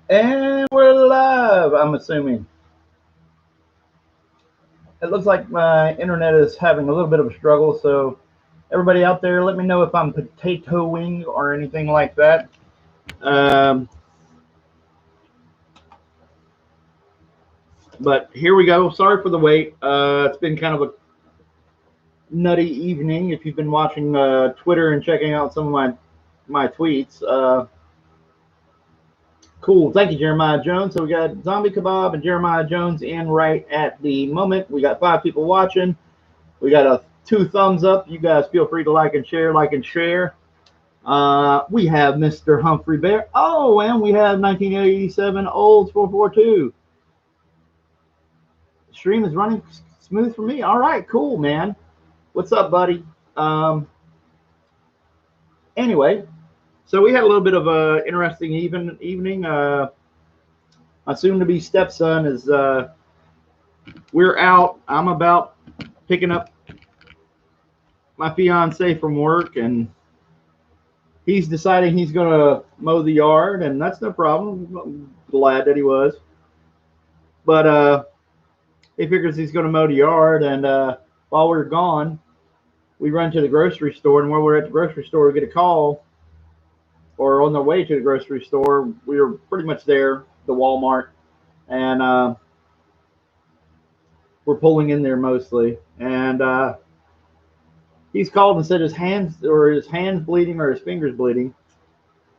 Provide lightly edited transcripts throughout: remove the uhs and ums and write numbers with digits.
And we're live, I'm assuming. It looks like my internet is having a little bit of a struggle, so everybody out there, let me know if I'm potatoing or anything like that. Um, but here we go. Sorry for the wait. It's been kind of a nutty evening. If you've been watching Twitter and checking out some of my tweets, cool. Thank you, Jeremiah Jones. So we got Zombie Kebab and Jeremiah Jones in right at the moment. We got 5 people watching. We got a 2 thumbs up. You guys feel free to like and share, like and share. We have Mr. Humphrey Bear. Oh, and we have 1987 Olds 442. Stream is running smooth for me. All right, cool, man. What's up, buddy? Um, anyway, so we had a little bit of a interesting evening. My soon-to-be stepson is. We're out. I'm about picking up my fiance from work, and he's deciding he's going to mow the yard, and that's no problem. I'm glad that he was. But he figures he's going to mow the yard, and while we're gone, we run to the grocery store, and while we're at the grocery store, we get a call, or on the way to the grocery store, we were pretty much there, the Walmart, and we're pulling in there mostly, and he's called and said his hands bleeding or his fingers bleeding.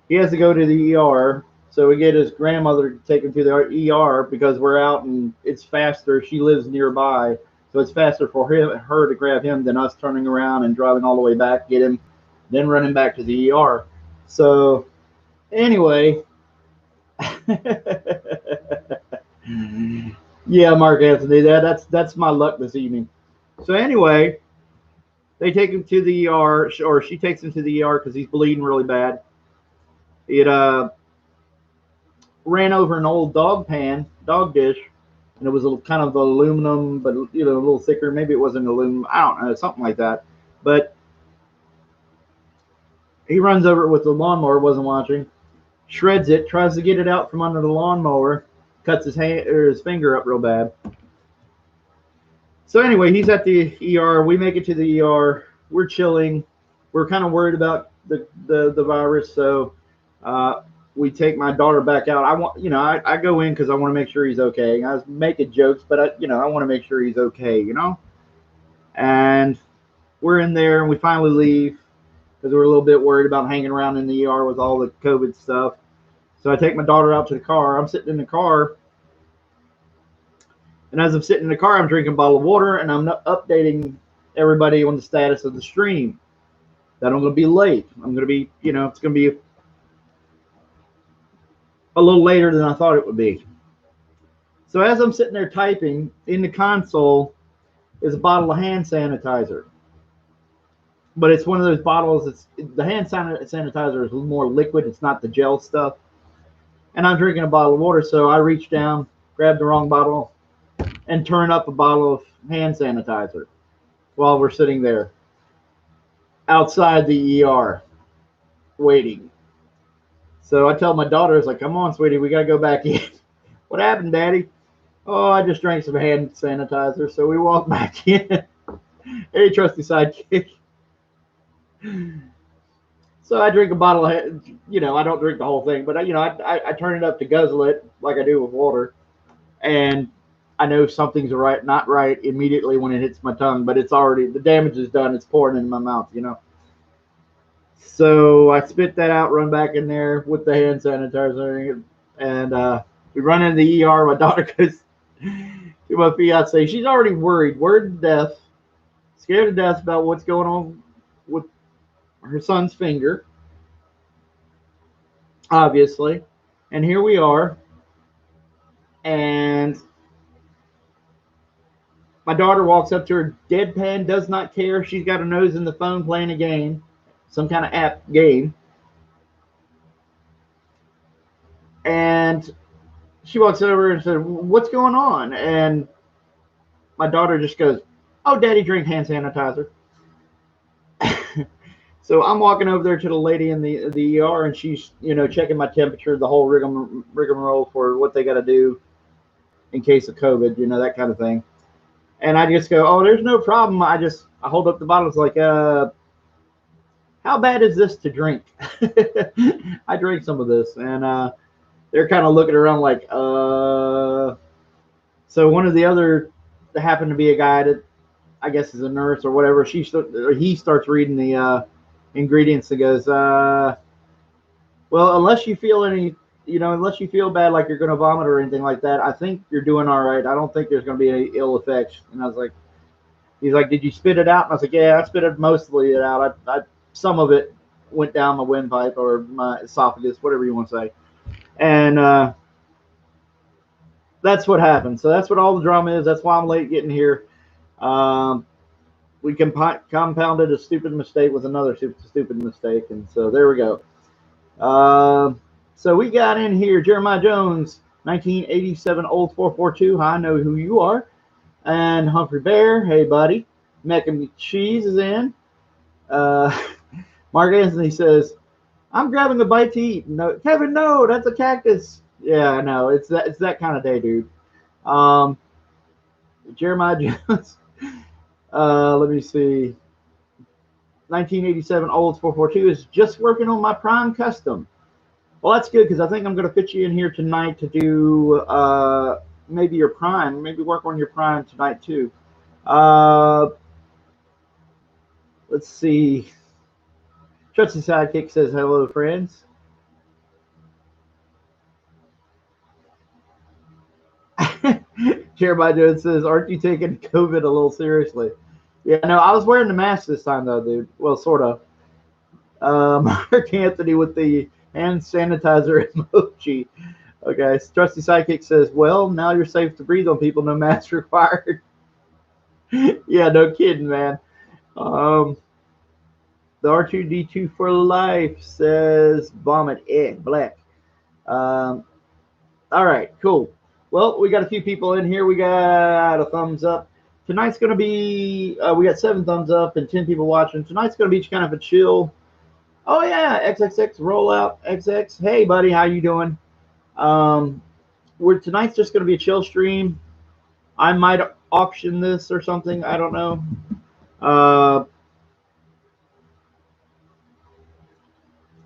He has to go to the ER. So we get his grandmother to take him to the ER because we're out and it's faster. She lives nearby, so it's faster for her to grab him than us turning around and driving all the way back, get him, then running back to the ER. So anyway, yeah, Mark Anthony, that's my luck this evening. So anyway, they take him to the ER, or she takes him to the ER because he's bleeding really bad. It ran over an old dog dish, and it was kind of aluminum, but a little thicker. Maybe it wasn't aluminum. I don't know, something like that. But he runs over it with the lawnmower. Wasn't watching. Shreds it. Tries to get it out from under the lawnmower. Cuts his hand or his finger up real bad. So anyway, he's at the ER. We make it to the ER. We're chilling. We're kind of worried about the virus, so we take my daughter back out. I go in because I want to make sure he's okay. I was making jokes, but I want to make sure he's okay. And we're in there, and we finally leave because we're a little bit worried about hanging around in the ER with all the COVID stuff. So I take my daughter out to the car. I'm sitting in the car, and as I'm sitting in the car, I'm drinking a bottle of water, and I'm updating everybody on the status of the stream. That I'm going to be late. I'm going to be, it's going to be a little later than I thought it would be. So as I'm sitting there typing, in the console is a bottle of hand sanitizer. But it's one of those bottles, the hand sanitizer is more liquid. It's not the gel stuff. And I'm drinking a bottle of water, so I reach down, grab the wrong bottle, and turn up a bottle of hand sanitizer while we're sitting there outside the ER waiting. So I tell my daughter, it's like, come on, sweetie, we got to go back in. What happened, Daddy? Oh, I just drank some hand sanitizer. So we walk back in. Hey, trusty sidekick. So I drink a bottle of, I don't drink the whole thing, but I turn it up to guzzle it like I do with water. And I know something's not right immediately when it hits my tongue, but it's already, the damage is done. It's pouring in my mouth. So I spit that out, run back in there with the hand sanitizer, and we run into the ER. My daughter goes to my fiance. She's already worried, worried to death, scared to death about what's going on with her son's finger, obviously. And here we are. And my daughter walks up to her, deadpan, does not care. She's got her nose in the phone playing a game, some kind of app game. And she walks over and said, what's going on? And my daughter just goes, oh, Daddy drank hand sanitizer. So I'm walking over there to the lady in the ER, and she's checking my temperature, the whole rigmarole for what they got to do in case of COVID, that kind of thing. And I just go, oh, there's no problem. I hold up the bottle. It's like, how bad is this to drink? I drank some of this, and they're kind of looking around like, So one of the other, that happened to be a guy that I guess is a nurse or whatever, he starts reading the ingredients and goes, well, unless you feel unless you feel bad like you're going to vomit or anything like that, I think you're doing all right. I don't think there's going to be any ill effects. And I was like, he's like, did you spit it out? And I was like, yeah, I spit it mostly out. Some of it went down my windpipe or my esophagus, whatever you want to say. And that's what happened. So that's what all the drama is. That's why I'm late getting here. We compounded a stupid mistake with another stupid mistake. And so there we go. So we got in here Jeremiah Jones, 1987 Old 442. I know who you are. And Humphrey Bear, hey buddy. Mecca Cheese is in. Mark Anthony says, I'm grabbing a bite to eat. No, Kevin, no, that's a cactus. Yeah, I know. It's that kind of day, dude. Jeremiah Jones. Let me see. 1987 Olds 442 is just working on my Prime Custom. Well, that's good because I think I'm going to fit you in here tonight to do maybe your Prime. Maybe work on your Prime tonight too. Let's see. Trusty Sidekick says, hello, friends. Jeremiah Jones says, aren't you taking COVID a little seriously? Yeah, no, I was wearing the mask this time, though, dude. Well, sort of. Mark Anthony with the hand sanitizer emoji. Okay, Trusty Sidekick says, well, now you're safe to breathe on people, no mask required. Yeah, no kidding, man. The R2D2 for life says, vomit, black. All right, cool. Well, we got a few people in here. We got a thumbs up. Tonight's going to be, we got 7 thumbs up and 10 people watching. Tonight's going to be kind of a chill. Oh, yeah, XXX Rollout XX. Hey, buddy, how you doing? Tonight's just going to be a chill stream. I might auction this or something. I don't know.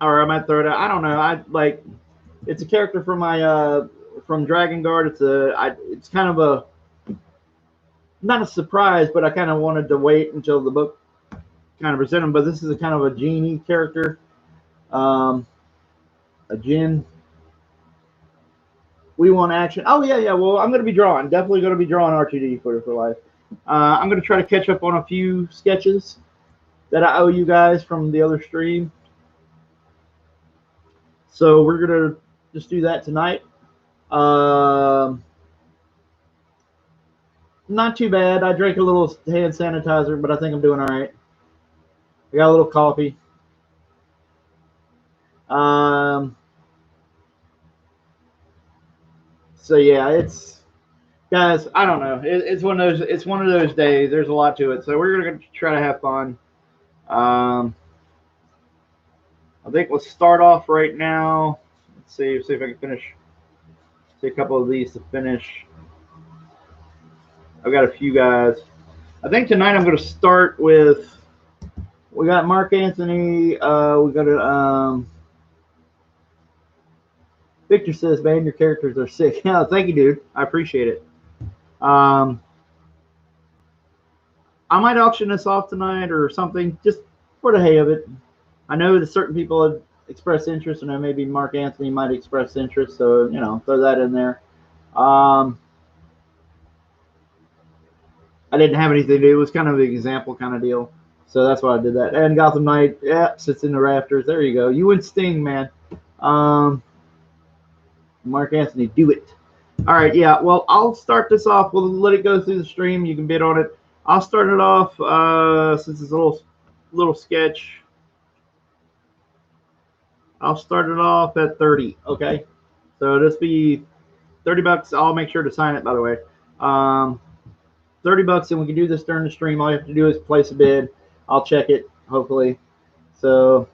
Or I might throw it out. I don't know. It's a character from my from Dragon Guard. It's kind of a, not a surprise, but I kind of wanted to wait until the book kind of presented him. But this is a kind of a genie character, a djinn. We want action. Oh yeah. Well, I'm going to be drawing. Definitely going to be drawing R2D for life. I'm going to try to catch up on a few sketches that I owe you guys from the other stream. So we're going to just do that tonight. Not too bad. I drank a little hand sanitizer, but I think I'm doing all right. I got a little coffee. So yeah, guys, I don't know. It's one of those days. There's a lot to it. So we're going to try to have fun. I think we'll start off right now. Let's see if I can finish. See a couple of these to finish. I've got a few guys. I think tonight I'm going to start with. We got Mark Anthony. We got a. Victor says, "Man, your characters are sick." Yeah, thank you, dude. I appreciate it. I might auction this off tonight or something, just for the hay of it. I know that certain people have expressed interest, and maybe Mark Anthony might express interest, so throw that in there. I didn't have anything to do. It was kind of an example kind of deal, so that's why I did that. And Gotham Knight, yeah, sits in the rafters. There you go. You and Sting, man. Mark Anthony, do it. All right, yeah. Well, I'll start this off. We'll let it go through the stream. You can bid on it. I'll start it off since it's a little sketch. I'll start it off at 30. Okay, so this be $30. I'll make sure to sign it, by the way. $30, and we can do this during the stream. All you have to do is place a bid. I'll check it, hopefully. So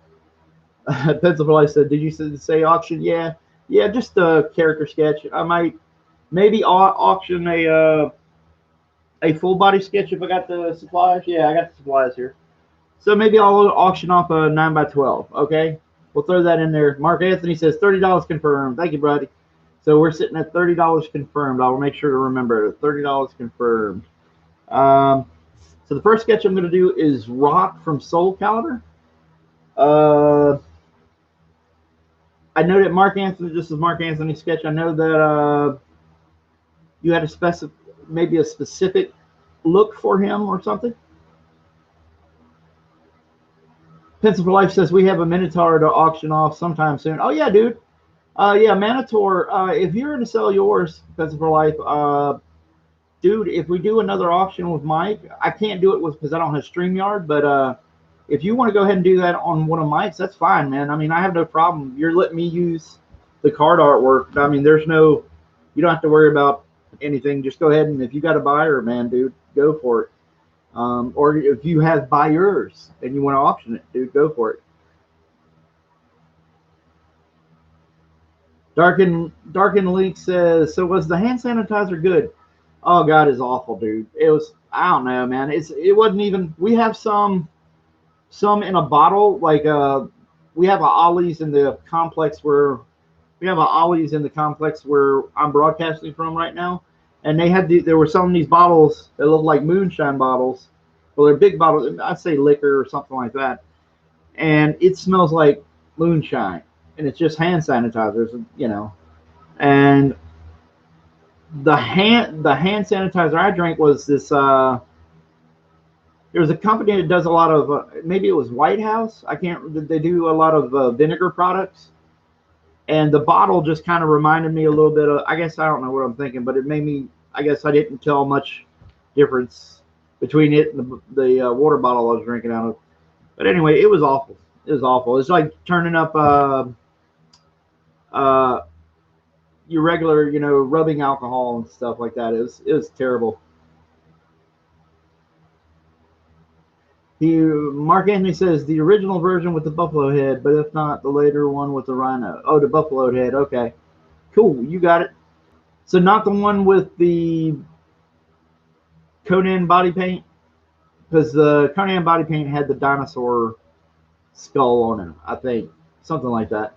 Pencil for Life said, "Did you say auction?" Yeah, yeah, just a character sketch. I might maybe auction a full body sketch if I got the supplies. Yeah, I got the supplies here. So maybe I'll auction off a 9x12. Okay, we'll throw that in there. Mark Anthony says $30 confirmed. Thank you, buddy. So we're sitting at $30 confirmed. I'll make sure to remember $30 confirmed. So the first sketch I'm going to do is Rock from Soul Calibur. I know that Mark Anthony, this is Mark Anthony's sketch. I know that you had a maybe a specific look for him or something. Pencil for Life says we have a Minotaur to auction off sometime soon. Oh yeah, dude. Yeah, Minotaur. If you're going to sell yours, Pencil for Life, dude, if we do another auction with Mike, I can't do it because I don't have StreamYard, but if you want to go ahead and do that on one of Mike's, that's fine, man. I mean, I have no problem. You're letting me use the card artwork. I mean, you don't have to worry about anything. Just go ahead and if you got a buyer, man, dude, go for it. Or if you have buyers and you want to auction it, dude, go for it. Darken Link says, so was the hand sanitizer good? Oh God, it's awful, dude. It was, I don't know, man. It wasn't even, we have some in a bottle, like we have a Ollie's in the complex where I'm broadcasting from right now, and they were selling these bottles that look like moonshine bottles. Well, they're big bottles. I'd say liquor or something like that, and it smells like moonshine, and it's just hand sanitizers, you know. And the hand sanitizer I drank was this. There's a company that does a lot of maybe it was White House. I can't. They do a lot of vinegar products, and the bottle just kind of reminded me a little bit of. I guess I don't know what I'm thinking, but it made me. I guess I didn't tell much difference between it and the water bottle I was drinking out of. But anyway, it was awful. It was awful. It's like turning up your regular, you know, rubbing alcohol and stuff like that. It was terrible. Mark Anthony says the original version with the buffalo head, but if not, the later one with the rhino. Oh, the buffalo head. Okay, cool. You got it. So not the one with the Conan body paint, because the Conan body paint had the dinosaur skull on it. I think something like that.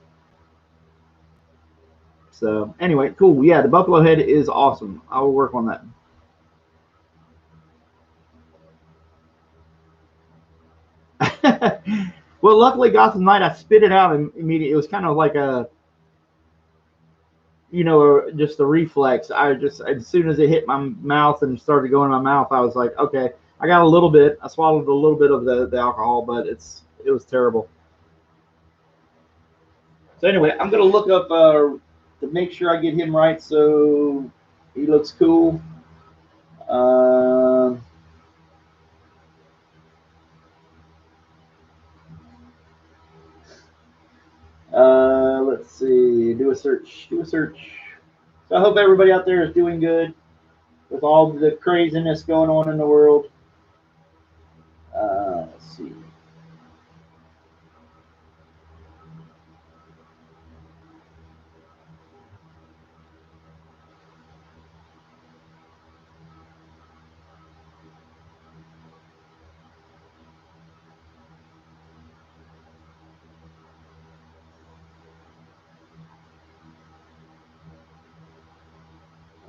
So anyway, cool. Yeah, the buffalo head is awesome. I will work on that. Well, luckily, Gotham Knight, I spit it out immediately. It was kind of like a, you know, just a reflex. I just, as soon as it hit my mouth and started going in my mouth, I was like, okay, I got a little bit. I swallowed a little bit of the alcohol, but it was terrible. So anyway, I'm gonna look up to make sure I get him right. So he looks cool. Let's see. Do a search. So I hope everybody out there is doing good with all the craziness going on in the world. Let's see.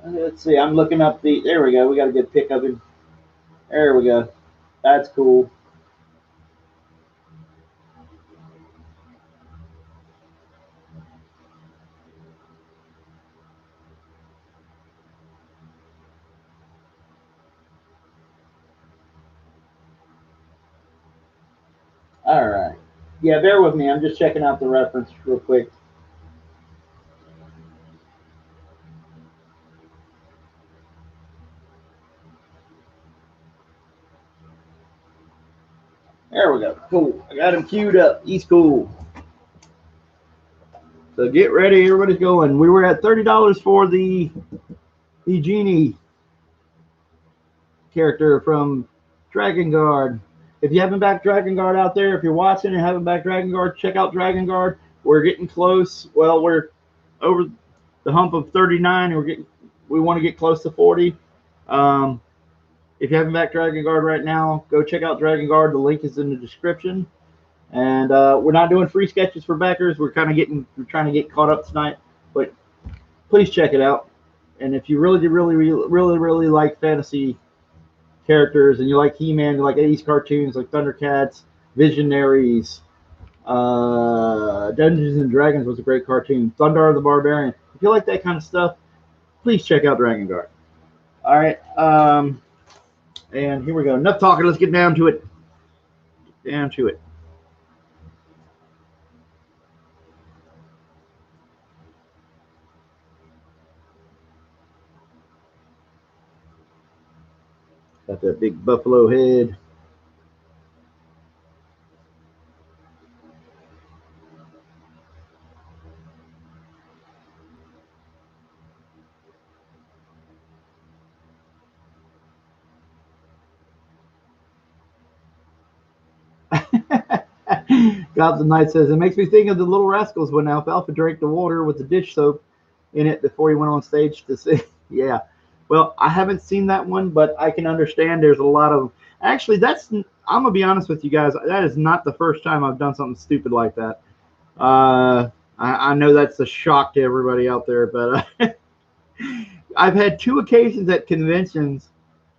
Let's see. I'm looking up the. There we go. We got a good pic of him. There we go. That's cool. All right. Yeah, bear with me. I'm just checking out the reference real quick. There we go. Cool. I got him queued up. He's cool. So get ready. Everybody's going. We were at $30 for the genie character from Dragon Guard. If you haven't backed Dragon Guard out there, if you're watching and haven't backed Dragon Guard, check out Dragon Guard. We're getting close. Well, we're over the hump of 39, and we want to get close to 40. If you haven't backed Dragon Guard right now, go check out Dragon Guard. The link is in the description. And we're not doing free sketches for backers. We're trying to get caught up tonight. But please check it out. And if you really like fantasy characters, and you like He-Man, you like 80s cartoons like Thundercats, Visionaries, Dungeons and Dragons was a great cartoon, Thundar the Barbarian. If you like that kind of stuff, please check out Dragon Guard. All right, and here we go. Enough talking. Let's get down to it. Got that big buffalo head. Goblin Knight says, it makes me think of the Little Rascals when Alfalfa drank the water with the dish soap in it before he went on stage to sing. Yeah. Well, I haven't seen that one, but I can understand there's a lot of... Actually, I'm going to be honest with you guys. That is not the first time I've done something stupid like that. I know that's a shock to everybody out there, but I've had 2 occasions at conventions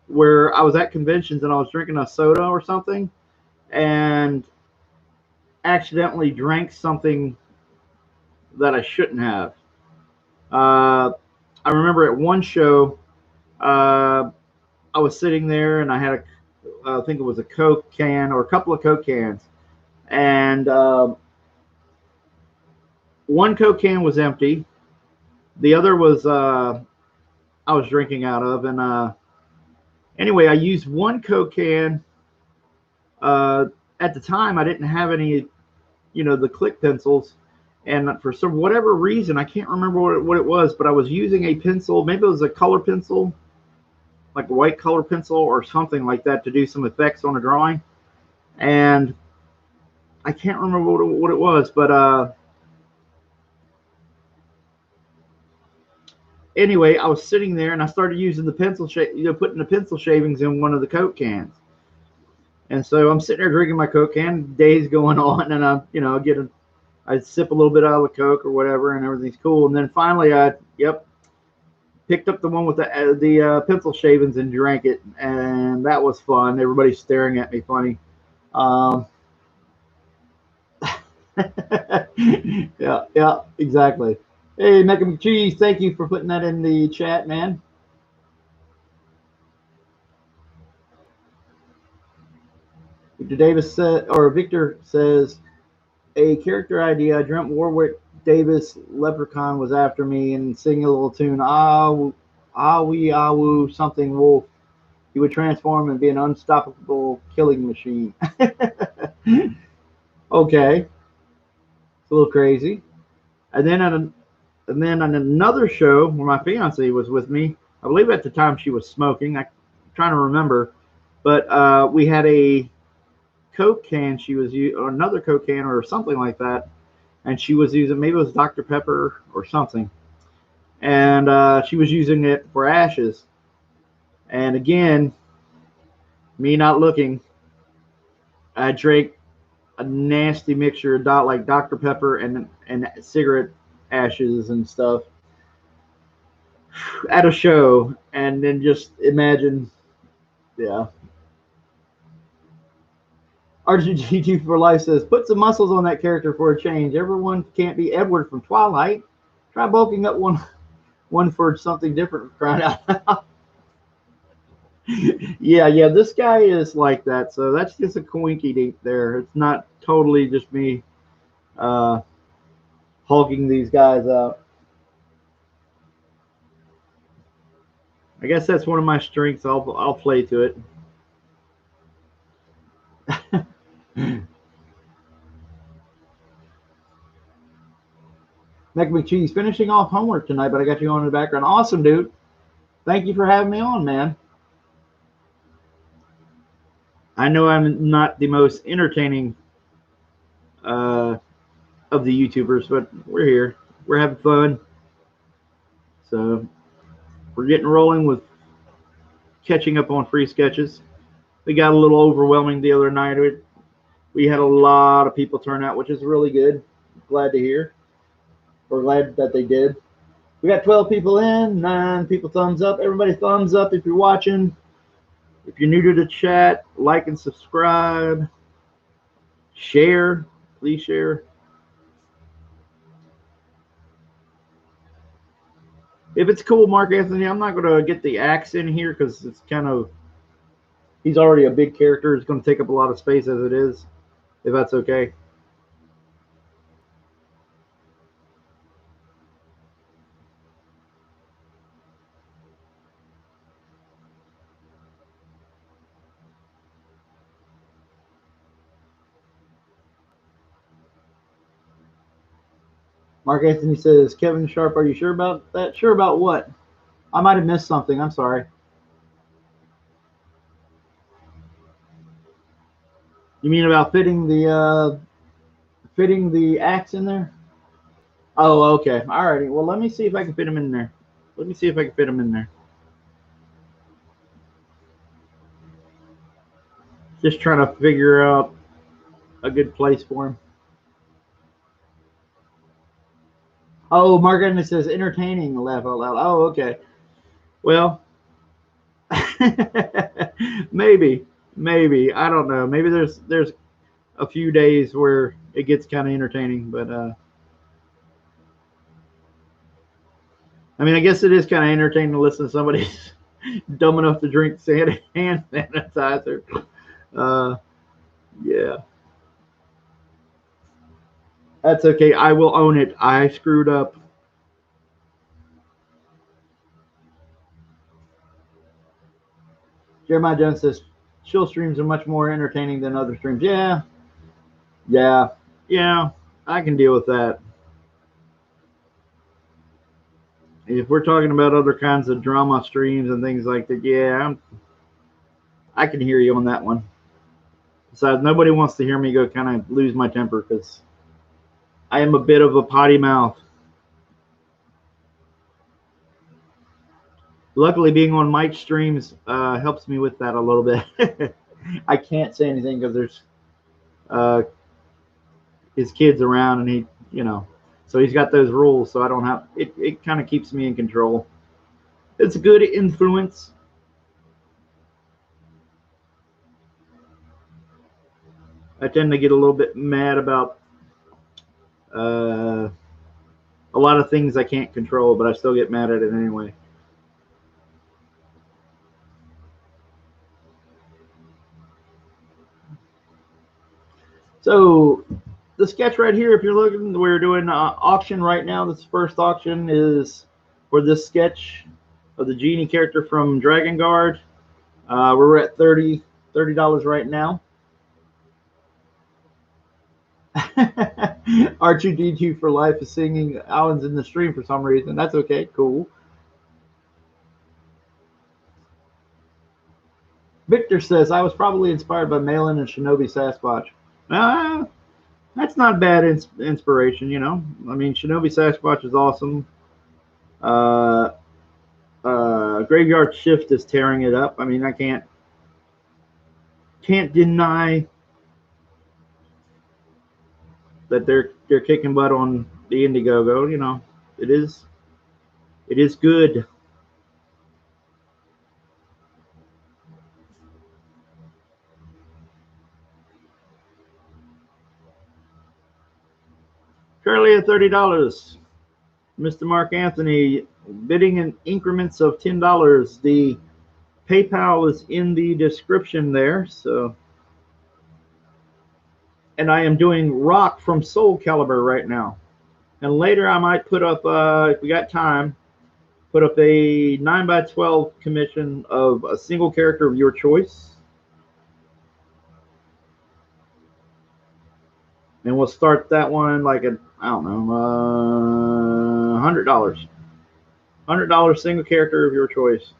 where I was at conventions and I was drinking a soda or something and accidentally drank something that I shouldn't have. I remember at one show, I was sitting there and I had I think it was a Coke can or a couple of Coke cans, and one Coke can was empty, the other was I was drinking out of, and anyway, I used one Coke can. At the time, I didn't have any, the click pencils, and for whatever reason, I can't remember what it was, but I was using a pencil. Maybe it was a color pencil, like a white color pencil or something like that, to do some effects on a drawing, and I can't remember what it was, but anyway, I was sitting there and I started using the pencil, putting the pencil shavings in one of the Coke cans. And so I'm sitting there drinking my Coke can, days going on, and I sip a little bit out of the Coke or whatever, and everything's cool. And then finally, picked up the one with the pencil shavings and drank it, and that was fun. Everybody's staring at me funny. Yeah, exactly. Hey, Mecca McCheese, thank you for putting that in the chat, man. Victor says, a character idea. I dreamt Warwick Davis Leprechaun was after me and singing a little tune, wee something wolf. He would transform and be an unstoppable killing machine. Okay, it's a little crazy. And then on another show where my fiance was with me, I believe at the time she was smoking. I'm trying to remember, but we had a Coke can or another Coke can or something like that, and she was using, maybe it was Dr. Pepper or something, and she was using it for ashes. And again, me not looking, I drank a nasty mixture of like Dr. Pepper and cigarette ashes and stuff at a show, and then just imagine, yeah. RGG2 for Life says, put some muscles on that character for a change. Everyone can't be Edward from Twilight. Try bulking up one for something different, for crying out loud. Yeah, this guy is like that, so that's just a coinky-dink there. It's not totally just me hulking these guys out. I guess that's one of my strengths. I'll play to it. Mac McCheese, finishing off homework tonight, but I got you on in the background. Awesome, dude. Thank you for having me on, man. I know I'm not the most entertaining of the YouTubers, but we're here. We're having fun. So we're getting rolling with catching up on free sketches. We got a little overwhelming the other night. We had a lot of people turn out, which is really good. Glad to hear. We're glad that they did. We got 12 people in, 9 people thumbs up. Everybody thumbs up if you're watching. If you're new to the chat, like and subscribe. Share. Please share. If it's cool, Mark Anthony, I'm not going to get the axe in here because it's kind of, he's already a big character. It's going to take up a lot of space as it is, if that's okay. Mark Anthony says, Kevin Sharp, are you sure about that? Sure about what? I might have missed something. I'm sorry. You mean about fitting the axe in there? Oh, okay. Alrighty. Well, let me see if I can fit him in there. Let me see if I can fit him in there. Just trying to figure out a good place for him. Oh, Mark Anthony says entertaining. Laugh out loud. Oh, okay. Well, maybe I don't know. Maybe there's a few days where it gets kind of entertaining, but I mean, I guess it is kind of entertaining to listen to somebody dumb enough to drink hand sanitizer. Yeah, that's okay. I will own it. I screwed up. Jeremiah Jones says chill streams are much more entertaining than other streams. Yeah, yeah. I can deal with that. If we're talking about other kinds of drama streams and things like that, yeah, I can hear you on that one. Besides, nobody wants to hear me go kind of lose my temper because I am a bit of a potty mouth. Luckily, being on Mike's streams helps me with that a little bit. I can't say anything because there's his kids around, and so he's got those rules. So I don't have it. It kind of keeps me in control. It's a good influence. I tend to get a little bit mad about a lot of things I can't control, but I still get mad at it anyway. So the sketch right here, if you're looking, we're doing an auction right now. This first auction is for this sketch of the genie character from Dragon Guard. We're at $30 right now. R2D2 for life is singing Alan's in the stream for some reason. That's okay. Cool. Victor says, I was probably inspired by Malin and Shinobi Sasquatch. That's not bad inspiration, you know. I mean, Shinobi Sasquatch is awesome. Graveyard Shift is tearing it up. I mean, I can't deny that they're kicking butt on the Indiegogo. You know, it is good. Currently at $30. Mr. Mark Anthony bidding in increments of $10. The PayPal is in the description there. So, and I am doing Rock from Soul Calibur right now. And later I might put up, if we got time, put up a 9x12 commission of a single character of your choice. And we'll start that one like a, I don't know, $100. $100 single character of your choice.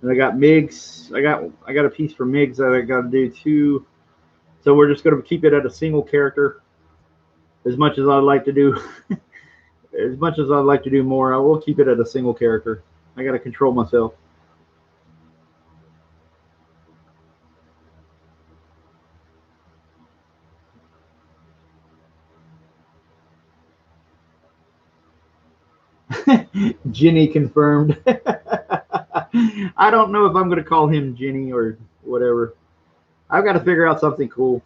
And I got Migs. I got a piece for Migs that I got to do too. So we're just going to keep it at a single character. As much as I'd like to do, as much as I'd like to do more, I will keep it at a single character. I got to control myself. Ginny confirmed. I don't know if I'm going to call him Ginny or whatever. I've got to figure out something cool.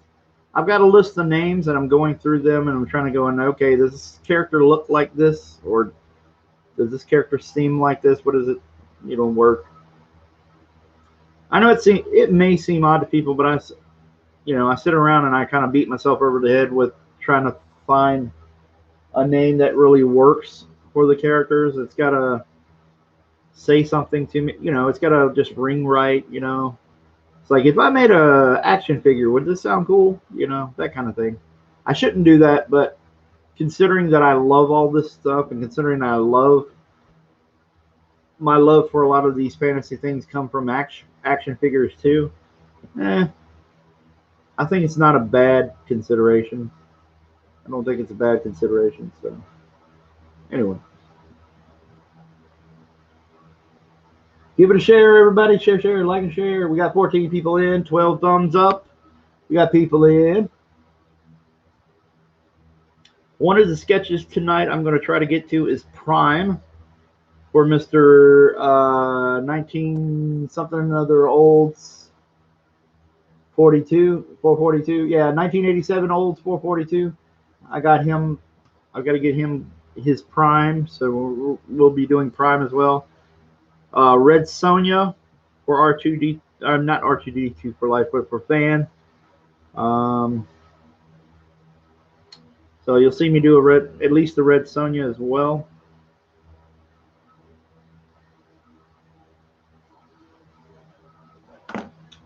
I've got a list of names and I'm going through them and I'm trying to go in, okay, does this character look like this? Or does this character seem like this? What does it, work? I know it may seem odd to people, but I sit around and I kind of beat myself over the head with trying to find a name that really works for the characters. It's got to say something to me, it's got to just ring right, It's like, if I made a action figure, would this sound cool? That kind of thing. I shouldn't do that, but considering that I love all this stuff and considering my love for a lot of these fantasy things come from action figures too, I think it's not a bad consideration. I don't think it's a bad consideration. So, anyway. Give it a share, everybody. Share, like and share. We got 14 people in, 12 thumbs up. We got people in. One of the sketches tonight I'm going to try to get to is Prime for Mr. 19-something other olds 442. Yeah, 1987 olds 442. I got him. I've got to get him his Prime, so we'll be doing Prime as well. Red Sonja for R2D, not R2D2 for life, but for fan. So you'll see me do at least the Red Sonja as well.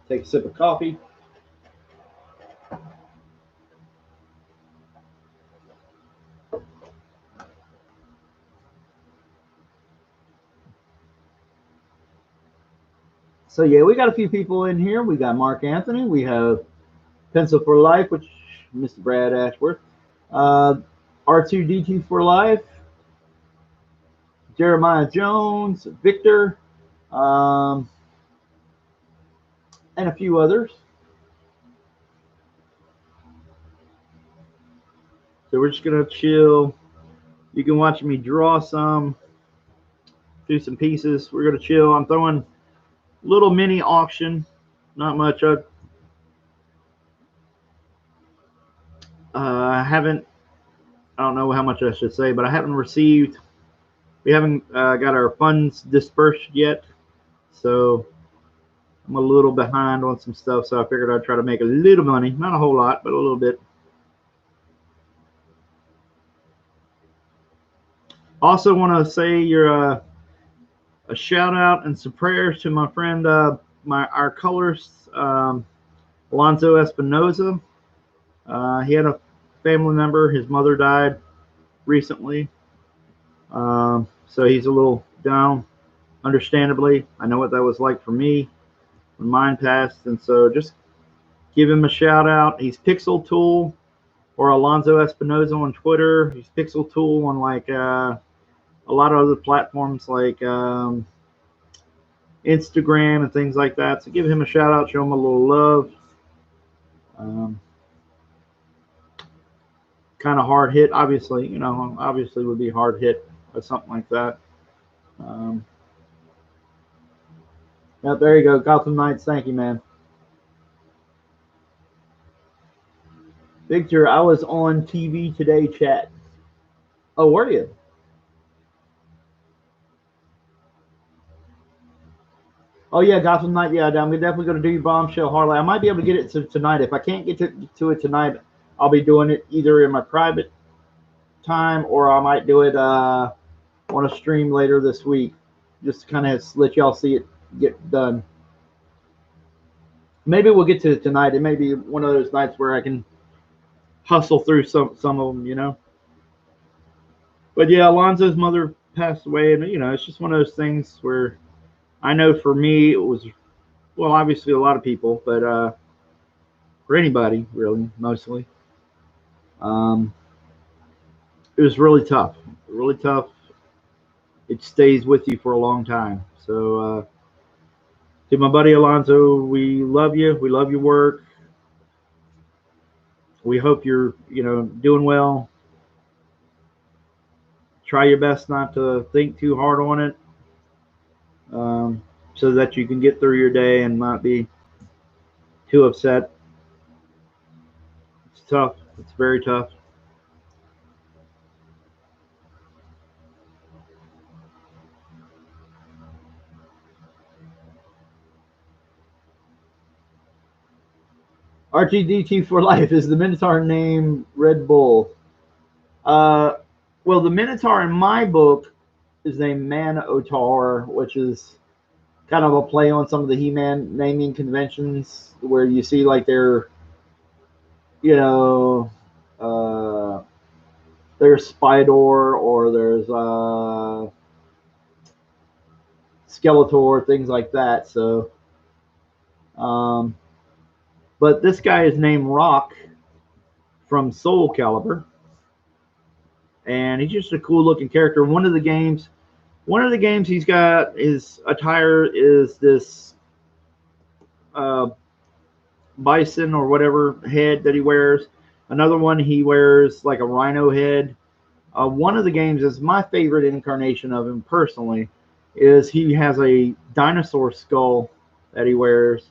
Take a sip of coffee. So yeah, we got a few people in here. We got Mark Anthony. We have Pencil for Life, which Mr. Brad Ashworth. R2D2 for Life. Jeremiah Jones, Victor, and a few others. So we're just gonna chill. You can watch me draw some, do some pieces. We're gonna chill. I'm throwing little mini auction, not much. I don't know how much I should say, but I haven't received. We haven't got our funds dispersed yet, so I'm a little behind on some stuff. So I figured I'd try to make a little money, not a whole lot, but a little bit. Also, want to say a shout out and some prayers to my friend, our colorist, Alonzo Espinoza. He had a family member. His mother died recently, so he's a little down. Understandably, I know what that was like for me when mine passed, and so just give him a shout out. He's Pixel Tool or Alonzo Espinoza on Twitter. He's Pixel Tool on like a lot of other platforms like Instagram and things like that. So give him a shout out, show him a little love. Kind of hard hit, obviously. Obviously would be hard hit or something like that. Yeah, there you go, Gotham Knights. Thank you, man. Victor, I was on TV today, chat. Oh, were you? Oh yeah, Gotham Knight. Yeah, I'm definitely going to do Bombshell Harley. I might be able to get it tonight. If I can't get to it tonight, I'll be doing it either in my private time or I might do it on a stream later this week, just to kind of let y'all see it get done. Maybe we'll get to it tonight. It may be one of those nights where I can hustle through some of them, But yeah, Alonzo's mother passed away, and it's just one of those things where I know for me it was, well, obviously a lot of people, but for anybody really, mostly, um, it was really tough. Really tough. It stays with you for a long time. So to my buddy Alonzo, we love you. We love your work. We hope you're, doing well. Try your best not to think too hard on it, so that you can get through your day and not be too upset. It's tough. It's very tough. RTDT for life. Is the Minotaur name Red Bull? Uh, well, the Minotaur in my book is named Man-O-Tar, which is kind of a play on some of the He-Man naming conventions where you see like you know, uh, there's Spydor or there's Skeletor, things like that. So, um, but this guy is named Rock from Soul Calibur, and he's just a cool looking character. One of the games he's got his attire is this uh, bison or whatever head that he wears. Another one he wears like a rhino head. One of the games is my favorite incarnation of him personally. Is he has a dinosaur skull that he wears,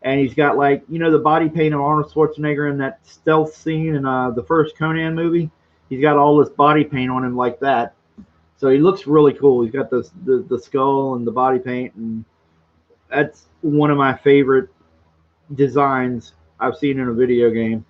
and he's got like the body paint of Arnold Schwarzenegger in that stealth scene in the first Conan movie. He's got all this body paint on him like that, so he looks really cool. He's got the skull and the body paint, and that's one of my favorite designs I've seen in a video game.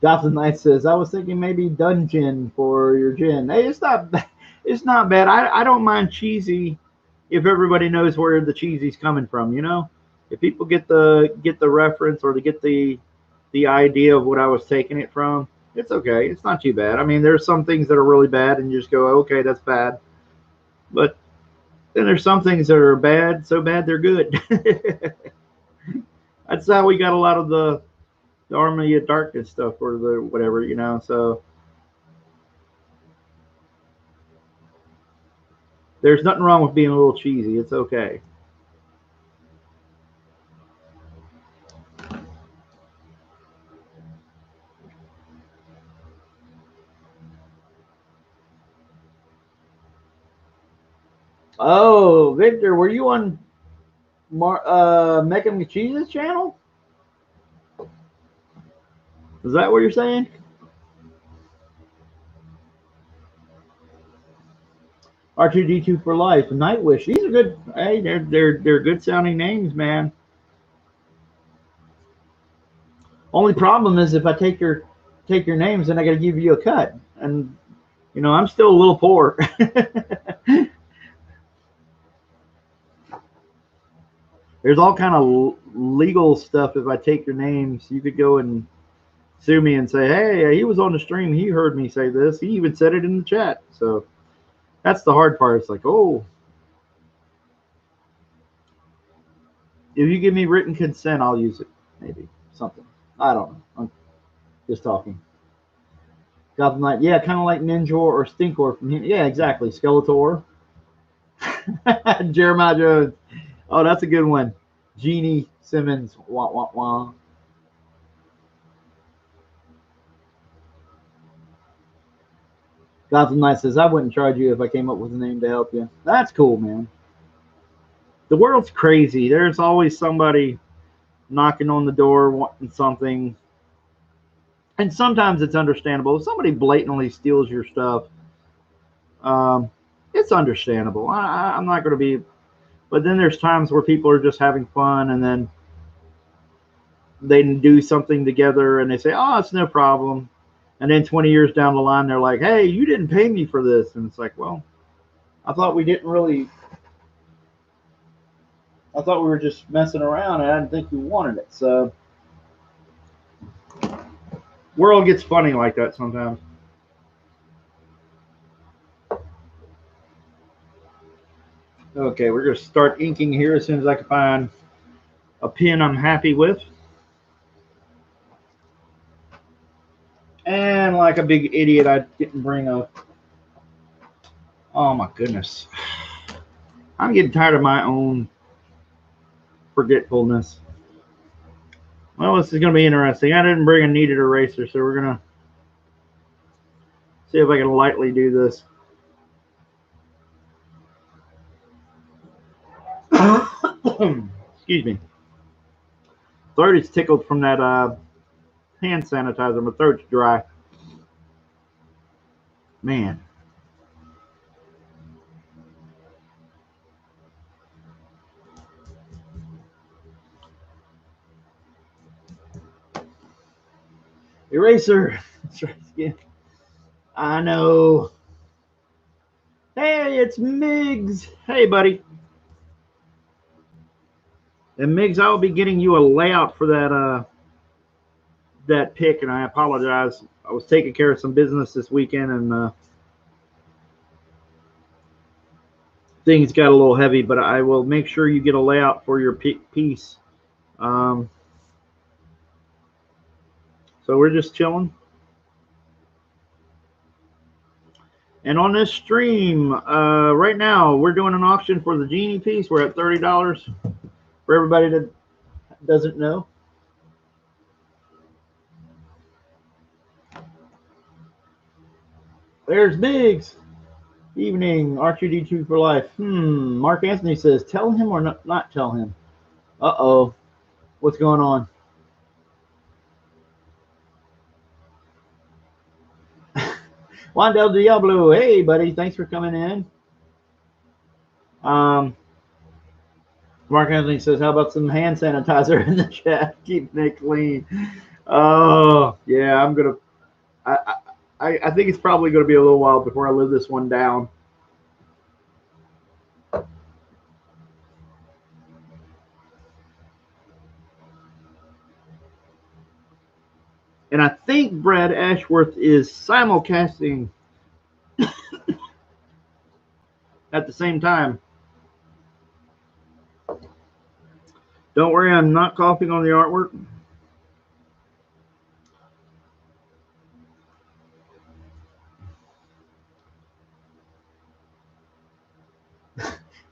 Gotham Knight says, "I was thinking maybe Dungeon for your gin." Hey, it's not it's not bad. I don't mind cheesy if everybody knows where the cheesy's coming from. If people get the reference or to get the idea of what I was taking it from, it's okay. It's not too bad. I mean, there's some things that are really bad, and you just go, okay, that's bad. But then there's some things that are bad, so bad they're good. That's how we got a lot of the Army of Darkness stuff or the whatever. So there's nothing wrong with being a little cheesy. It's okay. Oh, Victor, were you on Mecha McCheese's channel? Is that what you're saying? R2D2 for life, Nightwish. These are good. Hey, they're good sounding names, man. Only problem is if I take your names, then I got to give you a cut, and I'm still a little poor. There's all kind of legal stuff. If I take your names, you could go and sue me and say, "Hey, he was on the stream. He heard me say this. He even said it in the chat." So that's the hard part. It's like, oh, if you give me written consent, I'll use it. Maybe something. I don't know. I'm just talking. Gotham Knight. Yeah, kind of like Ninja or Stinkor from him. Yeah, exactly. Skeletor. Jeremiah Jones. Oh, that's a good one. Jeannie Simmons. Wah, wah, wah. Gotham Knight says, "I wouldn't charge you if I came up with a name to help you." That's cool, man. The world's crazy. There's always somebody knocking on the door wanting something. And sometimes it's understandable. If somebody blatantly steals your stuff, um, it's understandable. I'm not going to be, but then there's times where people are just having fun and then they do something together and they say, "Oh, it's no problem." And then 20 years down the line, they're like, "Hey, you didn't pay me for this." And it's like, well, I thought we didn't really I thought we were just messing around, and I didn't think you wanted it. So, world gets funny like that sometimes. Okay, we're going to start inking here as soon as I can find a pen I'm happy with. And like a big idiot, I didn't bring a... Oh my goodness. I'm getting tired of my own forgetfulness. Well, this is going to be interesting. I didn't bring a kneaded eraser, so we're going to see if I can lightly do this. Excuse me. Throat is tickled from that hand sanitizer. My throat's dry. Man. Eraser. Let's try this again. I know. Hey, it's Miggs. Hey, buddy. And Miggs, I will be getting you a layout for that pick, and I apologize. I was taking care of some business this weekend, and things got a little heavy, but I will make sure you get a layout for your piece. So we're just chilling. And on this stream, right now, we're doing an auction for the Genie piece. We're at $30 for everybody that doesn't know. There's Biggs. Evening, R2D2 for life. Mark Anthony says, tell him or not tell him. Uh-oh. What's going on? Juan Del Diablo. Hey, buddy. Thanks for coming in. Mark Anthony says, how about some hand sanitizer in the chat? Keep Nick clean. Oh, yeah, I'm going to... I think it's probably going to be a little while before I live this one down. And I think Brad Ashworth is simulcasting at the same time. Don't worry, I'm not coughing on the artwork.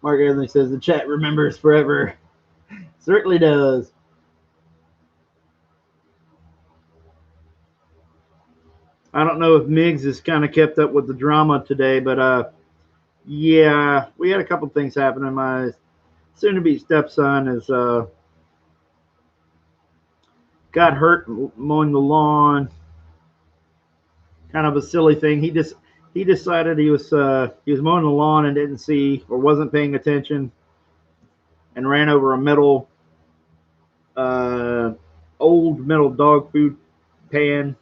Mark Anthony says the chat remembers forever. Certainly does. I don't know if Miggs has kind of kept up with the drama today, but yeah, we had a couple things happening. My soon-to-be stepson is got hurt mowing the lawn. Kind of a silly thing. He decided he was mowing the lawn and didn't see or wasn't paying attention, and ran over a metal old metal dog food pan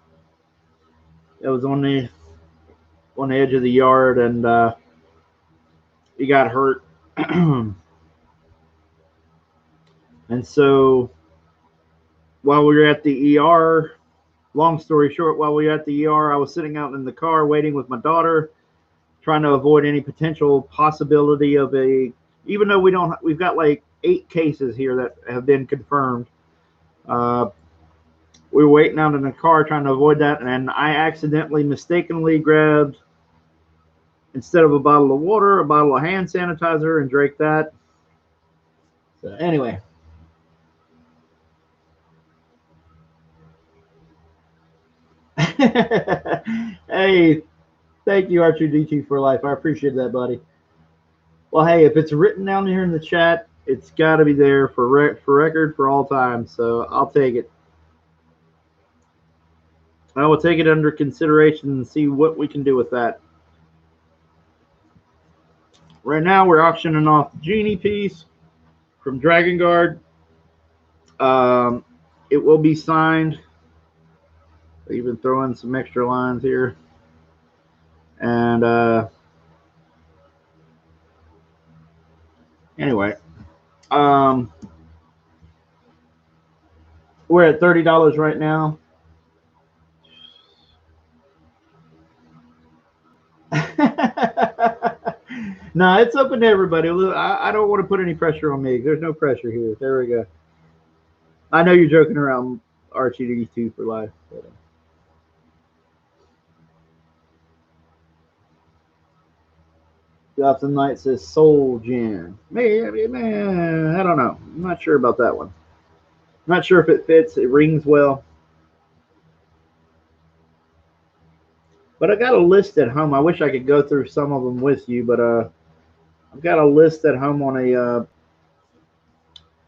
that was on the edge of the yard, and he got hurt. And so while we were at the ER, long story short, while we were at the ER, I was sitting out in the car waiting with my daughter, trying to avoid any potential possibility of even though we've got like 8 cases here that have been confirmed. We were waiting out in the car trying to avoid that, and I accidentally, mistakenly grabbed, instead of a bottle of water, a bottle of hand sanitizer and drank that. So anyway. Hey, thank you, R2D2 for life. I appreciate that, buddy. Well, hey, if it's written down here in the chat, it's got to be there for record for all time. So I'll take it. I will take it under consideration and see what we can do with that. Right now, we're auctioning off the Genie piece from Dragon Guard. It will be signed. I even throw in some extra lines here. And anyway, We're at $30 right now. No, it's open to everybody. I don't want to put any pressure on me. There's no pressure here. There we go. I know you're joking around, RTD2 for life. But, Gotham Knight says Soul Gin. Man, I don't know. I'm not sure about that one. Not sure if it fits. It rings well. But I got a list at home. I wish I could go through some of them with you, but I've got a list at home on a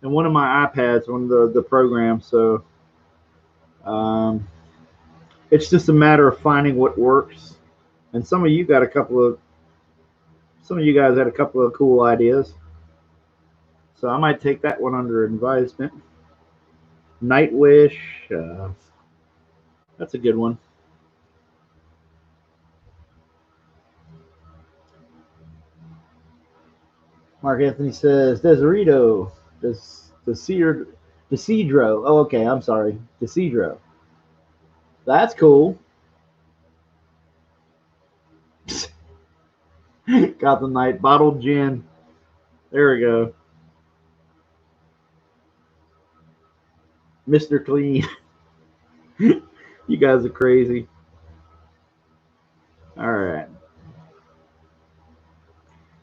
in one of my iPads, one of the programs. So it's just a matter of finding what works. And some of you guys had a couple of cool ideas. So I might take that one under advisement. Nightwish, that's a good one. Mark Anthony says Desidero, Desidro. Oh, okay, I'm sorry, Desidro. That's cool. Gotham Knight, bottled gin. There we go. Mr. Clean. You guys are crazy. All right.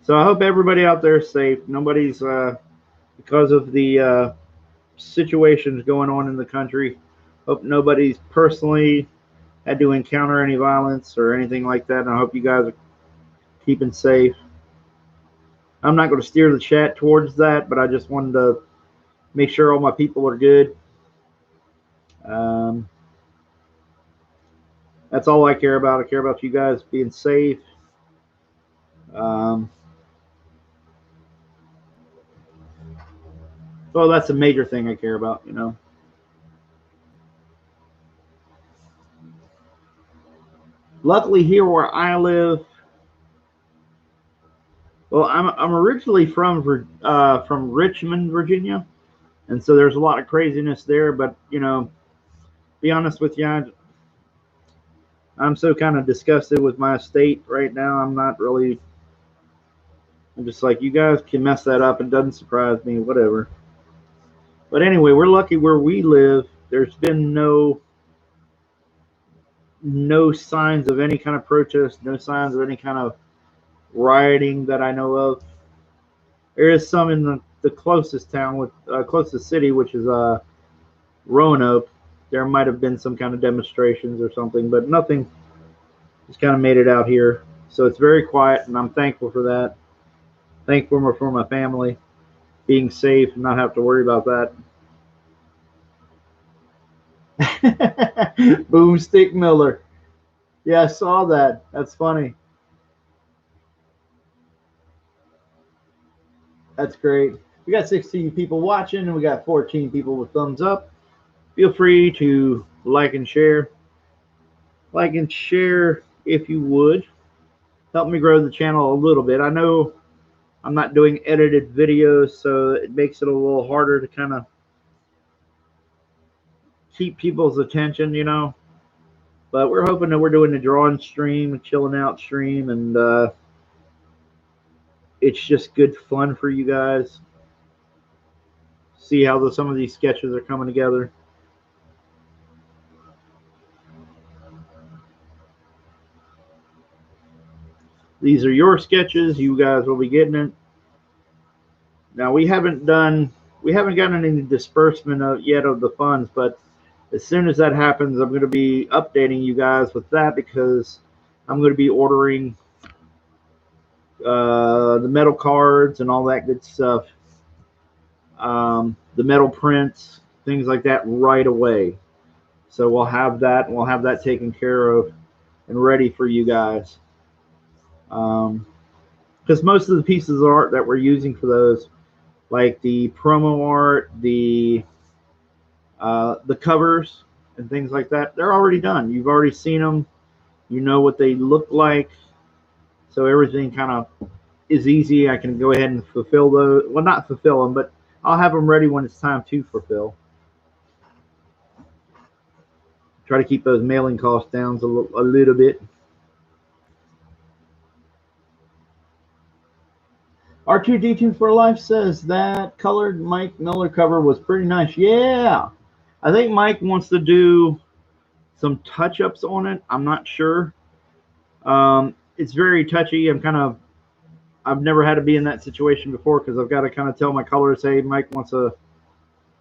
So I hope everybody out there is safe. Nobody's, because of the situations going on in the country, hope nobody's personally had to encounter any violence or anything like that. And I hope you guys are keeping safe. I'm not going to steer the chat towards that, but I just wanted to make sure all my people are good. That's all I care about. I care about you guys being safe. Well, that's a major thing I care about, you know. Luckily, here where I live, well, I'm originally from Richmond, Virginia, and so there's a lot of craziness there. But you know, be honest with you, I'm so kind of disgusted with my state right now. I'm just like, you guys can mess that up. It doesn't surprise me, whatever. But anyway, we're lucky where we live. There's been no signs of any kind of protest, no signs of any kind of rioting that I know of. There is some in the closest town, closest city, which is Roanoke. There might have been some kind of demonstrations or something, but nothing just kind of made it out here. So it's very quiet, and I'm thankful for that. Thankful for my family being safe and not have to worry about that. Boomstick Miller. Yeah, I saw that. That's funny. That's great. We got 16 people watching, and we got 14 people with thumbs up. Feel free to like and share. Like and share if you would. Help me grow the channel a little bit. I know I'm not doing edited videos, so it makes it a little harder to kind of keep people's attention, you know. But we're hoping that we're doing a drawing stream, a chilling out stream, and it's just good fun for you guys. See how some of these sketches are coming together. These are your sketches. You guys will be getting it. Now we haven't gotten any disbursement yet of the funds, but as soon as that happens, I'm going to be updating you guys with that, because I'm going to be ordering the metal cards and all that good stuff, the metal prints, things like that right away. So we'll have that, and we'll have that taken care of and ready for you guys. Because most of the pieces of art that we're using for those, like the promo art, the covers and things like that, they're already done. You've already seen them. You know what they look like. So everything kind of is easy. I can go ahead and fulfill those. Well, not fulfill them, but I'll have them ready when it's time to fulfill. Try to keep those mailing costs down a little bit. R2D2 for Life says that colored Mike Miller cover was pretty nice. Yeah, I think Mike wants to do some touch-ups on it. I'm not sure. It's very touchy. I've never had to be in that situation before because I've got to kind of tell my colorist, hey, Mike wants to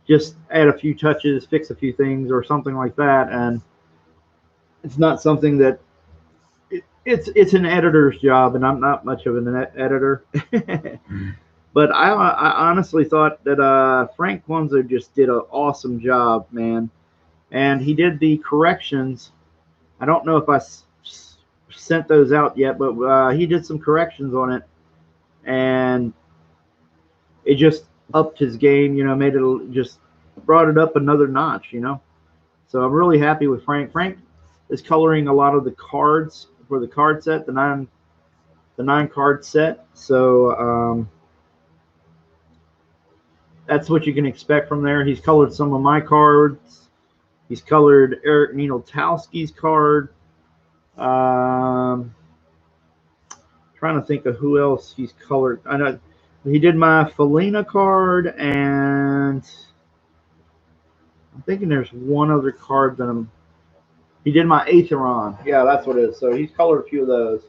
just add a few touches, fix a few things or something like that. And it's not something that it's an editor's job, and I'm not much of an editor. But I honestly thought that Frank Quinzo just did an awesome job, man. And he did the corrections. I don't know if I sent those out yet, but he did some corrections on it, and it just upped his game. You know, made it just brought it up another notch. You know, so I'm really happy with Frank. Frank is coloring a lot of the cards for the card set, the nine card set. So that's what you can expect from there. He's colored some of my cards. He's colored Eric Nienoltowski's card. Trying to think of who else he's colored. I know he did my Felina card, and I'm thinking there's one other card that he did my Aetheron. Yeah, that's what it is. So he's colored a few of those.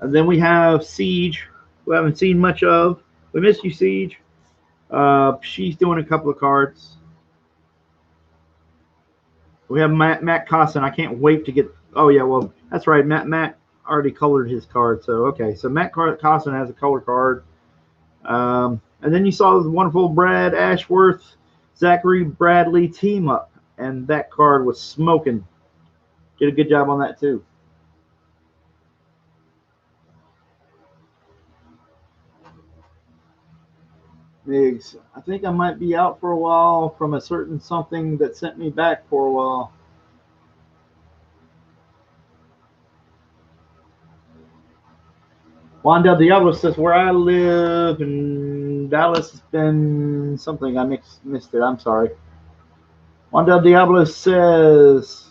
And then we have Siege, who I haven't seen much of. We miss you, Siege. She's doing a couple of cards. We have Matt Cosson. I can't wait to get. Oh yeah, well that's right. Matt already colored his card. So okay, so Matt Cosson has a color card. And then you saw the wonderful Brad Ashworth, Zachary Bradley team up, and that card was smoking. Did a good job on that too. Migs, I think I might be out for a while from a certain something that sent me back for a while. Juan Del Diablo says, where I live in Dallas has been something. I missed it. I'm sorry. Juan Del Diablo says,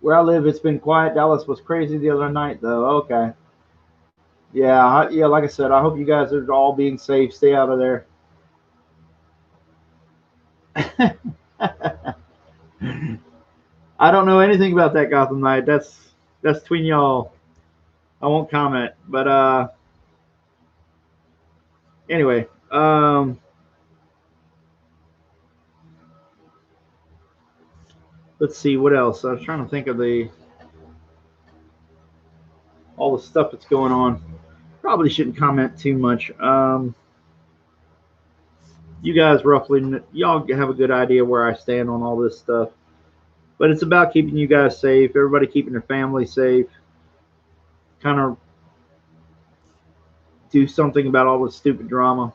where I live, it's been quiet. Dallas was crazy the other night, though. Okay. Yeah, like I said, I hope you guys are all being safe. Stay out of there. I don't know anything about that Gotham Knight. That's between y'all. I won't comment. But anyway, let's see what else. I was trying to think of all the stuff that's going on. Probably shouldn't comment too much. You guys y'all have a good idea where I stand on all this stuff. But it's about keeping you guys safe, everybody keeping their family safe. Kind of do something about all this stupid drama.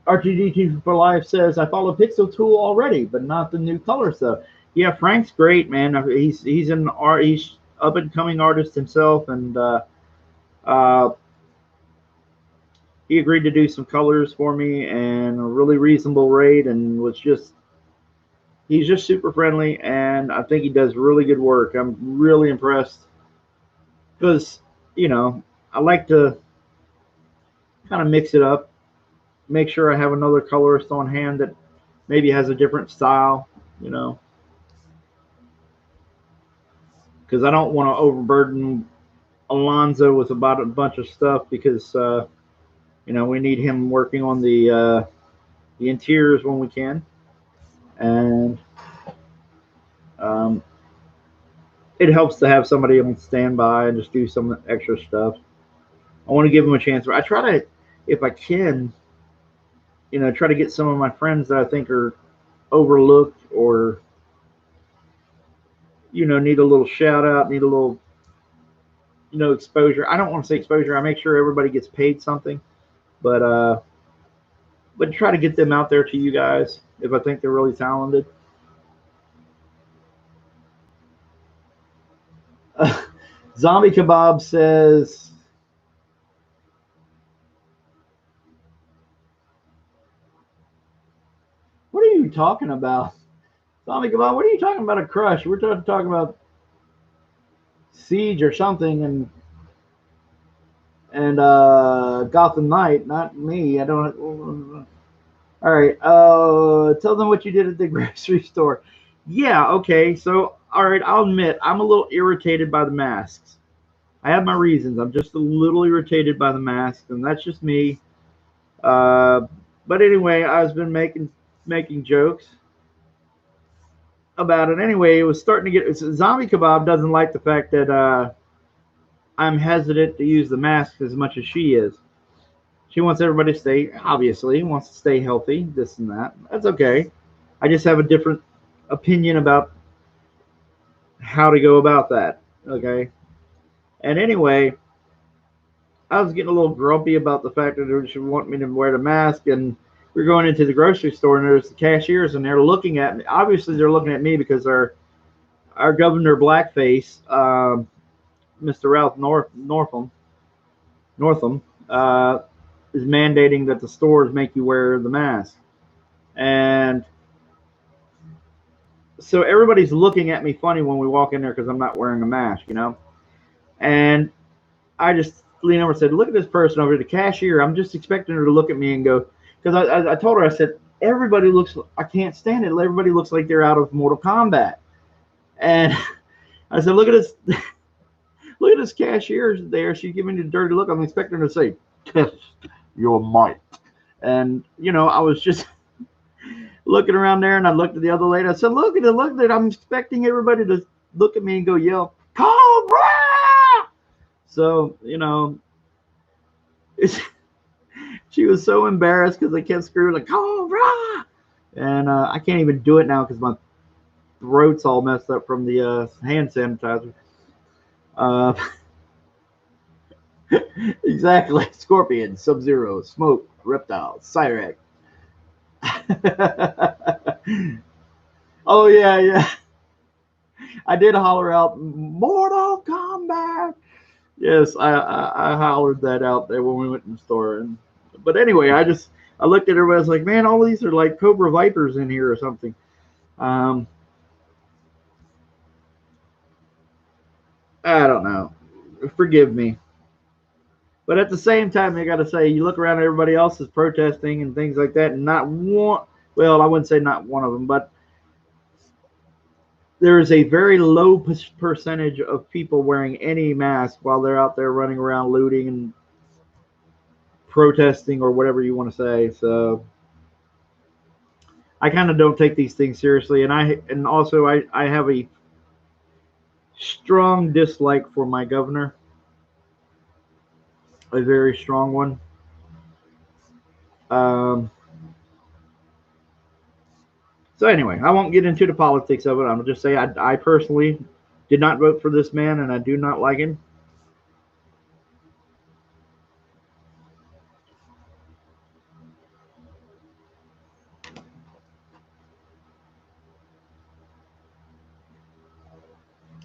RTD2 for Life says, I follow Pixel Tool already, but not the new color stuff. Yeah, Frank's great, man. He's an art. He's up and coming artist himself, and he agreed to do some colors for me and a really reasonable rate, and he's just super friendly, and I think he does really good work. I'm really impressed because I like to kind of mix it up, make sure I have another colorist on hand that maybe has a different style, because I don't want to overburden Alonzo with about a bunch of stuff because we need him working on the interiors when we can, and it helps to have somebody on standby and just do some extra stuff. I want to give him a chance. I try to, if I can, try to get some of my friends that I think are overlooked or need a little shout out, need a little exposure. I don't want to say exposure. I make sure everybody gets paid something, but try to get them out there to you guys if I think they're really talented. Zombie Kebab says, "What are you talking about, Zombie Kebab? What are you talking about? A crush? We're talking about Siege or something, and Gotham Knight, not me. I don't. All right. Tell them what you did at the grocery store. Yeah. Okay. So, all right. I'll admit I'm a little irritated by the masks. I have my reasons. I'm just a little irritated by the masks, and that's just me. Uh, but anyway, I've been making jokes about it. Anyway, it was starting to get. Zombie Kebab doesn't like the fact that I'm hesitant to use the mask as much as she is. She wants everybody to stay, obviously, wants to stay healthy, this and that. That's okay. I just have a different opinion about how to go about that. Okay. And anyway, I was getting a little grumpy about the fact that she want me to wear the mask, and we're going into the grocery store, and there's the cashiers, and they're looking at me. Obviously, they're looking at me because our governor blackface, Mr. Ralph Northam, is mandating that the stores make you wear the mask, and so everybody's looking at me funny when we walk in there because I'm not wearing a mask. And I just leaned over and said, "Look at this person over here, the cashier. I'm just expecting her to look at me and go," because I told her, I said, "Everybody looks. I can't stand it. Everybody looks like they're out of Mortal Kombat." And I said, "Look at this. Look at this cashier there. She's giving me the dirty look. I'm expecting her to say, 'Test your might.'" And I was just looking around there, and I looked at the other lady. I said, look at it. I'm expecting everybody to look at me and go yell, "Cobra!" So, she was so embarrassed because I kept screaming like, "Cobra!" And I can't even do it now because my throat's all messed up from the hand sanitizer. Uh, exactly. Scorpion, Sub-Zero, Smoke, Reptile, Cyrax. Oh, yeah, yeah. I did holler out Mortal Kombat. Yes, I hollered that out there when we went in the store. But anyway, I looked at everybody. I was like, man, all these are like Cobra Vipers in here or something. Um, I don't know. Forgive me. But at the same time, I got to say, you look around, everybody else is protesting and things like that, and not one. Well, I wouldn't say not one of them, but there is a very low percentage of people wearing any mask while they're out there running around looting and protesting or whatever you want to say. So I kind of don't take these things seriously, and also I have a strong dislike for my governor, a very strong one. Um, so anyway, I won't get into the politics of it. I'll just say I personally did not vote for this man, and I do not like him.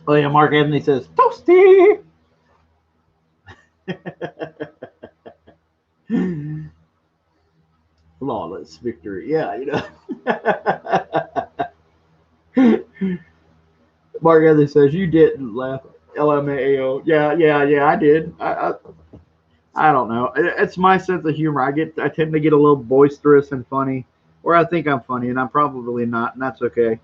Oh yeah, Mark Anthony says toasty. Flawless victory. Yeah. Mark Anthony says you didn't laugh. LMAO. Yeah. I did. I don't know. It's my sense of humor. I tend to get a little boisterous and funny, or I think I'm funny, and I'm probably not, and that's okay.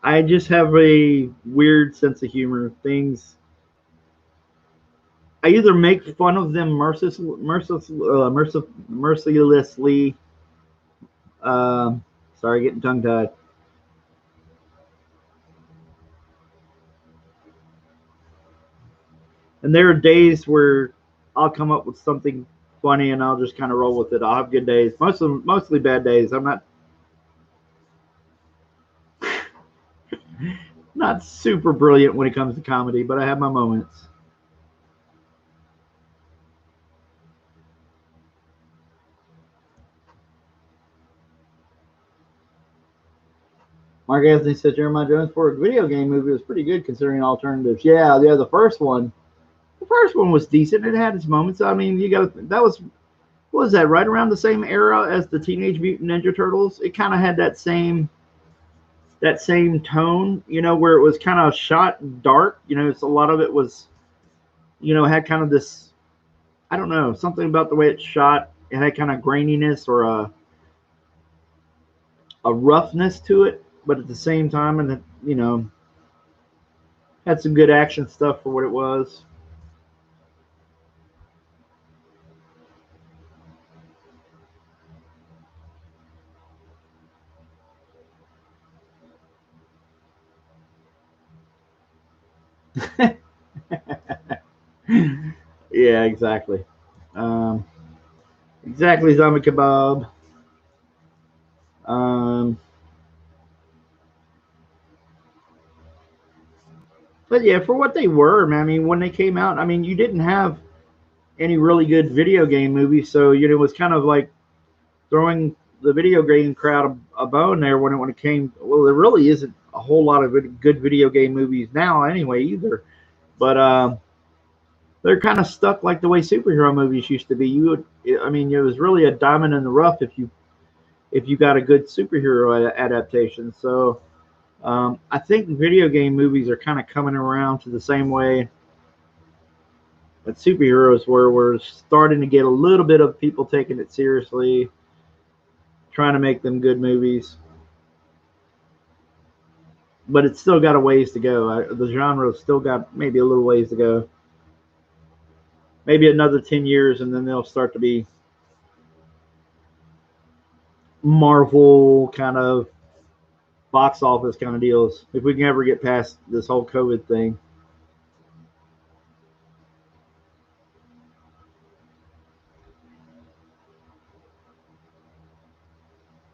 I just have a weird sense of humor. Things I either make fun of them mercilessly. Um, Sorry, getting tongue tied. And there are days where I'll come up with something funny, and I'll just kind of roll with it. I'll have good days. Mostly bad days. I'm not super brilliant when it comes to comedy, but I have my moments. Mark Anthony said Jeremiah Jones for a video game movie was pretty good considering alternatives. Yeah, the first one. The first one was decent. It had its moments. I mean, that was what was that, right around the same era as the Teenage Mutant Ninja Turtles? It kind of had that same tone, where it was kind of shot dark. It's a lot of it was, had kind of this, I don't know, something about the way it's shot. It had kind of graininess or a roughness to it, but at the same time, and had some good action stuff for what it was. Yeah, exactly. Um, exactly, zombie kebab. Um, but yeah, for what they were, man. I mean, when they came out, I mean, you didn't have any really good video game movies, so it was kind of like throwing the video game crowd a bone there when it came. Well, there really isn't a whole lot of good video game movies now, anyway, either. But they're kind of stuck like the way superhero movies used to be. I mean, it was really a diamond in the rough if you got a good superhero adaptation. So I think video game movies are kind of coming around to the same way that superheroes were. We're starting to get a little bit of people taking it seriously, trying to make them good movies. But it's still got a ways to go. The genre's still got maybe a little ways to go. Maybe another 10 years, and then they'll start to be Marvel kind of box office kind of deals. If we can ever get past this whole COVID thing.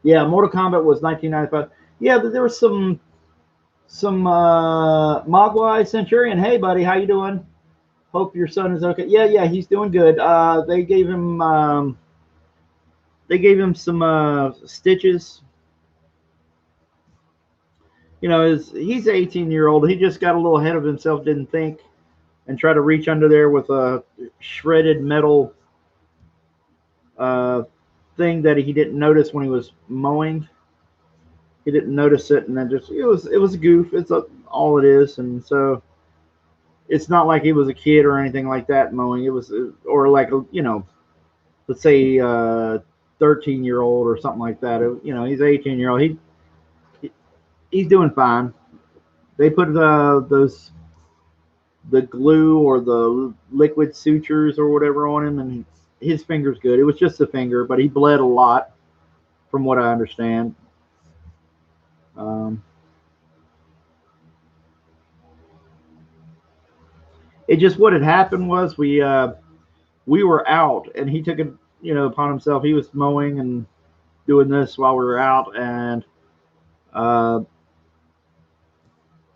Yeah, Mortal Kombat was 1995. Yeah, there was some Mogwai Centurion. Hey, buddy, how you doing? Hope your son is okay. Yeah, yeah, he's doing good. They gave him some stitches. He's an 18-year-old. He just got a little ahead of himself, didn't think, and tried to reach under there with a shredded metal uh, thing that he didn't notice when he was mowing. He didn't notice it, and then just it was a goof. All it is, and so it's not like he was a kid or anything like that mowing. It was or like let's say 13-year-old or something like that. He's 18-year-old. He's doing fine. They put the glue or the liquid sutures or whatever on him, and his finger's good. It was just a finger, but he bled a lot, from what I understand. Um, it just what had happened was we were out, and he took it upon himself. He was mowing and doing this while we were out, and uh,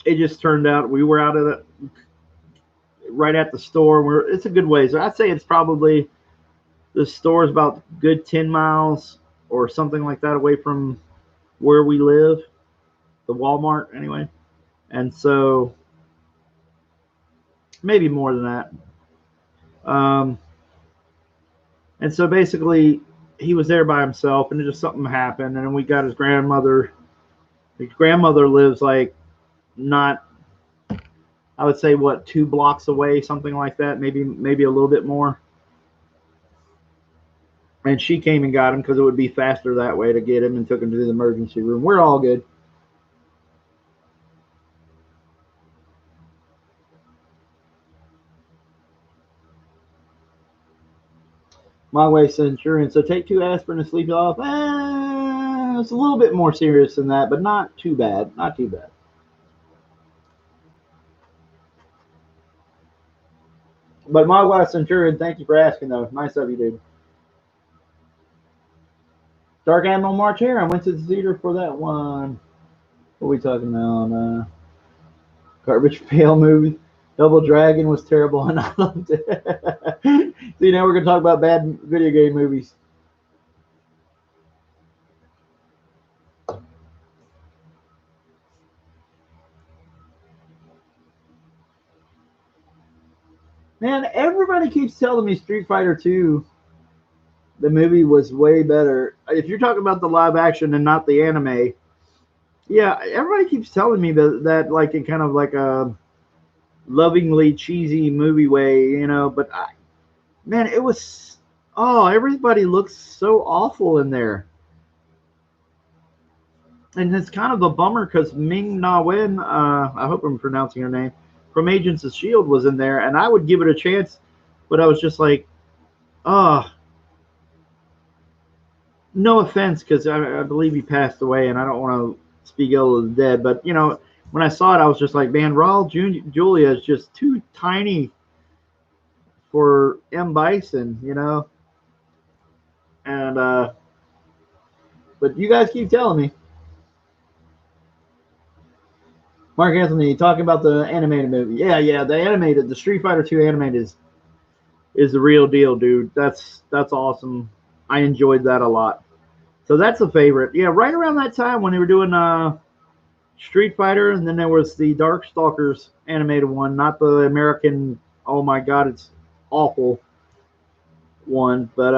it just turned out we were out of the right at the store. It's a good ways. I'd say it's probably the store is about good 10 miles or something like that away from where we live, the Walmart anyway, and so maybe more than that. Um, and so basically, he was there by himself, and just something happened, and then we got his grandmother. His grandmother lives like not, I would say, what, 2 blocks away, something like that, maybe a little bit more. And she came and got him because it would be faster that way to get him, and took him to the emergency room. We're all good. My way Centurion. So take 2 aspirin and sleep it off. It's a little bit more serious than that, but not too bad. Not too bad. But my wife Centurion, thank you for asking though. Nice of you, dude. Dark Admiral March Hare. I went to the theater for that one. What are we talking about? Garbage Pail movie. Double Dragon was terrible, and I loved it. See, now we're going to talk about bad video game movies. Man, everybody keeps telling me Street Fighter 2, the movie was way better. If you're talking about the live action and not the anime, yeah, everybody keeps telling me that like in kind of like a lovingly cheesy movie way, you know, but man, it was, oh, everybody looks so awful in there. And it's kind of a bummer because Ming Na Wen, I hope I'm pronouncing her name, from Agents of S.H.I.E.L.D. was in there, and I would give it a chance, but I was just like, oh, no offense, because I believe he passed away, and I don't want to speak ill of the dead, but, you know, when I saw it, I was just like, man, Raul Julia is just too tiny for M. Bison, you know? And, but you guys keep telling me. Mark Anthony talking about the animated movie. Yeah, the Street Fighter 2 animated is the real deal, dude. That's awesome. I enjoyed that a lot. So that's a favorite. Yeah, right around that time when they were doing Street Fighter, and then there was the Darkstalkers animated one, not the American, oh my god, it's awful one, but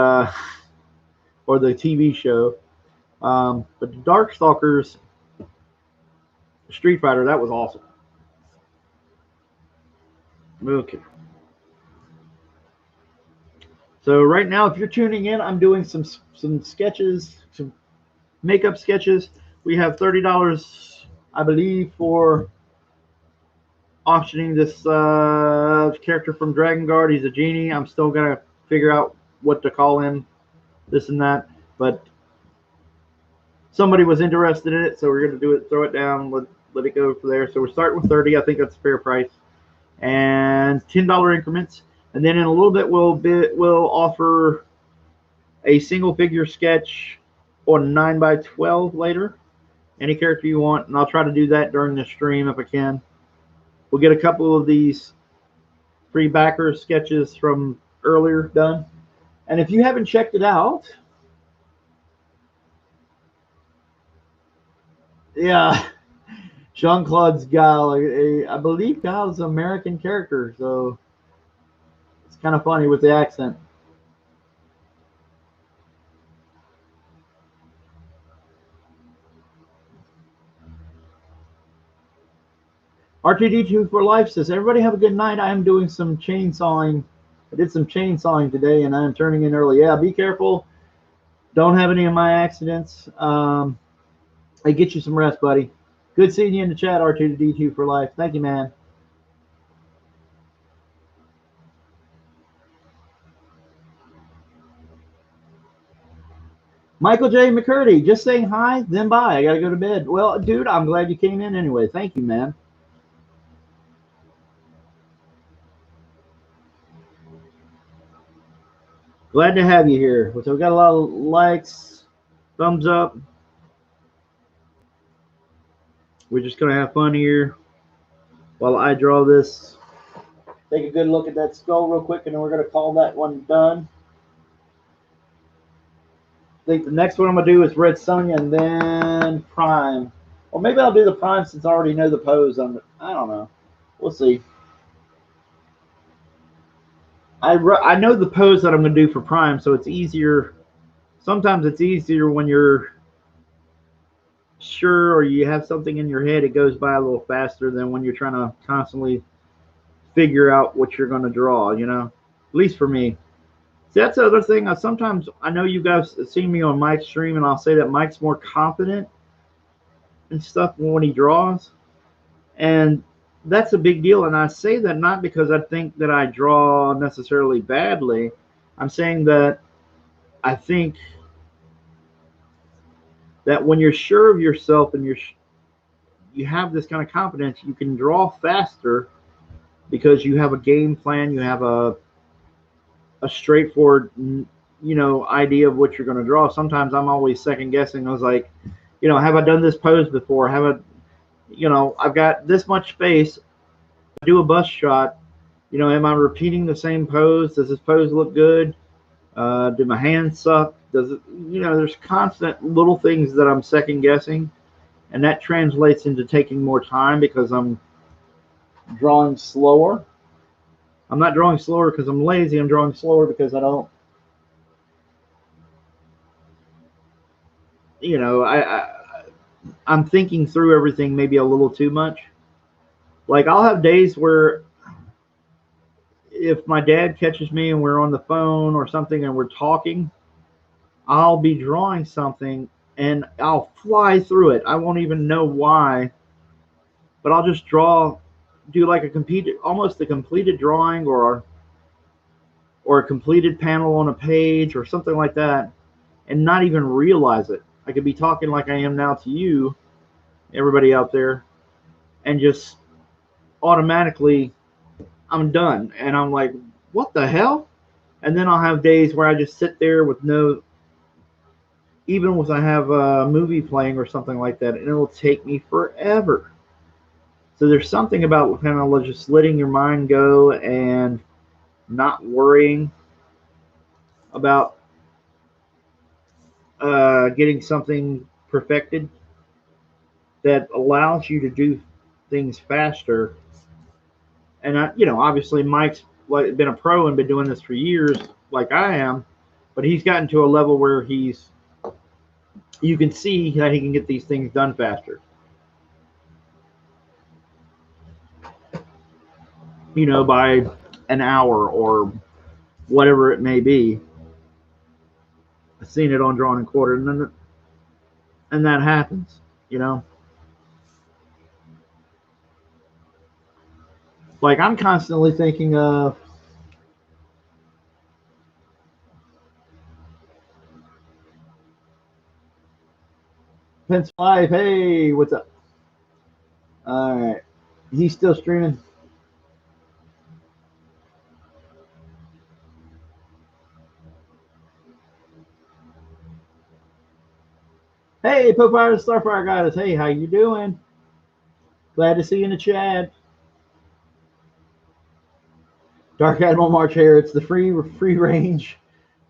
or the TV show. But the Darkstalkers Street Fighter, that was awesome. Okay. So right now, if you're tuning in, I'm doing some sketches, some makeup sketches. We have $30, I believe, for auctioning this character from Dragon Guard. He's a genie. I'm still gonna figure out what to call him, this and that. But somebody was interested in it, so we're gonna do it. Throw it down. Let it go for there. So we're starting with 30. I think that's a fair price, and $10 increments. And then in a little bit, we'll offer a single figure sketch on 9x12 later. Any character you want, and I'll try to do that during the stream if I can. We'll get a couple of these free backer sketches from earlier done. And if you haven't checked it out, yeah, Jean-Claude's Guile, I believe Guile is an American character, so it's kind of funny with the accent. RTD2 for Life says, everybody have a good night. I am doing some chainsawing. I did some chainsawing today, and I'm turning in early. Yeah, be careful. Don't have any of my accidents. Hey, get you some rest, buddy. Good seeing you in the chat, R2D2 for Life. Thank you, man. Michael J. McCurdy, just saying hi, then bye. I got to go to bed. Well, dude, I'm glad you came in anyway. Thank you, man. Glad to have you here. So we got a lot of likes, thumbs up. We're just going to have fun here while I draw this. Take a good look at that skull real quick, and then we're going to call that one done. I think the next one I'm going to do is Red Sonja and then Prime. Or maybe I'll do the Prime since I already know the pose on it. I don't know. We'll see. I know the pose that I'm going to do for Prime, so it's easier. Sometimes it's easier when you're sure or you have something in your head. It goes by a little faster than when you're trying to constantly figure out what you're going to draw, you know? At least for me. See, that's the other thing. Sometimes I know you guys see me on Mike's stream, and I'll say that Mike's more confident and stuff when he draws. And that's a big deal. And I say that not because I think that I draw necessarily badly. I'm saying that I think that when you're sure of yourself and you have this kind of confidence, you can draw faster because you have a game plan, you have a straightforward idea of what you're going to draw. Sometimes I'm always second guessing. I was like, have I done this pose before? I've got this much space. Do a bust shot. Am I repeating the same pose? Does this pose look good? Do my hands suck? Does it, there's constant little things that I'm second guessing, and that translates into taking more time because I'm drawing slower. I'm not drawing slower because I'm lazy. I'm drawing slower because I don't, I'm thinking through everything maybe a little too much. Like I'll have days where if my dad catches me and we're on the phone or something and we're talking, I'll be drawing something and I'll fly through it. I won't even know why, but I'll just do like almost a completed drawing or a completed panel on a page or something like that, and not even realize it. I could be talking like I am now to you, everybody out there, and just automatically I'm done. And I'm like, what the hell? And then I'll have days where I just sit there with even if I have a movie playing or something like that, and it'll take me forever. So there's something about kind of just letting your mind go and not worrying about getting something perfected that allows you to do things faster. And obviously Mike's been a pro and been doing this for years, like I am, but he's gotten to a level where you can see that he can get these things done faster. By an hour or whatever it may be. I've seen it on Drawn and Quartered, and that happens. Like I'm constantly thinking of Pence 5. Hey, what's up? All right, he's still streaming. Hey, Popeye Starfire Goddess. Hey, how you doing? Glad to see you in the chat. Dark Admiral March Hare. It's the free range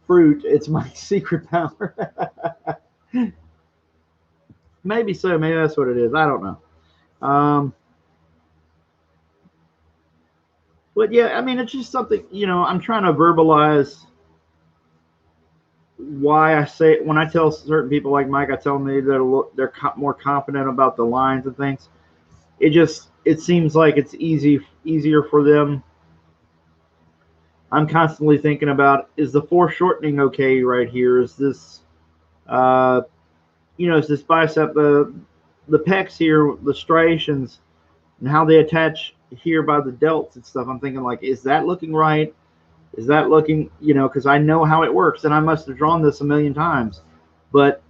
fruit. It's my secret power. Maybe so. Maybe that's what it is. I don't know. But yeah, I mean, it's just something, I'm trying to verbalize why I say, when I tell certain people like Mike, I tell them they're more confident about the lines and things. It seems like it's easier for them. I'm constantly thinking about, is the foreshortening okay right here? Is this, is this bicep, the pecs here, the striations, and how they attach here by the delts and stuff. I'm thinking like, is that looking right? Is that looking, because I know how it works and I must have drawn this a million times, but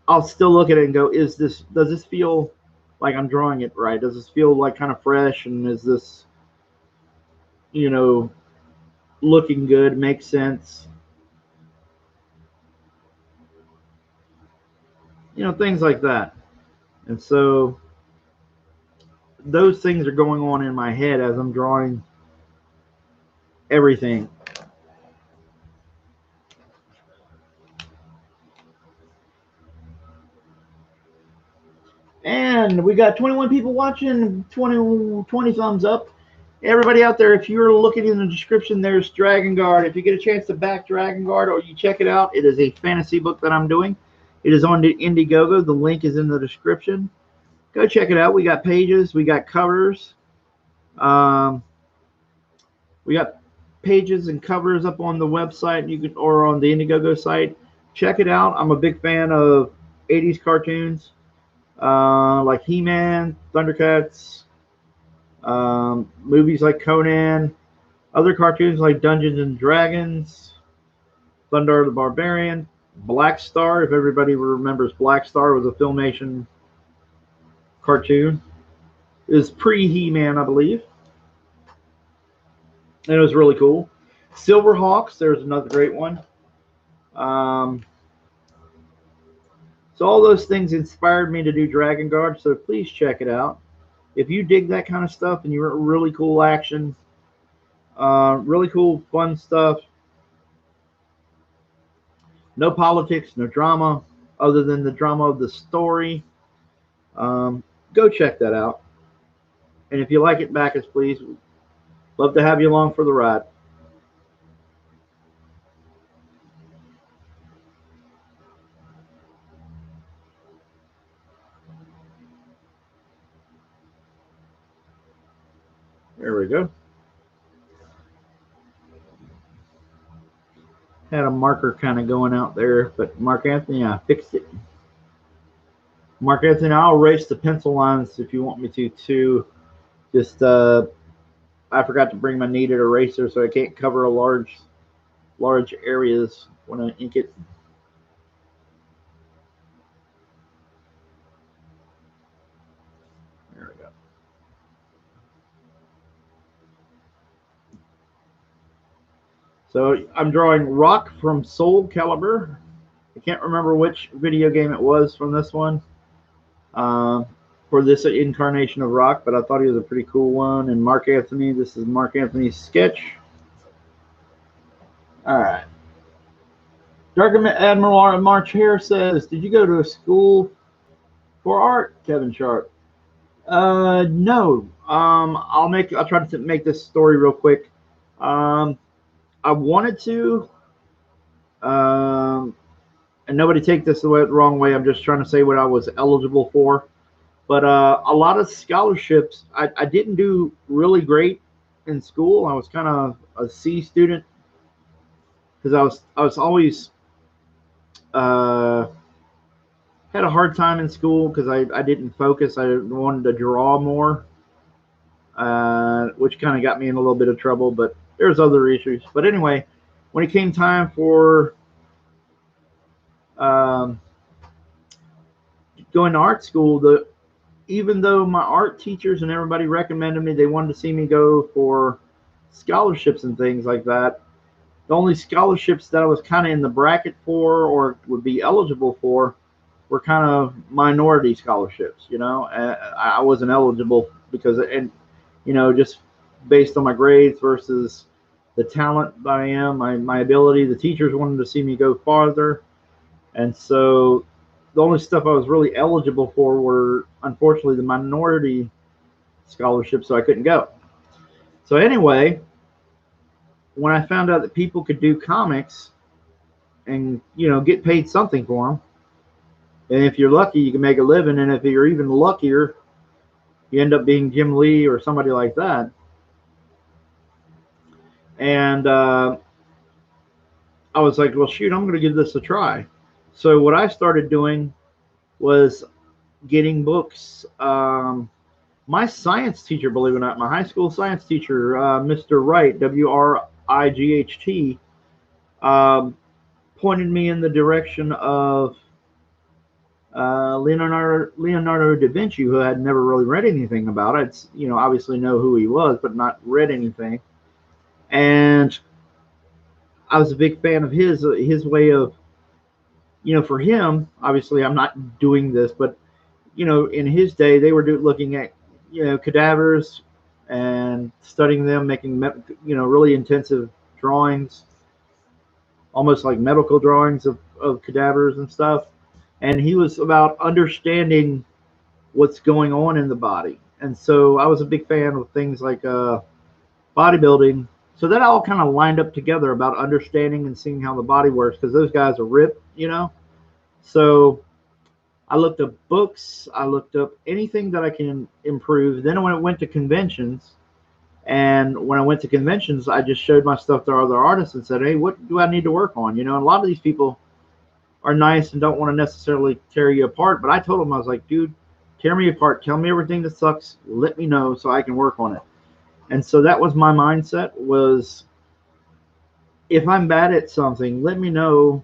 I'll still look at it and go, does this feel like I'm drawing it right? Does this feel like kind of fresh? And is this, looking good, makes sense? Things like that. And so those things are going on in my head as I'm drawing everything. And we got 21 people watching, 20 thumbs up. Everybody out there, if you're looking in the description, there's Dragon Guard. If you get a chance to back Dragon Guard or you check it out, it is a fantasy book that I'm doing. It is on Indiegogo. The link is in the description. Go check it out. We got pages. We got covers. We got pages and covers up on the website, or on the Indiegogo site. Check it out. I'm a big fan of 80s cartoons, like He-Man, Thundercats, movies like Conan, other cartoons like Dungeons and Dragons, Thundarr the Barbarian, Black Star. If everybody remembers, Black Star was a Filmation cartoon. It was pre-He-Man, I believe. And it was really cool. Silverhawks, there's another great one. So all those things inspired me to do Dragon Guard, so please check it out. If you dig that kind of stuff and you're really cool action, really cool fun stuff, no politics, no drama, other than the drama of the story, go check that out. And if you like it, back us, please. Love to have you along for the ride. There we go. Had a marker kind of going out there, but Mark Anthony, I fixed it. Mark Anthony, I'll erase the pencil lines if you want me to, too. Just, I forgot to bring my kneaded eraser, so I can't cover a large areas when I ink it. There we go. So I'm drawing Rock from Soul Calibur. I can't remember which video game it was from this one. For this incarnation of Rock, but I thought he was a pretty cool one. And Mark Anthony, this is Mark Anthony's sketch. All right. Dark Admiral March here says, "Did you go to a school for art, Kevin Sharp?" No. I'll try to make this story real quick. I wanted to, and nobody take this the wrong way. I'm just trying to say what I was eligible for. But a lot of scholarships, I didn't do really great in school. I was kind of a C student because I was always had a hard time in school because I didn't focus. I wanted to draw more, which kind of got me in a little bit of trouble. But there's other issues. But anyway, when it came time for going to art school, even though my art teachers and everybody recommended me, they wanted to see me go for scholarships and things like that. The only scholarships that I was kind of in the bracket for or would be eligible for were kind of minority scholarships. I wasn't eligible because, and just based on my grades versus the talent that I am, my ability. The teachers wanted to see me go farther, and so the only stuff I was really eligible for were, unfortunately, the minority scholarships, so I couldn't go. So anyway, when I found out that people could do comics and, get paid something for them, and if you're lucky, you can make a living, and if you're even luckier, you end up being Jim Lee or somebody like that. And I was like, well, shoot, I'm going to give this a try. So what I started doing was getting books. My science teacher, believe it or not, my high school science teacher, Mr. Wright, Wright, pointed me in the direction of Leonardo da Vinci, who I had never really read anything about. I'd obviously know who he was, but not read anything. And I was a big fan of his way of, for him, obviously I'm not doing this, but in his day, they were looking at, cadavers and studying them, making, really intensive drawings, almost like medical drawings of cadavers and stuff. And he was about understanding what's going on in the body. And so I was a big fan of things like bodybuilding. So that all kind of lined up together about understanding and seeing how the body works, because those guys are ripped, So I looked up books. I looked up anything that I can improve. Then when I went to conventions, I just showed my stuff to other artists and said, hey, what do I need to work on? And a lot of these people are nice and don't want to necessarily tear you apart. But I told them, I was like, dude, tear me apart. Tell me everything that sucks. Let me know so I can work on it. And so that was my mindset, was if I'm bad at something, let me know.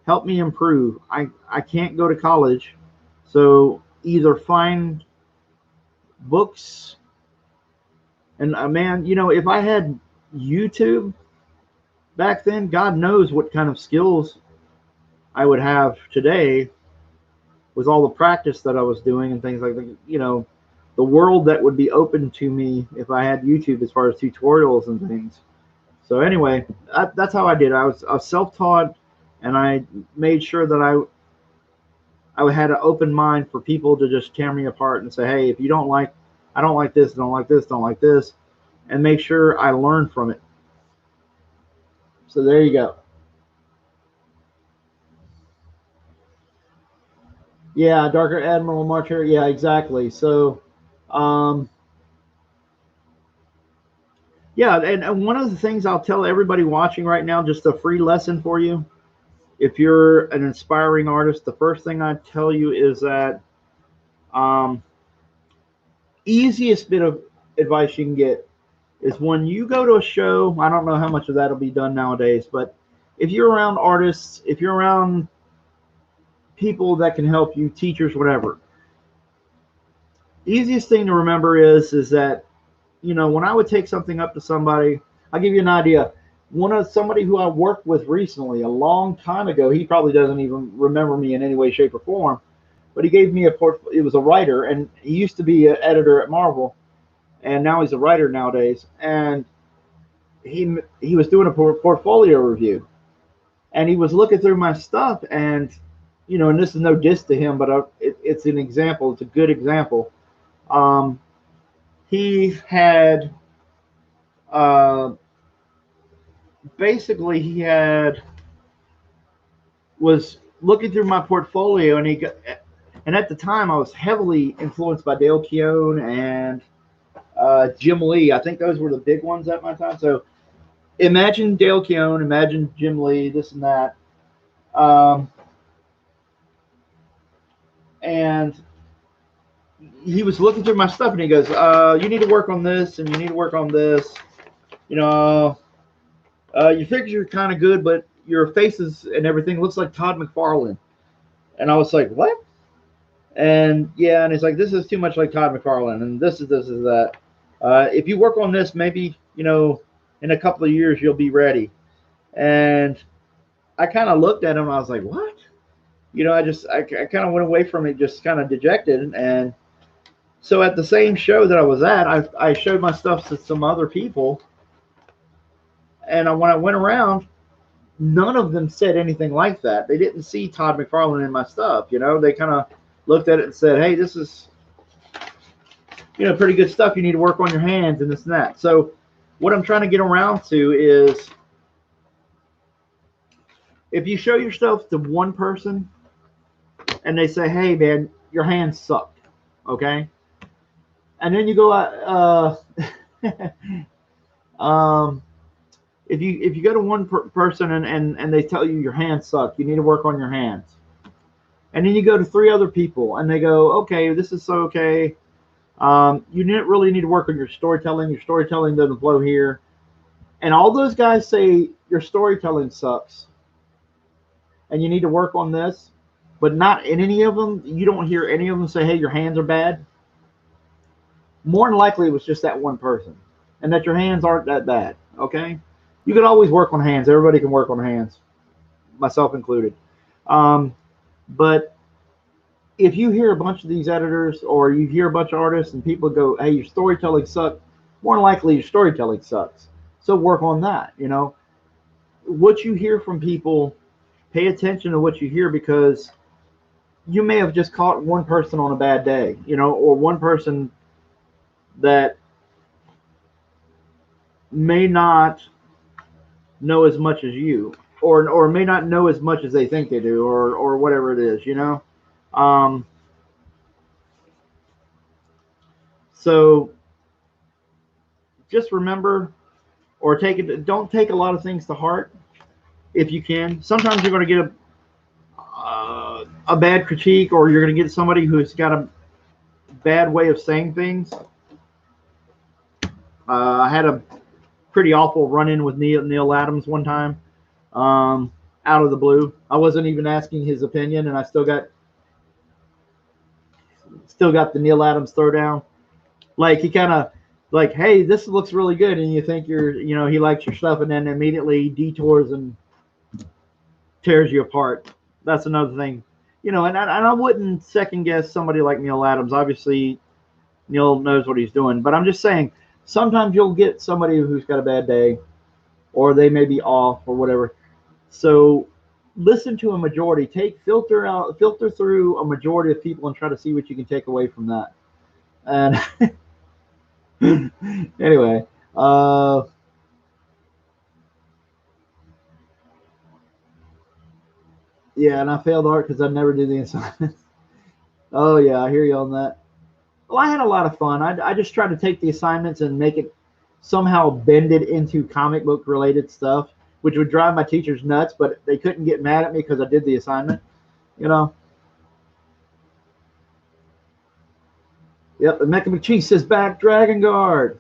Help me improve. I can't go to college. So either find books, and man, if I had YouTube, back then, God knows what kind of skills I would have today with all the practice that I was doing and things like that. You know, the world that would be open to me if I had YouTube as far as tutorials and things. So anyway, that's how I did. I was self-taught, and I made sure that I had an open mind for people to just tear me apart and say, hey, if you don't like, I don't like this, don't like this, don't like this, and make sure I learn from it. So there you go. Yeah, Darker Admiral Marcher. Yeah, exactly. So, yeah, and one of the things I'll tell everybody watching right now, just a free lesson for you. If you're an inspiring artist, the first thing I tell you is that um, easiest bit of advice you can get is when you go to a show. I don't know how much of that will be done nowadays, but if you're around artists, if you're around people that can help you, teachers, whatever, easiest thing to remember is that, you know, when I would take something up to somebody, I'll give you an idea. Somebody who I worked with recently, a long time ago, he probably doesn't even remember me in any way, shape, or form, but he gave me it was a writer, and he used to be an editor at Marvel, and now he's a writer nowadays. And he was doing a portfolio review, and he was looking through my stuff, and you know, and this is no diss to him, but it's an example. It's a good example. Um, he had uh, basically he had was looking through my portfolio, and at the time I was heavily influenced by Dale Keown and Jim Lee. I think those were the big ones at my time. So imagine Dale Keown, imagine Jim Lee, this and that. Um, and he was looking through my stuff, and he goes, you need to work on this, and you need to work on this. You know, your figures are kind of good, but your faces and everything looks like Todd McFarlane. And I was like, what? And yeah, and it's like, this is too much like Todd McFarlane, and this is that. If you work on this, maybe, you know, in a couple of years you'll be ready. And I kind of looked at him, and I was like, what? You know, I kind of went away from it, just kind of dejected. And so at the same show that I was at, I showed my stuff to some other people, and when I went around, none of them said anything like that. They didn't see Todd McFarlane in my stuff. You know, they kind of looked at it and said, hey, this is, you know, pretty good stuff. You need to work on your hands and this and that. So what I'm trying to get around to is, if you show yourself to one person and they say, hey, man, your hands suck, okay? And then you go, if you go to one person and they tell you your hands suck, you need to work on your hands. And then you go to 3 other people and they go, okay, this is so okay. You really need to work on your storytelling. Your storytelling doesn't flow here. And all those guys say your storytelling sucks and you need to work on this, but not in any of them. You don't hear any of them say, hey, your hands are bad. More than likely, it was just that one person, and that your hands aren't that bad, okay? You can always work on hands. Everybody can work on hands, myself included. But if you hear a bunch of these editors, or you hear a bunch of artists and people go, hey, your storytelling sucks, more than likely your storytelling sucks. So work on that, you know. What you hear from people, pay attention to what you hear, because you may have just caught one person on a bad day, you know, or one person that may not know as much as you, or may not know as much as they think they do, or whatever it is, you know. So just remember, or don't take a lot of things to heart if you can. Sometimes you're going to get a bad critique, or you're going to get somebody who's got a bad way of saying things. I had a pretty awful run-in with Neil Adams one time, out of the blue. I wasn't even asking his opinion, and I still got the Neil Adams throwdown. Like, he kind of Like, hey, this looks really good, and you think he likes your stuff, and then immediately detours and tears you apart. That's another thing, and I wouldn't second guess somebody like Neil Adams. Obviously, Neil knows what he's doing, but I'm just saying sometimes you'll get somebody who's got a bad day, or they may be off or whatever. So listen to a majority. Filter through a majority of people and try to see what you can take away from that. And anyway, yeah, and I failed art because I never do the assignments. Oh yeah, I hear you on that. Well, I had a lot of fun. I just tried to take the assignments and make it somehow bend it into comic book related stuff, which would drive my teachers nuts, but they couldn't get mad at me because I did the assignment. You know. Yep, the Mecha McCheese is back, Dragon Guard.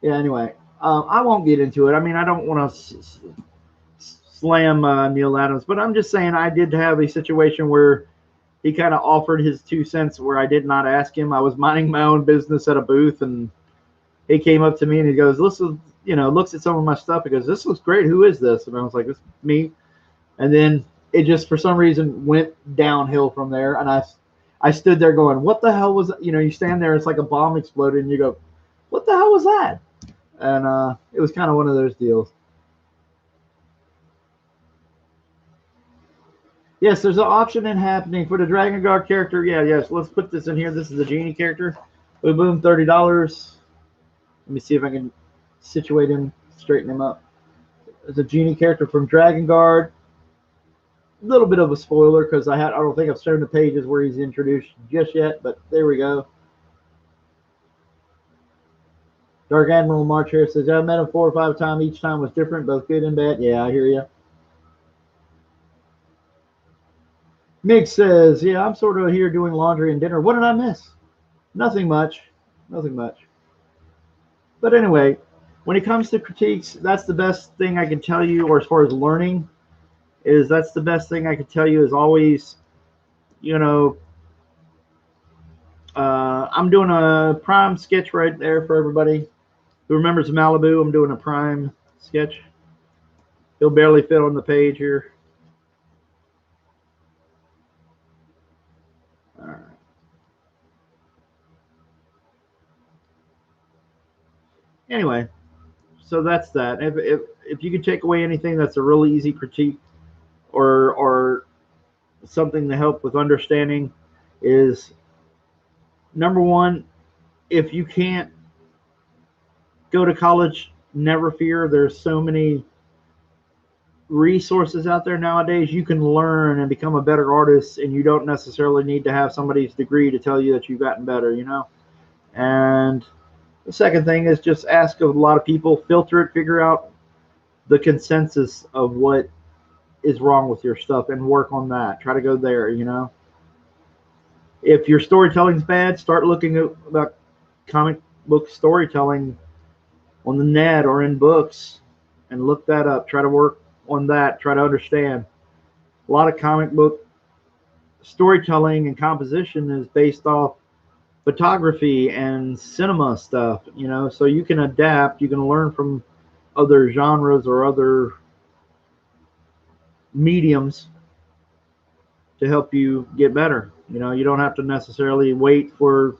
Yeah, anyway, I won't get into it. I mean, I don't want to slam Neil Adams, but I'm just saying I did have a situation where he kind of offered his 2 cents where I did not ask him. I was minding my own business at a booth, and he came up to me and he goes, "Listen, looks at some of my stuff. He goes, 'This looks great. Who is this?' And I was like, 'This is me.' And then it just for some reason went downhill from there, and I stood there going, 'What the hell was that?' You stand there, it's like a bomb exploded, and you go, 'What the hell was that?' And it was kind of one of those deals. Yes, there's an option in happening for the Dragon Guard character. Yeah, yes. Let's put this in here. This is the genie character. Boom, boom, $30. Let me see if I can situate him, straighten him up. There's a genie character from Dragon Guard. A little bit of a spoiler because I don't think I've shown the pages where he's introduced just yet, but there we go. Dark Admiral March here says, I met him 4 or 5 times. Each time was different, both good and bad. Yeah, I hear you. Mig says, yeah, I'm sort of here doing laundry and dinner. What did I miss? Nothing much. Nothing much. But anyway, when it comes to critiques, that's the best thing I can tell you, or as far as learning, is that's the best thing I can tell you is always, I'm doing a Prime sketch right there for everybody who remembers Malibu. I'm doing a Prime sketch. He'll barely fit on the page here. All right. Anyway, so that's that. If you can take away anything, that's a really easy critique, or something to help with understanding, is number one, if you can't go to college, never fear. There's so many resources out there nowadays. You can learn and become a better artist, and you don't necessarily need to have somebody's degree to tell you that you've gotten better, And the second thing is just ask a lot of people, filter it, figure out the consensus of what is wrong with your stuff and work on that. Try to go there, If your storytelling's bad, start looking at about comic book storytelling on the net or in books and look that up. Try to work on that. Try to understand. A lot of comic book storytelling and composition is based off photography and cinema stuff, so you can adapt, you can learn from other genres or other mediums to help you get better. You don't have to necessarily wait for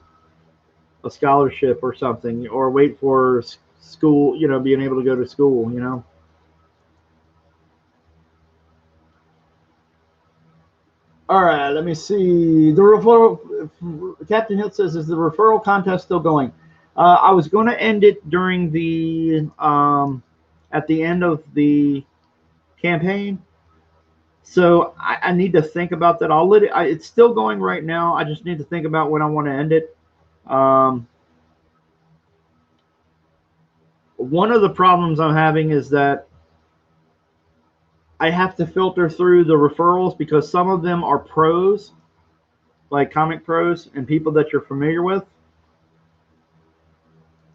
a scholarship or something, or wait for school, being able to go to school, All right, let me see. The referral, Captain Hill says, is the referral contest still going? I was going to end it during the at the end of the campaign, so I need to think about that. I'll let it. It's still going right now. I just need to think about when I want to end it. One of the problems I'm having is that I have to filter through the referrals because some of them are pros, like comic pros and people that you're familiar with,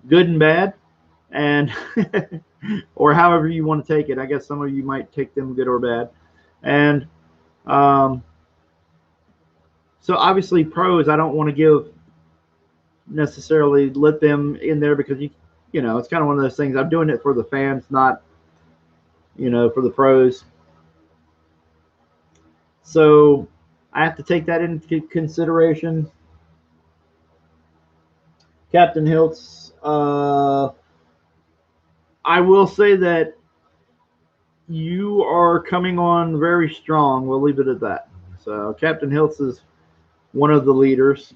good and bad, and or however you want to take it. I guess some of you might take them good or bad. And so obviously pros, I don't want to give necessarily let them in there because you know, it's kind of one of those things. I'm doing it for the fans, not, you know, for the pros. So I have to take that into consideration. Captain Hiltz, I will say that you are coming on very strong. We'll leave it at that. So Captain Hiltz is one of the leaders.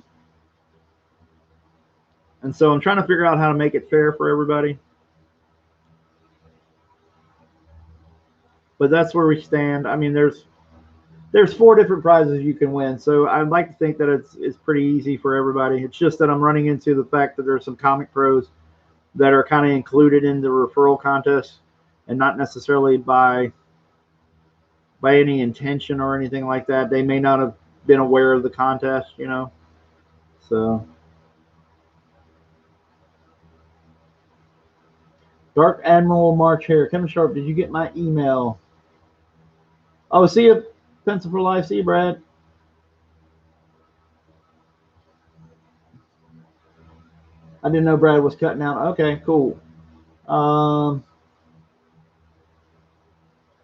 And so I'm trying to figure out how to make it fair for everybody. But that's where we stand. I mean, there's 4 different prizes you can win. So I'd like to think that it's pretty easy for everybody. It's just that I'm running into the fact that there's some comic pros that are kind of included in the referral contest and not necessarily by any intention or anything like that. They may not have been aware of the contest, you know. So Dark Admiral March Hare, Kevin Sharp, did you get my email? Oh, see you, Pencil for Life. See you, Brad. I didn't know Brad was cutting out. Okay, cool.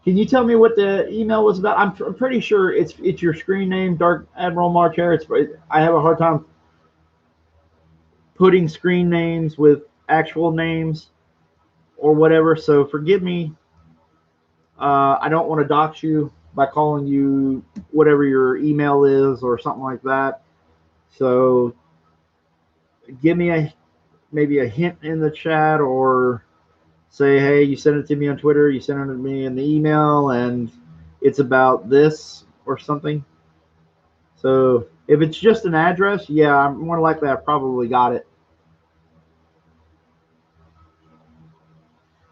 Can you tell me what the email was about? I'm pretty sure it's your screen name, Dark Admiral March Hare. I have a hard time putting screen names with actual names or whatever. So forgive me. I don't want to dox you by calling you whatever your email is or something like that. So give me maybe a hint in the chat, or say, hey, you sent it to me on Twitter, you sent it to me in the email, and it's about this or something. So if it's just an address, yeah, I'm more likely I probably got it.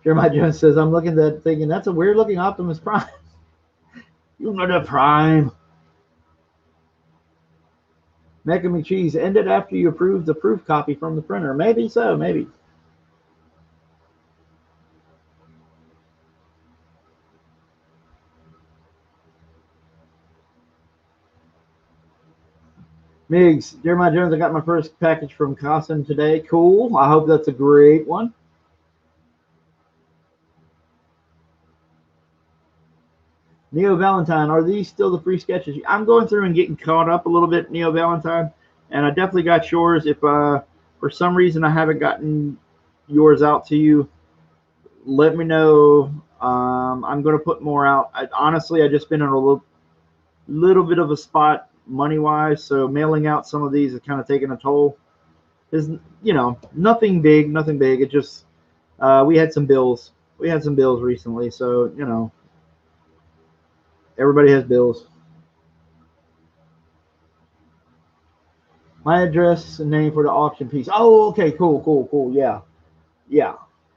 Jeremiah Jones says, I'm looking at that thinking, that's a weird looking Optimus Prime. You know the Prime. Mac and McCheese ended after you approved the proof copy from the printer. Maybe so, maybe. Migs, Jeremiah Jones, I got my first package from Cossin today. Cool. I hope that's a great one. Neo Valentine, are these still the free sketches? I'm going through and getting caught up a little bit, Neo Valentine, and I definitely got yours. If for some reason I haven't gotten yours out to you, let me know. I'm going to put more out. Honestly, I just been in a little bit of a spot money-wise, so mailing out some of these is kind of taking a toll. Is, you know, nothing big. It just we had some bills. We had some bills recently, so you know. Everybody has bills. My address and name for the auction piece. Oh, okay, cool. Yeah.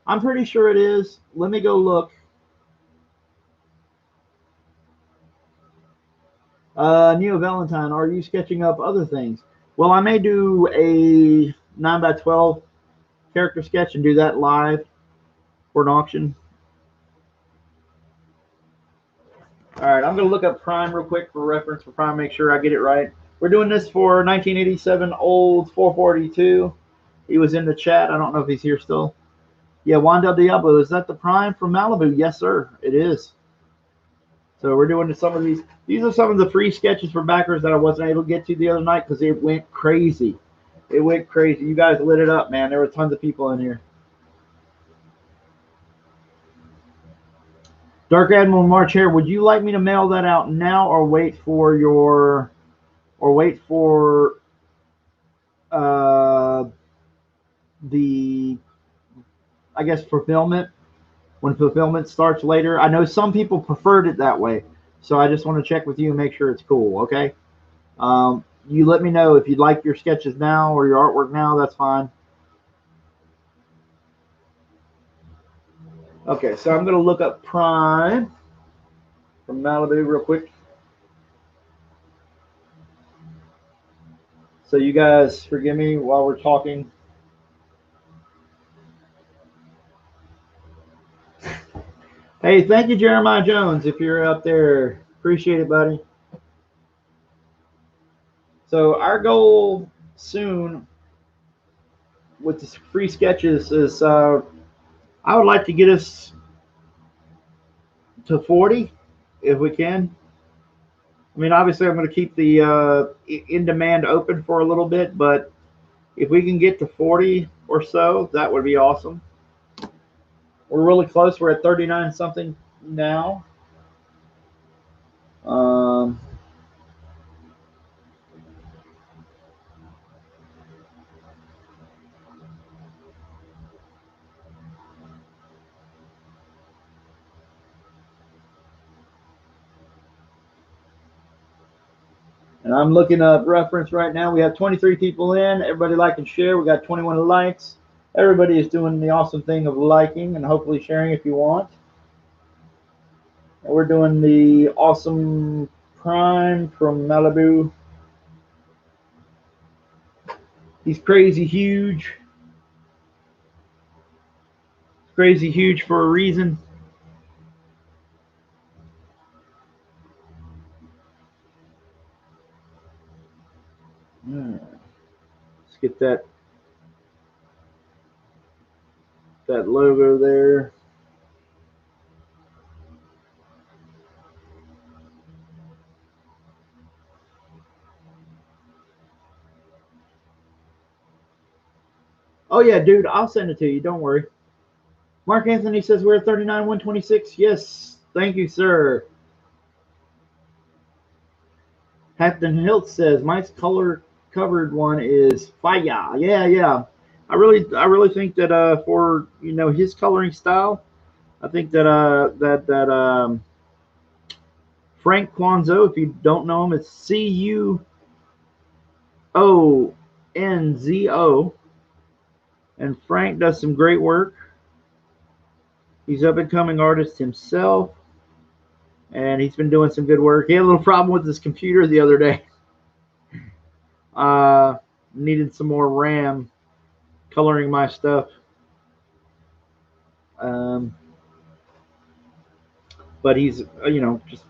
I'm pretty sure it is. Let me go look. Neo Valentine, are you sketching up other things? Well, I may do a 9x12 character sketch and do that live for an auction. All right, I'm going to look up Prime real quick for reference for Prime, make sure I get it right. We're doing this for 1987 old 442. He was in the chat. I don't know if he's here still. Yeah, Juan Del Diablo, is that the Prime from Malibu? Yes, sir, it is. So we're doing some of these. These are some of the free sketches for backers that I wasn't able to get to the other night because it went crazy. It went crazy. You guys lit it up, man. There were tons of people in here. Dark Admiral March here. Would you like me to mail that out now or wait for your, the, I guess, fulfillment? When fulfillment starts later. I know some people preferred it that way, so I just want to check with you and make sure it's cool, okay? You let me know if you'd like your sketches now or your artwork now, that's fine. Okay, so I'm going to look up Prime from Malibu real quick. So you guys forgive me while we're talking. Hey, thank you, Jeremiah Jones, if you're up there. Appreciate it, buddy. So our goal soon with the free sketches is I would like to get us to 40 if we can. I mean, obviously, I'm going to keep the in demand open for a little bit, but if we can get to 40 or so, that would be awesome. We're really close. We're at 39 something now. And I'm looking up reference right now. We have 23 people in. Everybody like and share. We got 21 likes. Everybody is doing the awesome thing of liking and hopefully sharing if you want. And we're doing the awesome Prime from Malibu. He's crazy huge. Crazy huge for a reason. Let's get that logo there. Oh yeah, dude, I'll send it to you. Don't worry. Mark Anthony says we're at 39, 126. Yes, thank you, sir. Captain Hilt says Mike's color covered one is fire. Yeah. I really think that for his coloring style, I think that Frank Quanzo, if you don't know him, it's Cuonzo, and Frank does some great work. He's up and coming artist himself, and he's been doing some good work. He had a little problem with his computer the other day. Needed some more RAM coloring my stuff. But he's, just,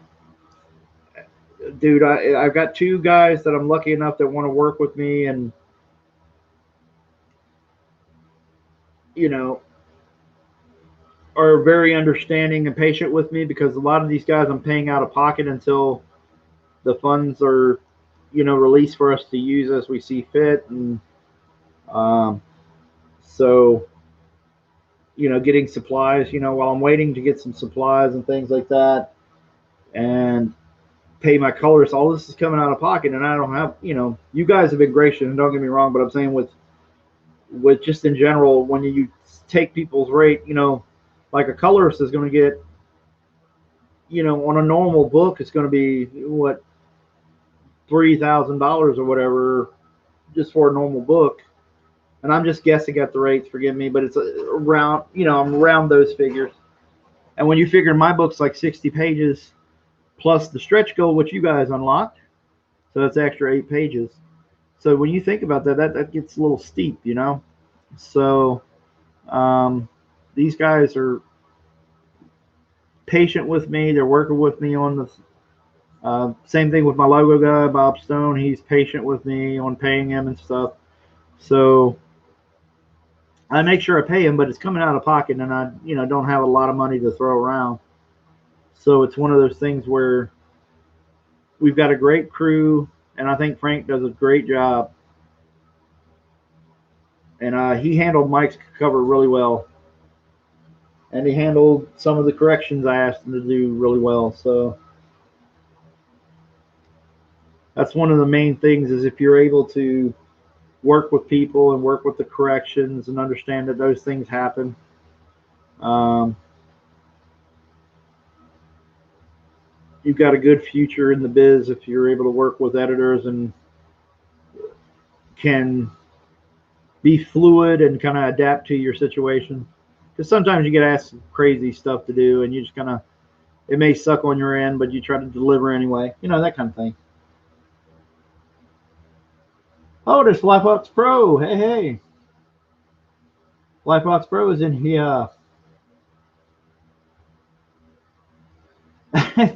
dude, I've got two guys that I'm lucky enough that want to work with me and, are very understanding and patient with me, because a lot of these guys I'm paying out of pocket until the funds are, released for us to use as we see fit. And so, getting supplies, while I'm waiting to get some supplies and things like that and pay my colors, all this is coming out of pocket, and I don't have, you guys have been gracious, and don't get me wrong, but I'm saying with just in general, when you take people's rate, like a colorist is going to get, on a normal book, it's going to be what, $3,000 or whatever, just for a normal book. And I'm just guessing at the rates, forgive me, but it's around, I'm around those figures. And when you figure my book's like 60 pages plus the stretch goal, which you guys unlocked, so that's extra 8 pages. So when you think about that, that gets a little steep, So these guys are patient with me. They're working with me on the same thing with my logo guy, Bob Stone. He's patient with me on paying him and stuff. So I make sure I pay him, but it's coming out of pocket, and I, don't have a lot of money to throw around. So it's one of those things where we've got a great crew, and I think Frank does a great job. And he handled Mike's cover really well. And he handled some of the corrections I asked him to do really well. So that's one of the main things, is if you're able to work with people and work with the corrections and understand that those things happen. You've got a good future in the biz if you're able to work with editors and can be fluid and kind of adapt to your situation. Because sometimes you get asked some crazy stuff to do, and you just kind of, it may suck on your end, but you try to deliver anyway. That kind of thing. Oh, there's Flyfox Pro. Hey. Flyfox Pro is in here.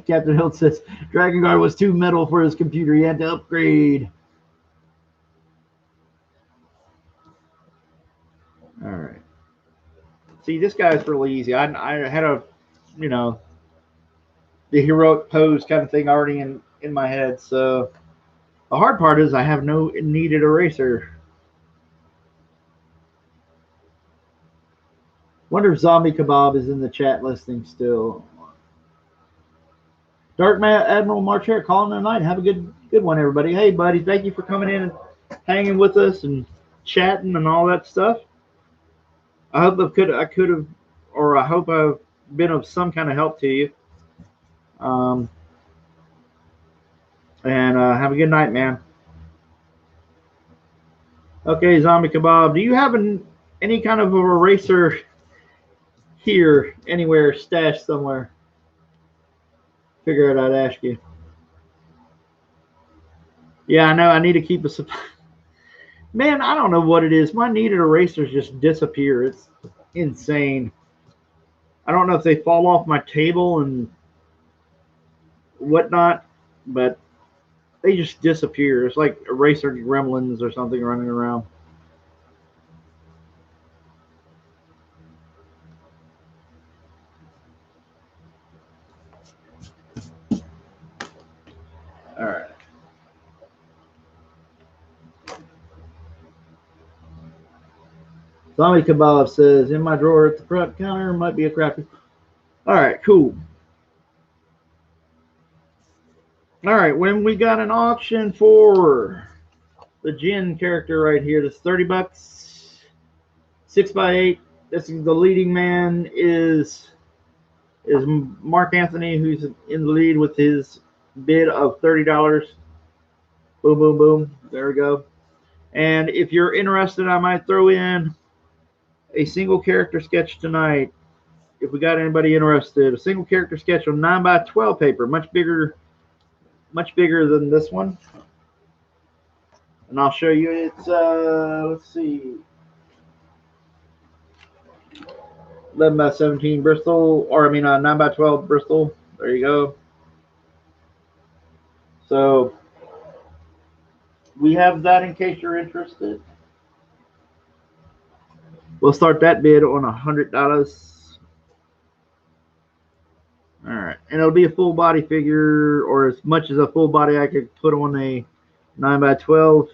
Captain Hilt says Dragon Guard was too metal for his computer. He had to upgrade. See, this guy's really easy. I had a, you know, the heroic pose kind of thing already in my head. So the hard part is I have no needed eraser. Wonder if Zombie Kebab is in the chat listening still. Dark Admiral Marcher calling tonight. Have a good one, everybody. Hey, buddy, thank you for coming in and hanging with us and chatting and all that stuff. I hope I could have, or I hope I've been of some kind of help to you. And have a good night, man. Okay, Zombie Kebab, do you have any kind of eraser here anywhere stashed somewhere? Figure it out, I'd ask you. Yeah, I know. I need to keep a supply. Man, I don't know what it is. My needed erasers just disappear. It's insane. I don't know if they fall off my table and whatnot, but they just disappear. It's like eraser gremlins or something running around. All right. Zombie Kebab says, in my drawer at the front counter might be a crappy. All right, cool. All right, when we got an auction for the Jin character right here, that's $30, 6x8. This is the leading man is Mark Anthony, who's in the lead with his bid of $30. Boom, boom, boom. There we go. And if you're interested, I might throw in a single character sketch tonight. If we got anybody interested, a single character sketch on 9x12 paper, much bigger than this one. And I'll show you. It's let's see, 11x17 Bristol, or I mean 9x12 Bristol. There you go. So we have that in case you're interested. We'll start that bid on $100. All right, and it'll be a full body figure, or as much as a full body I could put on a 9x12,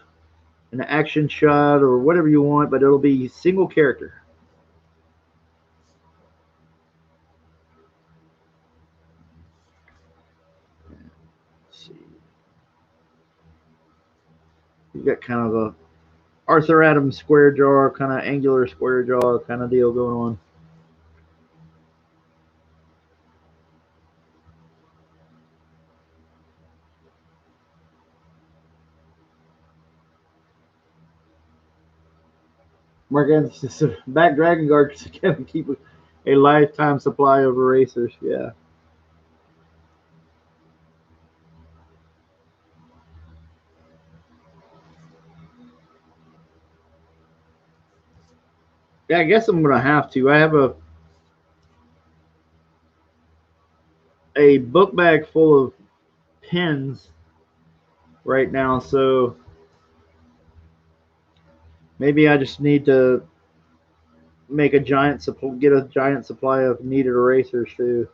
an action shot, or whatever you want, but it'll be single character. Let's see. You got kind of a Arthur Adams square jaw, kind of angular square jaw kind of deal going on. Mark Anthony says, back Dragon Guard can keep a lifetime supply of erasers. Yeah. Yeah, I guess I'm going to have to. I have a book bag full of pens right now, so maybe I just need to make get a giant supply of needed erasers too.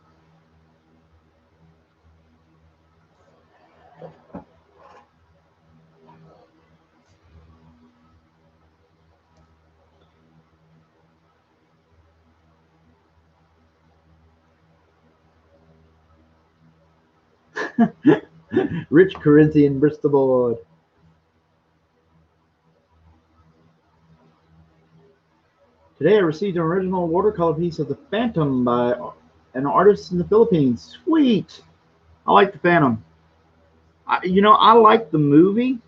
Rich Corinthian Bristol board. Today I received an original watercolor piece of the Phantom by an artist in the Philippines. Sweet. I like the Phantom. I like the movie.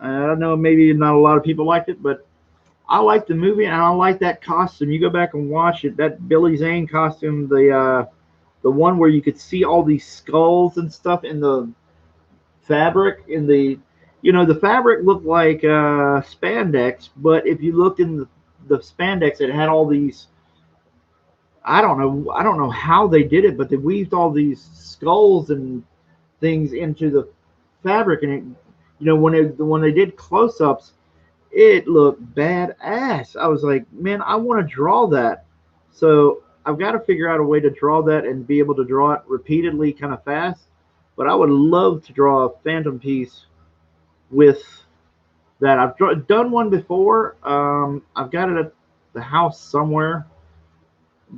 I don't know, maybe not a lot of people liked it, but I like the movie and I like that costume. You go back and watch it. That Billy Zane costume, the one where you could see all these skulls and stuff in the fabric, the fabric looked like spandex, but if you looked in the spandex, it had all these. I don't know how they did it, but they weaved all these skulls and things into the fabric, and when they did close-ups, it looked badass. I was like, man, I want to draw that. So I've got to figure out a way to draw that and be able to draw it repeatedly, kind of fast. But I would love to draw a phantom piece with that. Done one before. I've got it at the house somewhere.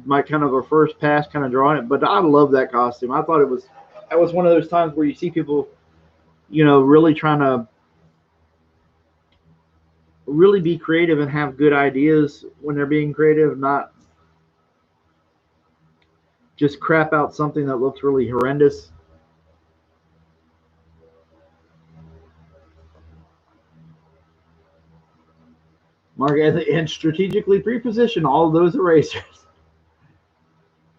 My kind of a first pass kind of drawing it, but I love that costume. I thought it was that was one of those times where you see people, really trying to really be creative and have good ideas when they're being creative, not just crap out something that looks really horrendous. Mark and strategically pre-position all of those erasers.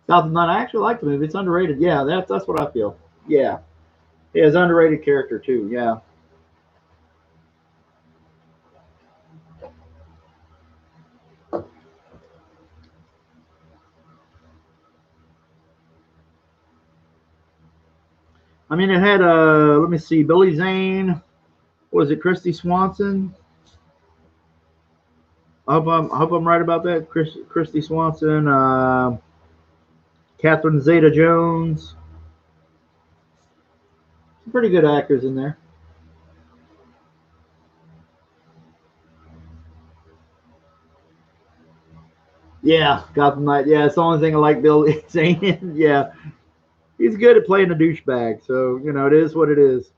South of None, I actually like the movie. It's underrated. Yeah, that's what I feel. Yeah. Yeah, it's an underrated character too. Yeah. I mean, it had let me see, Billy Zane. What was it, Christy Swanson? I hope I'm right about that. Christy Swanson, Catherine Zeta-Jones. Some pretty good actors in there. Yeah, Gotham Knight. Yeah, it's the only thing I like Billy Zane in. Yeah, he's good at playing a douchebag. So it is what it is.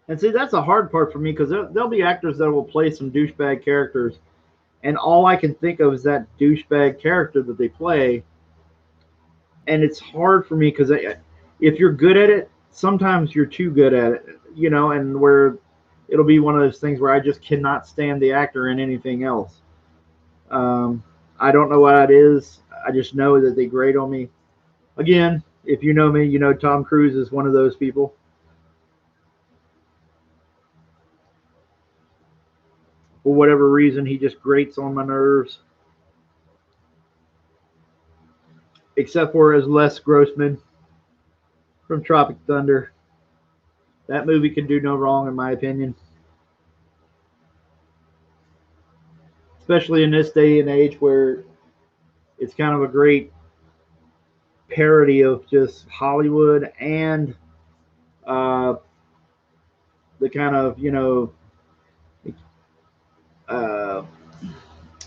And see, that's a hard part for me because there'll be actors that will play some douchebag characters, and all I can think of is that douchebag character that they play, and it's hard for me because if you're good at it, sometimes you're too good at it, and where it'll be one of those things where I just cannot stand the actor in anything else. Um, I don't know what it is. I just know that they grate on me. Again, if you know me, you know Tom Cruise is one of those people. For whatever reason, he just grates on my nerves. Except for as Les Grossman from Tropic Thunder. That movie can do no wrong, in my opinion. Especially in this day and age where it's kind of a great parody of just Hollywood and uh, the kind of, uh,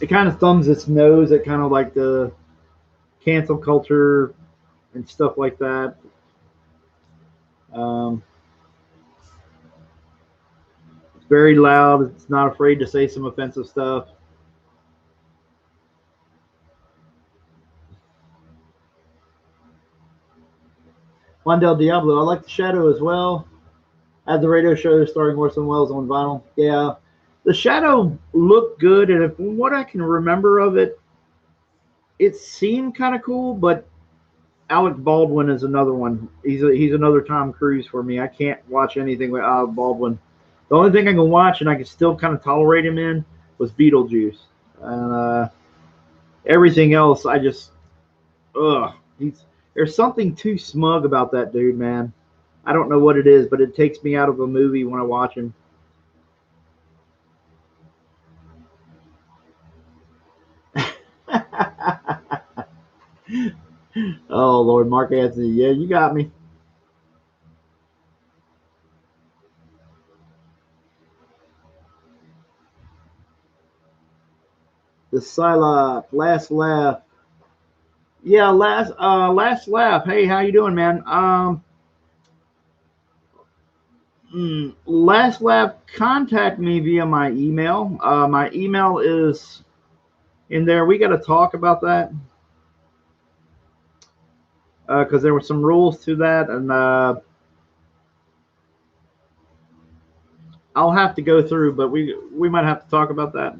it kind of thumbs its nose at kind of like the cancel culture and stuff like that. Um, it's very loud. It's not afraid to say some offensive stuff. Juan Del Diablo. I like the Shadow as well. I had the radio show starring Orson Welles on vinyl. Yeah, the Shadow looked good, and from what I can remember of it, it seemed kind of cool. But Alec Baldwin is another one. He's another Tom Cruise for me. I can't watch anything with Alec Baldwin. The only thing I can watch and I can still kind of tolerate him in was Beetlejuice, and everything else I just ugh. There's something too smug about that dude, man. I don't know what it is, but it takes me out of a movie when I watch him. Oh Lord, Mark Anthony, yeah, you got me. The Psylocke, Last Laugh. Yeah, last laugh. Hey, how you doing, man? Last laugh. Contact me via my email. My email is in there. We got to talk about that because there were some rules to that, and I'll have to go through. But we might have to talk about that.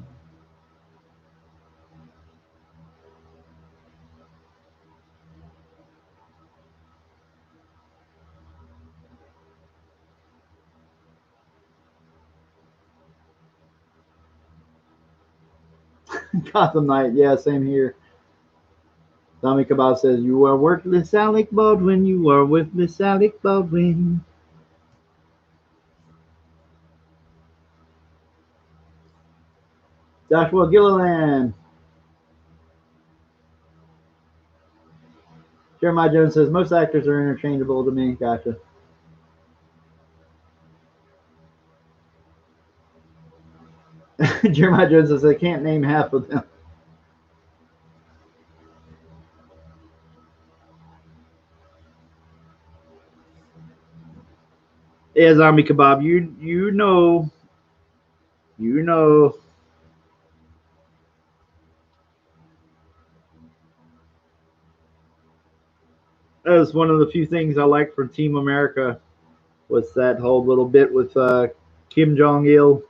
Gotham Knight. Yeah, same here. Tommy Kebab says, "You are worthless, Alec Baldwin. You are worthless, Alec Baldwin." Joshua Gilliland. Jeremiah Jones says most actors are interchangeable to me. Gotcha. Jeremiah Jones says I can't name half of them. Yeah, Zombie Kebab, you know. That was one of the few things I liked from Team America was that whole little bit with Kim Jong Il.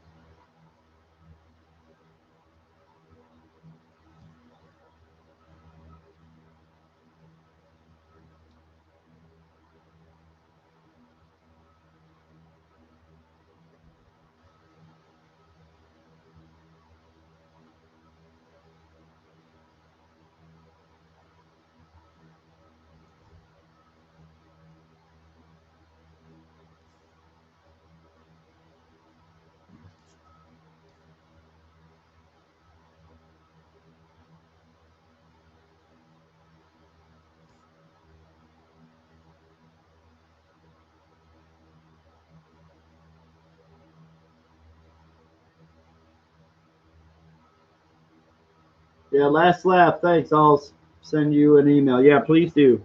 Yeah, last lap. Thanks. I'll send you an email. Yeah, please do.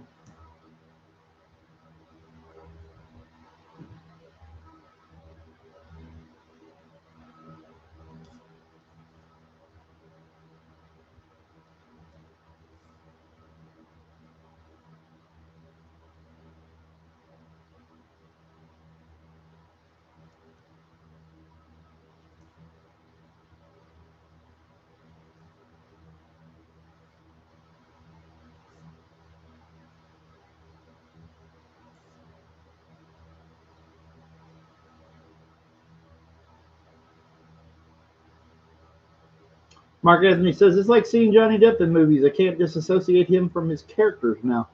Mark Anthony says it's like seeing Johnny Depp in movies. I can't disassociate him from his characters now.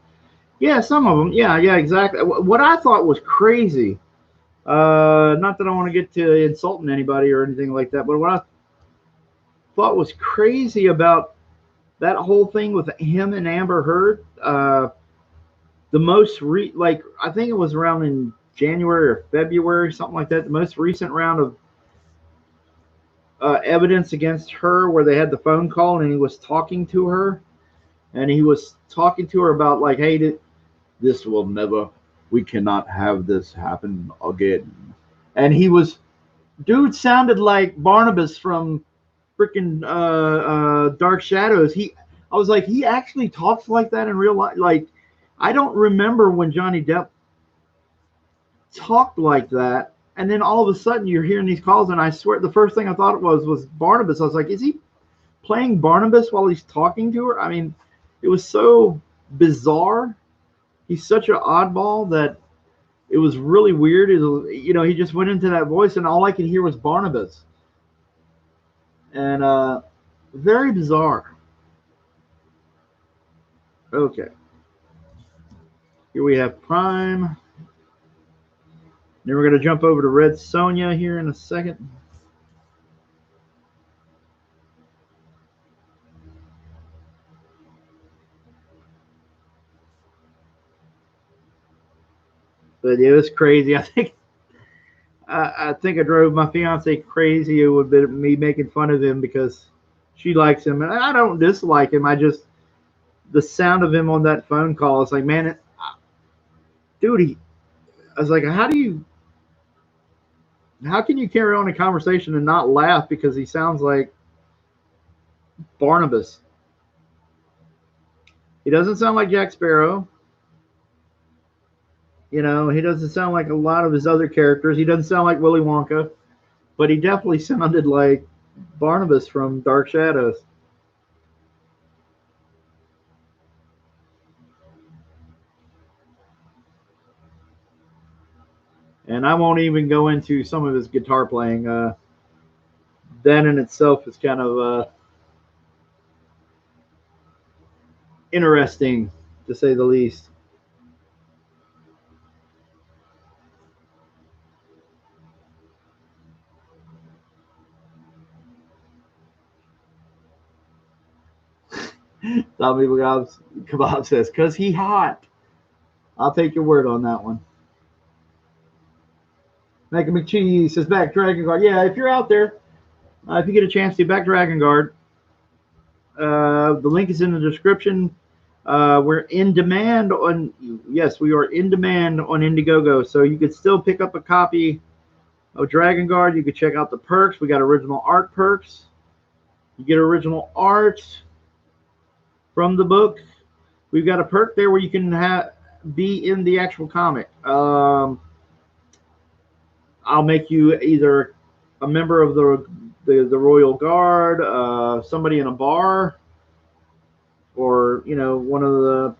Yeah, some of them. Yeah, yeah, exactly. What I thought was crazy. Not that I want to get to insulting anybody or anything like that, but what I thought was crazy about that whole thing with him and Amber Heard. The most like I think it was around in January or February, something like that. The most recent round of evidence against her, where they had the phone call and he was talking to her, and he was talking to her about like, hey, this will never, we cannot have this happen again. And he was, dude sounded like Barnabas from freaking Dark Shadows. I was like, he actually talks like that in real life. Like, I don't remember when Johnny Depp talked like that. And then all of a sudden you're hearing these calls, and I swear the first thing I thought it was Barnabas. I was like, is he playing Barnabas while he's talking to her? I mean, it was so bizarre. He's such an oddball that it was really weird. He just went into that voice, and all I could hear was Barnabas, and very bizarre. Okay, here we have Prime. Then we're gonna jump over to Red Sonja here in a second. But it was crazy. I think I drove my fiance crazy. It would be me making fun of him because she likes him, and I don't dislike him. I just the sound of him on that phone call. It's like, man, dude. I was like, how can you carry on a conversation and not laugh because he sounds like Barnabas? He doesn't sound like Jack Sparrow. He doesn't sound like a lot of his other characters. He doesn't sound like Willy Wonka, but he definitely sounded like Barnabas from Dark Shadows. And I won't even go into some of his guitar playing. That in itself is kind of interesting, to say the least. Tommy Kebab says, because he hot. I'll take your word on that one. Mecca McCheese says, back Dragon Guard. Yeah, if you're out there, if you get a chance to, back Dragon Guard. The link is in the description. We're in demand on, yes, we are in demand on Indiegogo. So you could still pick up a copy of Dragon Guard. You could check out the perks. We got original art perks. You get original art from the book. We've got a perk there where you can be in the actual comic. I'll make you either a member of the Royal Guard, somebody in a bar, or one of the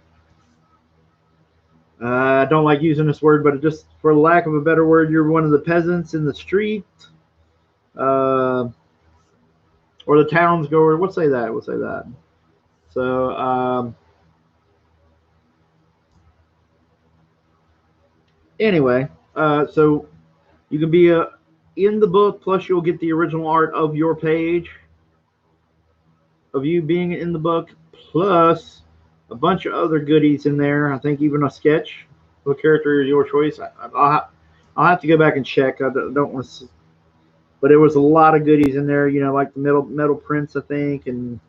I don't like using this word, but just for lack of a better word, you're one of the peasants in the street, or the townsgoer. We'll say that. We'll say that. So anyway, so you can be in the book, plus you'll get the original art of your page, of you being in the book, plus a bunch of other goodies in there. I think even a sketch of a character is your choice. I'll have to go back and check. I don't want to, but there was a lot of goodies in there. Like the metal prints, I think, and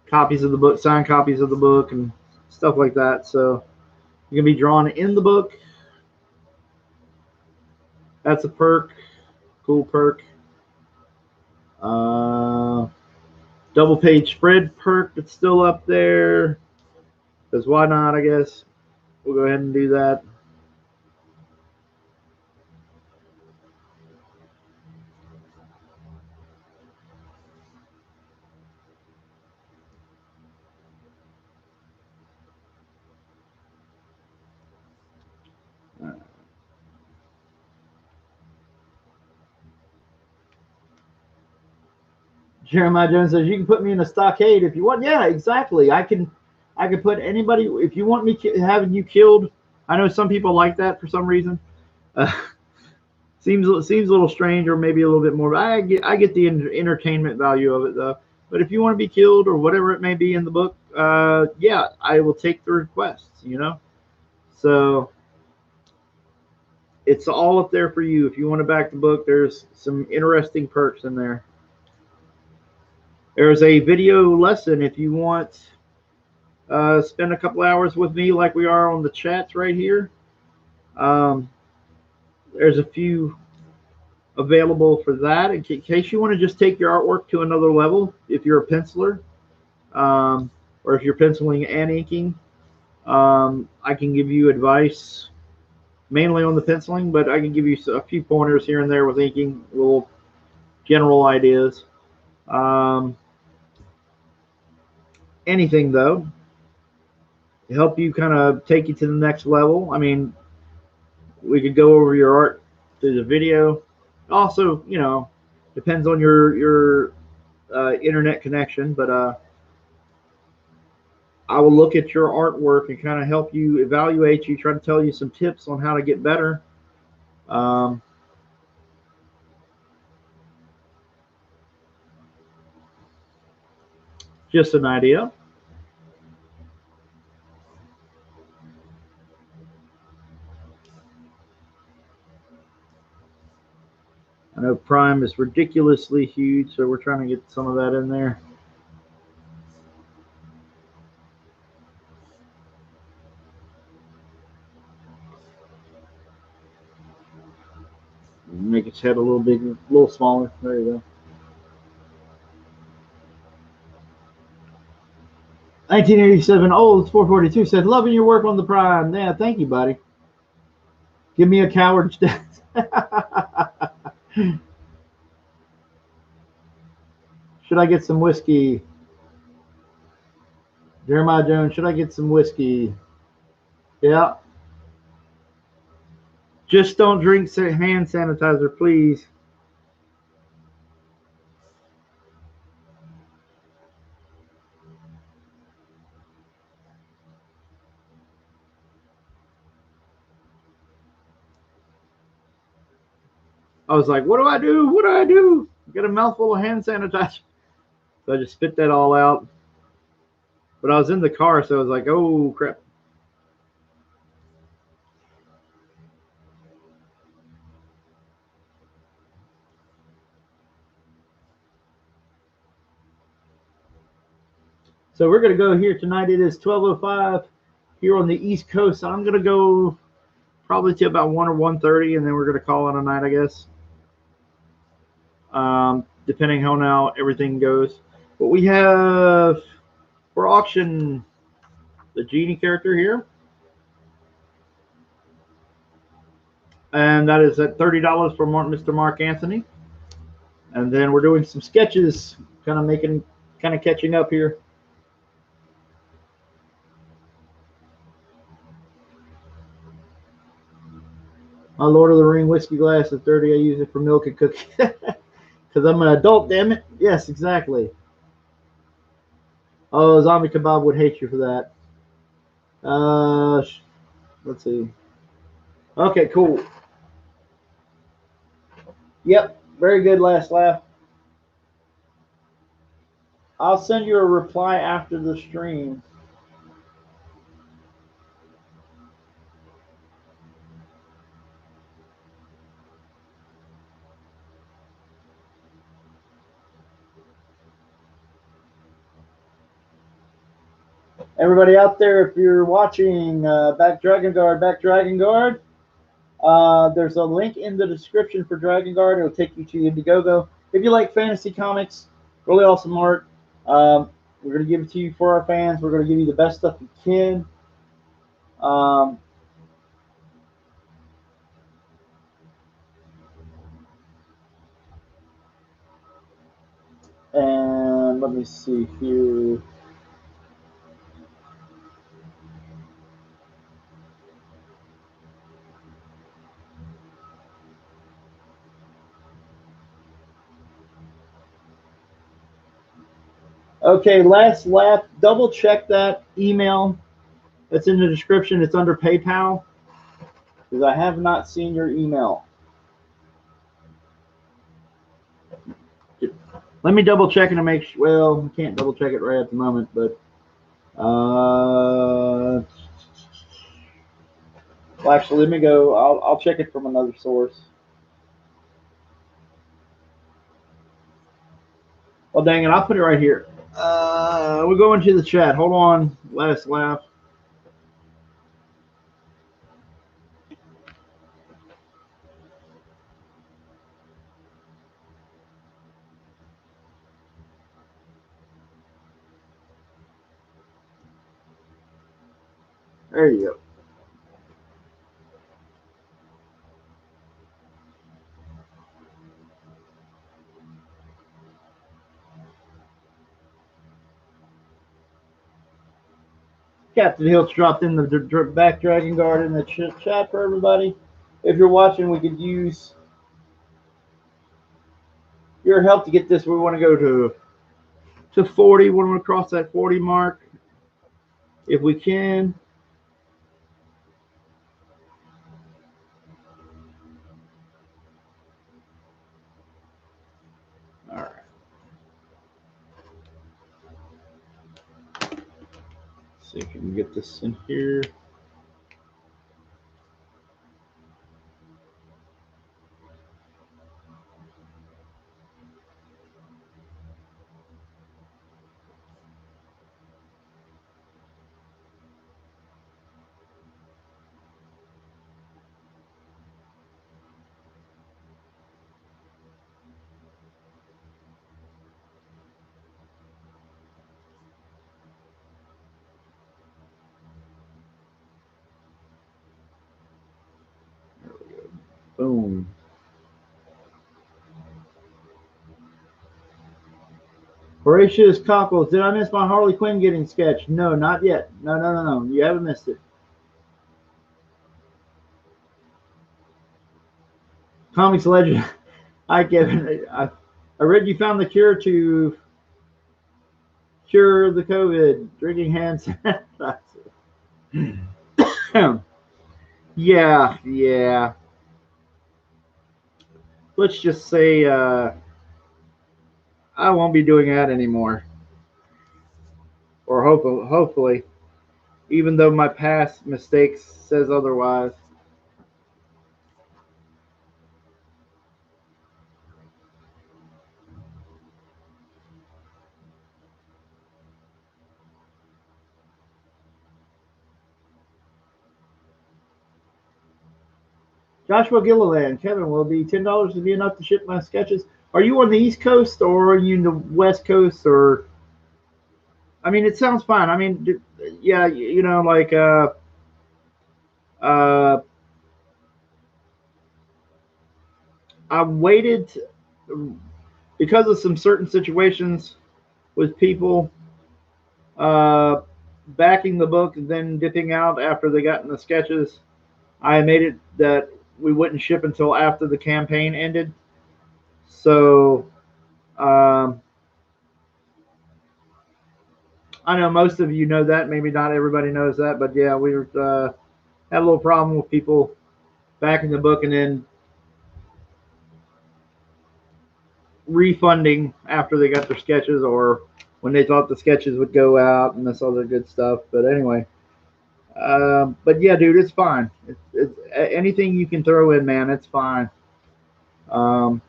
copies of the book, signed copies of the book, and stuff like that. So you can be drawn in the book. That's a perk, cool perk. Double page spread perk that's still up there. Because why not, I guess. We'll go ahead and do that. Jeremiah Jones says, you can put me in a stockade if you want. Yeah, exactly. I can put anybody, if you want me having you killed. I know some people like that for some reason. Seems a little strange, or maybe a little bit more. I get the entertainment value of it though. But if you want to be killed or whatever it may be in the book, yeah, I will take the requests. So it's all up there for you. If you want to back the book, there's some interesting perks in there. There's a video lesson if you want. Spend a couple hours with me like we are on the chats right here. There's a few available for that in case you want to just take your artwork to another level. If you're a penciler, or if you're penciling and inking, I can give you advice mainly on the penciling, but I can give you a few pointers here and there with inking, little general ideas. Anything though to help you kind of take you to the next level. I mean, we could go over your art through the video. Also, depends on your internet connection, but I will look at your artwork and kind of help you, evaluate you, try to tell you some tips on how to get better. Just an idea. I know Prime is ridiculously huge, so we're trying to get some of that in there. Make its head a little bigger, a little smaller. There you go. 1987. Oh, it's 442. Said, loving your work on the Prime. Yeah, thank you, buddy. Give me a coward's death. Should I get some whiskey? Jeremiah Jones, should I get some whiskey? Yeah. Just don't drink hand sanitizer, please. I was like, what do I do? What do I do? Get a mouthful of hand sanitizer. So I just spit that all out. But I was in the car, so I was like, oh, crap. So we're going to go here tonight. It is 12:05 here on the East Coast. I'm going to go probably to about 1 or 1:30, and then we're going to call it a night, I guess. Depending how now everything goes. But we have for auction the Genie character here. And that is at $30 for Mr. Mark Anthony. And then we're doing some sketches, kind of catching up here. My Lord of the Ring whiskey glass is dirty. I use it for milk and cookies. Because I'm an adult, damn it. Yes, exactly. Oh, Zombie Kebab would hate you for that. Let's see. Okay, cool. Yep, very good last laugh. I'll send you a reply after the stream. Everybody out there, if you're watching, back Dragon Guard, there's a link in the description for Dragon Guard. It'll take you to Indiegogo. If you like fantasy comics, really awesome art. We're going to give it to you for our fans. We're going to give you the best stuff we can. And let me see here. Okay, last laugh. Double check that email that's in the description. It's under PayPal because I have not seen your email. Let me double check it to make sure. Well, I can't double check it right at the moment, but well, actually, let me go. I'll check it from another source. Well, dang it, I'll put it right here. We'll go into the chat. Hold on. Last laugh. There you go. Captain Hiltz dropped in the back Dragon Guard in the chat for everybody. If you're watching, we could use your help to get this. We want to go to 40. We want to cross that 40 mark if we can. All right. Let's see if we can get this in here. Boom. Horatius Cockles, did I miss my Harley Quinn getting sketched? No, not yet. No. You haven't missed it. Comics legend. Hi, Kevin. I read you found the cure to cure the COVID. Drinking hand sanitizer. Yeah. Let's just say I won't be doing that anymore. or hopefully, even though my past mistakes says otherwise. Joshua Gilliland, Kevin, will the $10 be enough to ship my sketches? Are you on the East Coast or are you in the West Coast? Or I mean, it sounds fine. I mean, yeah, you know, like uh, I waited because of some certain situations with people uh, backing the book and then dipping out after they got in the sketches. I made it that we wouldn't ship until after the campaign ended. So um, I know most of you know that. Maybe not everybody knows that, but yeah, we had a little problem with people backing the book and then refunding after they got their sketches or when they thought the sketches would go out and this other good stuff. But anyway, but yeah, dude, it's fine. It's anything you can throw in, man. It's fine. Um,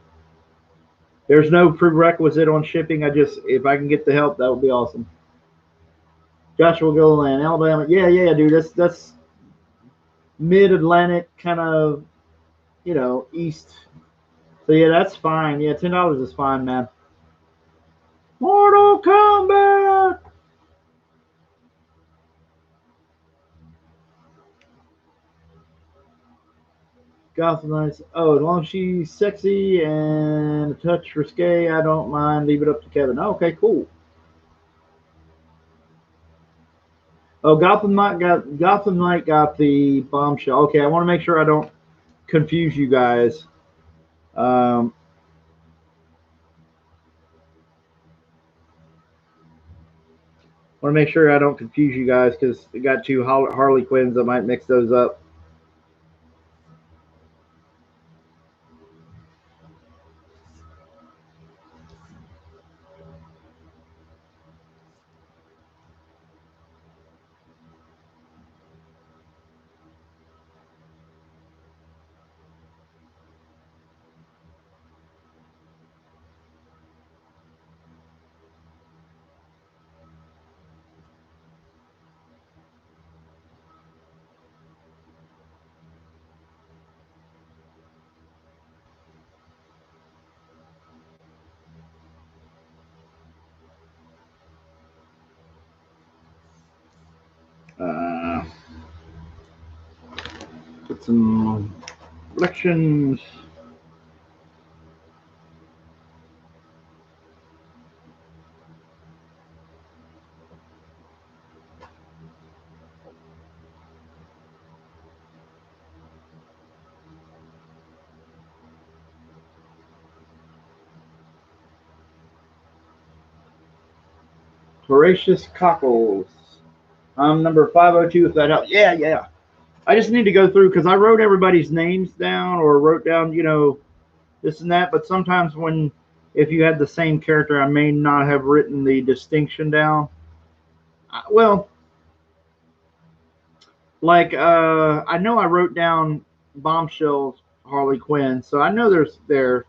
there's no prerequisite on shipping. I just if I can get the help, that would be awesome. Joshua Gilliland, Alabama. Yeah, yeah, dude. That's mid Atlantic, kind of east. So yeah, that's fine. Yeah, $10 is fine, man. Mortal Kombat. Gotham Knights. Oh, as long as she's sexy and a touch risque, I don't mind. Leave it up to Kevin. Oh, okay, cool. Oh, Gotham Knight got the bombshell. Okay, I want to make sure I don't confuse you guys. Um, want to make sure I don't confuse you guys because we got two Harley Quinns. I might mix those up. Uh, put some elections. Voracious Cockles. I'm number 502, if that helps. Yeah, yeah. I just need to go through because I wrote everybody's names down or wrote down, this and that. But sometimes if you had the same character, I may not have written the distinction down. Well, like I know I wrote down Bombshell's Harley Quinn, so I know there's there.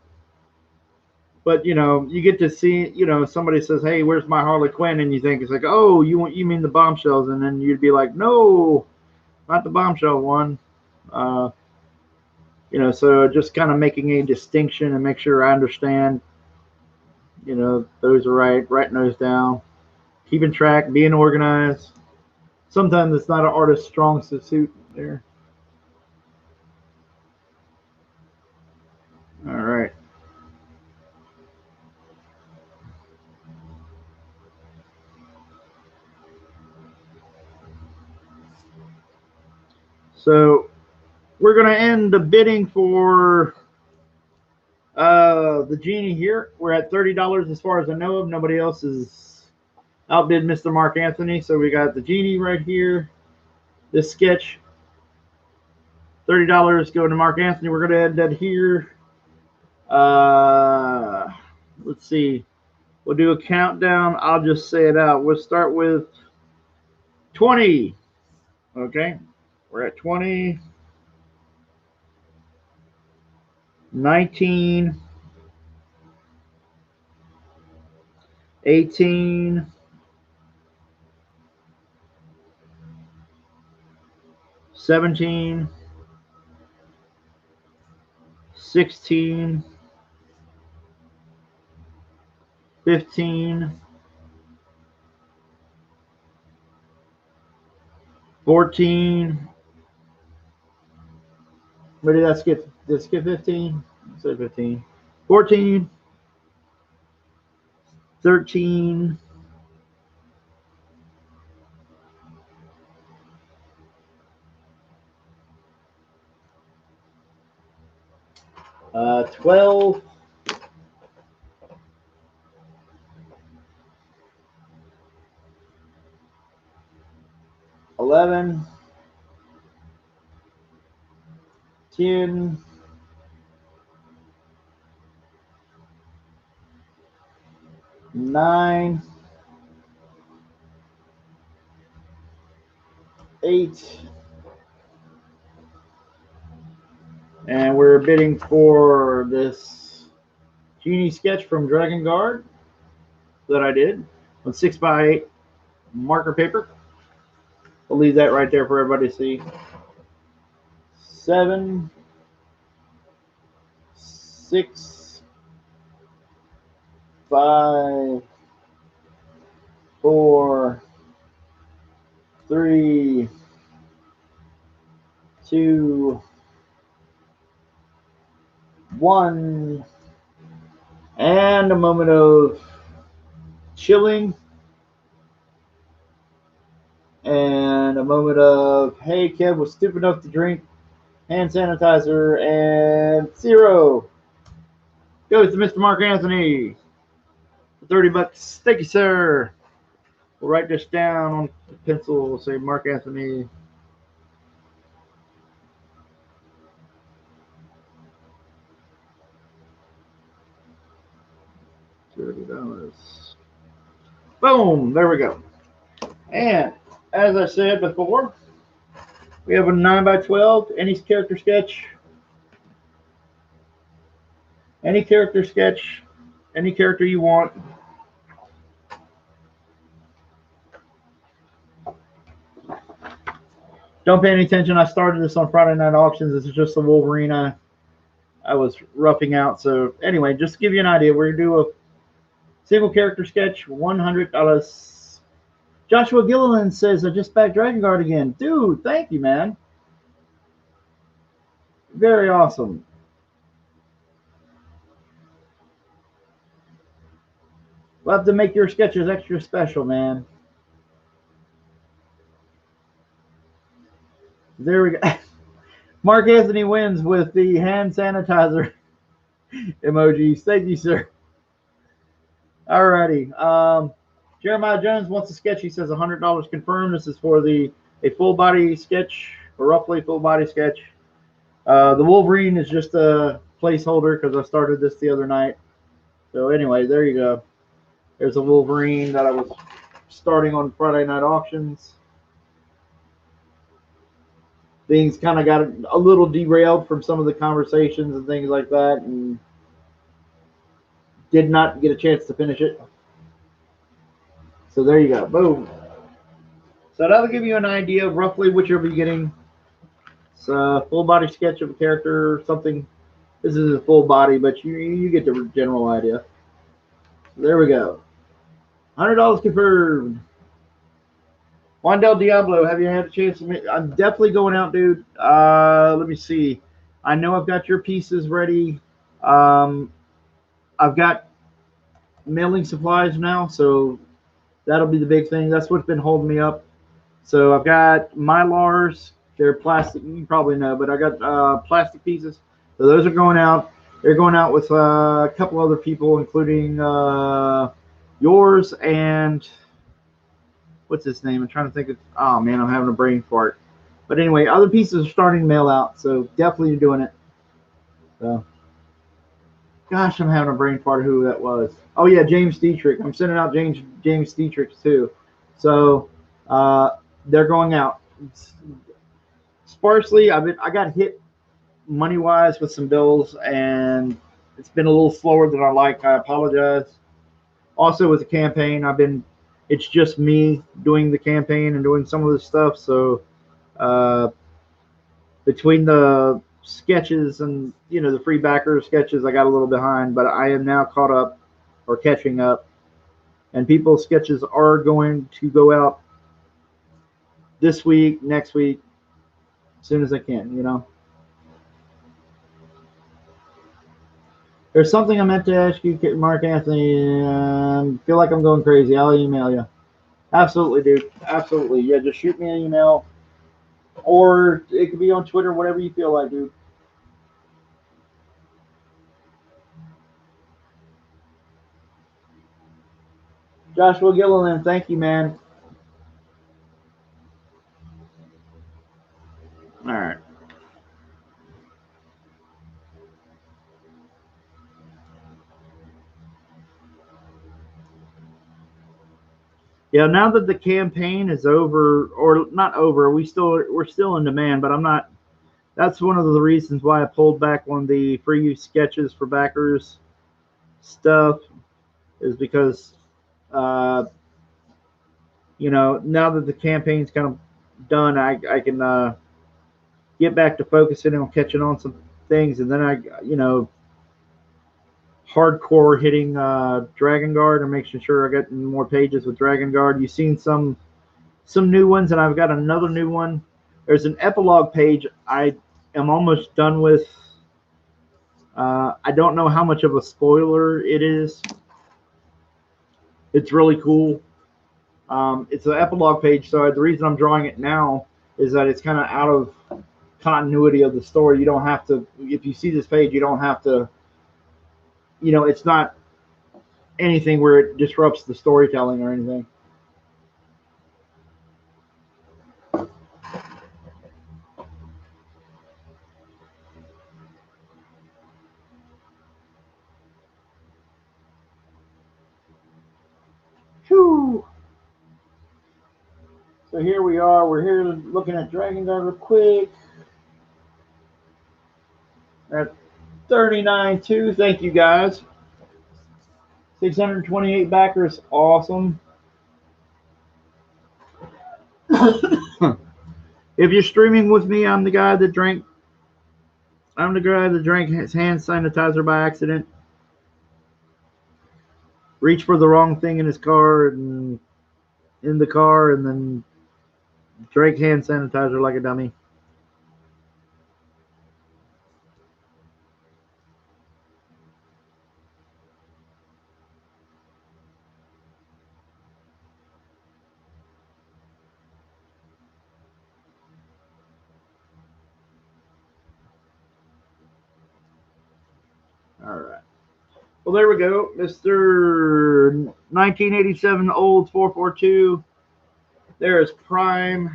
But you get to see, somebody says, "Hey, where's my Harley Quinn?" And you think it's like, "Oh, you mean the Bombshells?" And then you'd be like, "No, not the Bombshell one." Uh, so just kind of making a distinction and make sure I understand. Those are right, writing those down, keeping track, being organized. Sometimes it's not an artist's strong suit there. All right. So we're gonna end the bidding for the genie here. We're at $30 as far as I know of. Nobody else is outbid Mr. Mark Anthony. So we got the genie right here. This sketch, $30 going to Mark Anthony. We're gonna add that here. Let's see. We'll do a countdown. I'll just say it out. We'll start with 20. Okay. We're at 20. 19. 18. 17. 16. 15. 14. Where did I skip? Did I skip 15? Say 15. 14. 13. 12. 11. 10. 9. 8. And we're bidding for this genie sketch from Dragon Guard that I did on 6x8 marker paper. I'll leave that right there for everybody to see. 7, 6, 5, 4, 3, 2, 1, and a moment of chilling, and a moment of, hey, Kev was stupid enough to drink hand sanitizer, and 0 goes to Mr. Mark Anthony for 30 bucks. Thank you, sir. We'll write this down on the pencil. We'll say Mark Anthony. $30. Boom. There we go. And as I said before, we have a 9x12. Any character sketch. Any character sketch. Any character you want. Don't pay any attention. I started this on Friday Night Auctions. This is just a Wolverine I was roughing out. So anyway, just to give you an idea, we're going to do a single character sketch, $100. Joshua Gilliland says, I just backed Dragon Guard again. Dude, thank you, man. Very awesome. We'll have to make your sketches extra special, man. There we go. Mark Anthony wins with the hand sanitizer emojis. Thank you, sir. Alrighty. Jeremiah Jones wants a sketch. He says $100 confirmed. This is for a full body sketch, or roughly full body sketch. The Wolverine is just a placeholder because I started this the other night. So anyway, there you go. There's a Wolverine that I was starting on Friday Night Auctions. Things kind of got a little derailed from some of the conversations and things like that, and did not get a chance to finish it. So there you go. Boom. So that'll give you an idea of roughly what you'll be getting. It's a full body sketch of a character or something. This is a full body, but you get the general idea. So there we go. $100 confirmed. Wandel Diablo, have you had a chance to make? I'm definitely going out, dude. Let me see. I know I've got your pieces ready. I've got mailing supplies now, so that'll be the big thing. That's what's been holding me up. So I've got Mylars. They're plastic. You probably know, but I got plastic pieces. So those are going out. They're going out with a couple other people, including yours and what's his name? I'm trying to think of. Oh man, I'm having a brain fart. But anyway, other pieces are starting to mail out, so definitely doing it. So Gosh, I'm having a brain fart of who that was. Oh yeah, James Dietrich. I'm sending out James Dietrich too. So they're going out sparsely. I got hit money wise with some bills, and it's been a little slower than I like. I apologize. Also with the campaign, it's just me doing the campaign and doing some of the stuff. So uh, between the sketches and the free backer sketches, I got a little behind, but I am now caught up or catching up. And people's sketches are going to go out this week, next week, as soon as I can. There's something I meant to ask you, Mark Anthony. Feel like I'm going crazy. I'll email you. Absolutely, dude. Absolutely. Yeah, just shoot me an email. Or it could be on Twitter, whatever you feel like, dude. Joshua Gilliland, thank you, man. All right. Yeah, now that the campaign is over, or not over, we're still in demand, but I'm not. That's one of the reasons why I pulled back on the free use sketches for backers stuff, is because now that the campaign's kind of done, I can get back to focusing on catching on some things, and then hardcore hitting Dragon Guard and making sure I get more pages with Dragon Guard. You've seen some new ones, and I've got another new one. There's an epilogue page I am almost done with. I don't know how much of a spoiler it is. It's really cool. It's an epilogue page, so the reason I'm drawing it now is that it's kind of out of continuity of the story. You don't have to, if you see this page, you don't have to, it's not anything where it disrupts the storytelling or anything. Whew. So here we are. We're here looking at Dragon Guard real quick. At 39.2. Thank you guys. 628 backers. Awesome. If you're streaming with me, I'm the guy that drank his hand sanitizer by accident. Reached for the wrong thing in his car and in the car, and then drank hand sanitizer like a dummy. All right. Well, there we go. Mr. 1987 Old 442. There is Prime.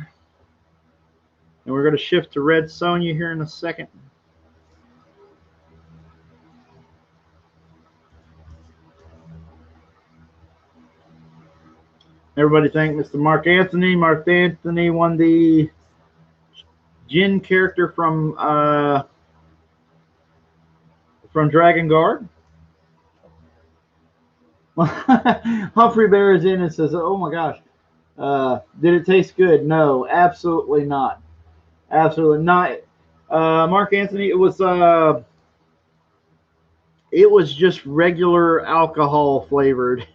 And we're going to shift to Red Sonja here in a second. Everybody thank Mr. Mark Anthony. Mark Anthony won the Jin character from Dragon Guard. Humphrey Bear is in and says, "Oh my gosh, did it taste good?" No, absolutely not. Absolutely not. Mark Anthony, it was just regular alcohol flavored,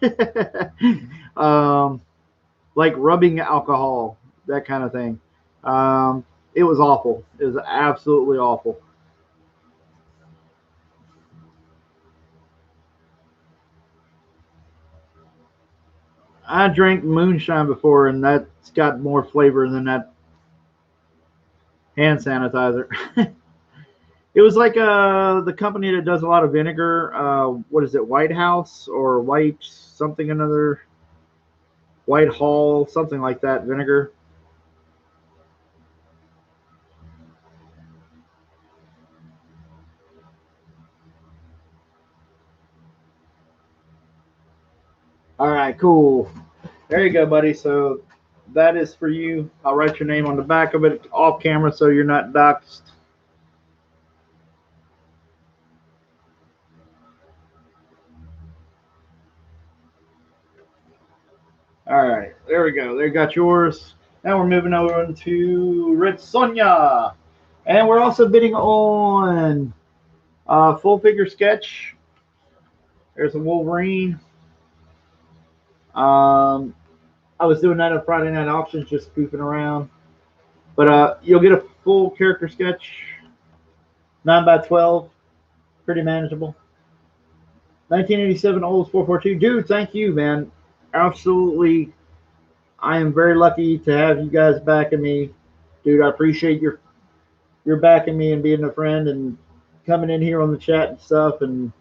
like rubbing alcohol, that kind of thing. It was awful. It was absolutely awful. I drank moonshine before, and that's got more flavor than that hand sanitizer. It was like the company that does a lot of vinegar. What is it? White House or White something another? White Hall, something like that. Vinegar. All right, cool. There you go, buddy. So that is for you. I'll write your name on the back of it off camera so you're not doxxed. All right, there we go. There you got yours. Now we're moving over into Red Sonja. And we're also bidding on full figure sketch. There's a Wolverine. I was doing that at Friday Night Auctions, just goofing around. But you'll get a full character sketch, 9x12, pretty manageable. 1987 Olds 442. Dude, thank you, man. Absolutely. I am very lucky to have you guys backing me. Dude, I appreciate your backing me and being a friend and coming in here on the chat and stuff and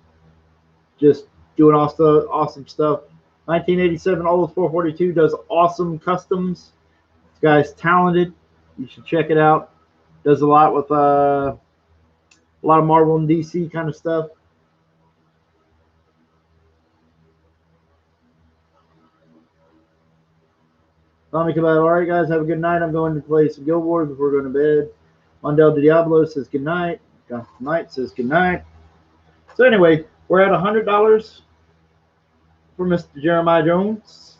just doing awesome stuff. 1987 Olds 442 does awesome customs. This guy's talented. You should check it out. Does a lot with a lot of Marvel and DC kind of stuff. Tommy Cabal, all right, guys, have a good night. I'm going to play some Guild Wars before going to bed. Mondel de Diablo says good night. Knight says good night. So anyway, we're at $100 for Mr. Jeremiah Jones.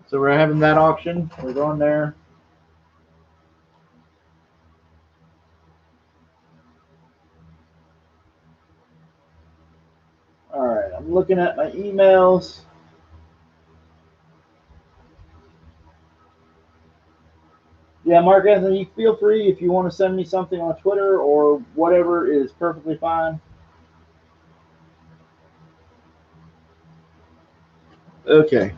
So we're having that auction. We're going there. All right, I'm looking at my emails. Yeah, Mark Anthony, feel free if you want to send me something on Twitter or whatever is perfectly fine. Okay.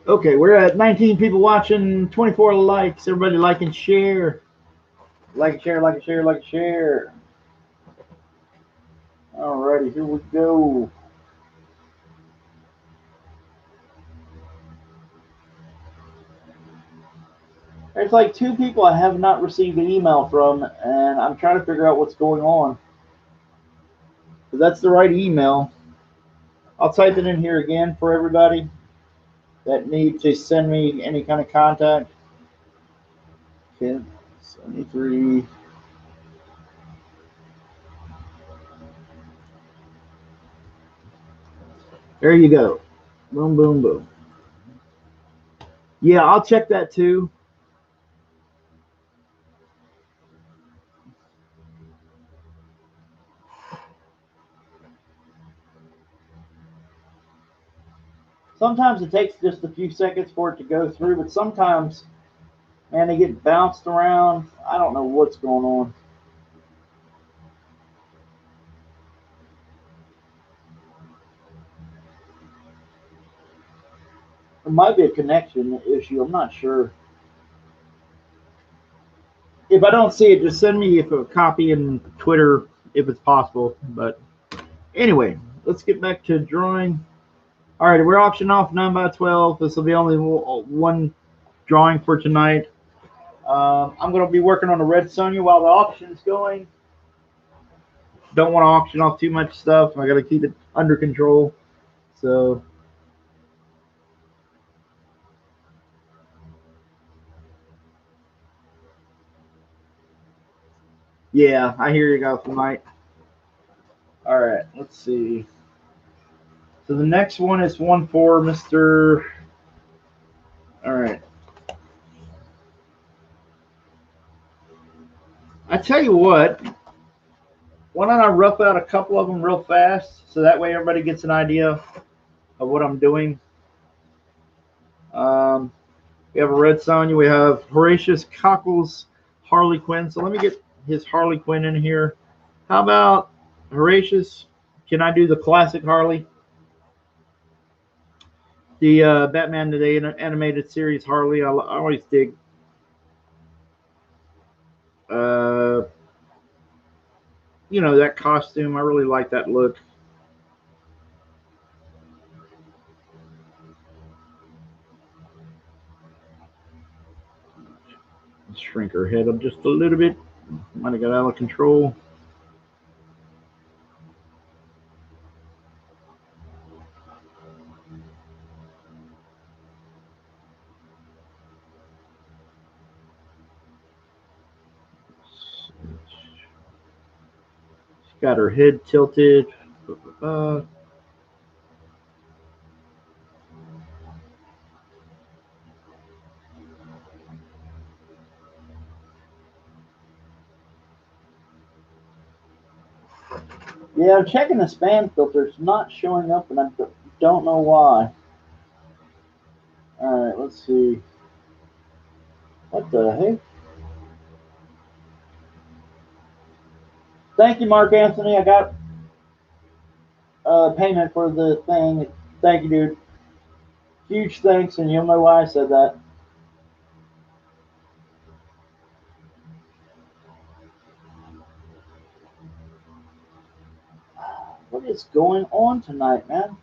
Okay, we're at 19 people watching, 24 likes. Everybody like and share. Like and share, like and share, like and share. Alrighty, here we go. There's like 2 people I have not received an email from, and I'm trying to figure out what's going on. If that's the right email, I'll type it in here again for everybody that need to send me any kind of contact. Okay, 73. There you go. Boom, boom, boom. Yeah, I'll check that too. Sometimes it takes just a few seconds for it to go through, but sometimes, man, they get bounced around. I don't know what's going on. It might be a connection issue. I'm not sure. If I don't see it, just send me a copy in Twitter if it's possible. But anyway, let's get back to drawing. All right, we're auctioning off 9x12. This will be only one drawing for tonight. I'm going to be working on a Red Sonja while the auction's going. Don't want to auction off too much stuff. I got to keep it under control. So yeah, I hear you guys tonight. All right, let's see. So the next one is one for Mr. All right. I tell you what, why don't I rough out a couple of them real fast so that way everybody gets an idea of what I'm doing. We have a Red Sonja. We have Horatius Cockles Harley Quinn. So let me get his Harley Quinn in here. How about Horatius? Can I do the classic Harley? The Batman Today animated series Harley. I always dig. You know, that costume. I really like that look. Let's shrink her head up just a little bit. Might have got out of control. Got her head tilted. Yeah, I'm checking the spam filter. It's not showing up, and I don't know why. All right, let's see. What the heck? Thank you, Mark Anthony. I got payment for the thing. Thank you, dude. Huge thanks, and you'll know why I said that. What is going on tonight, man?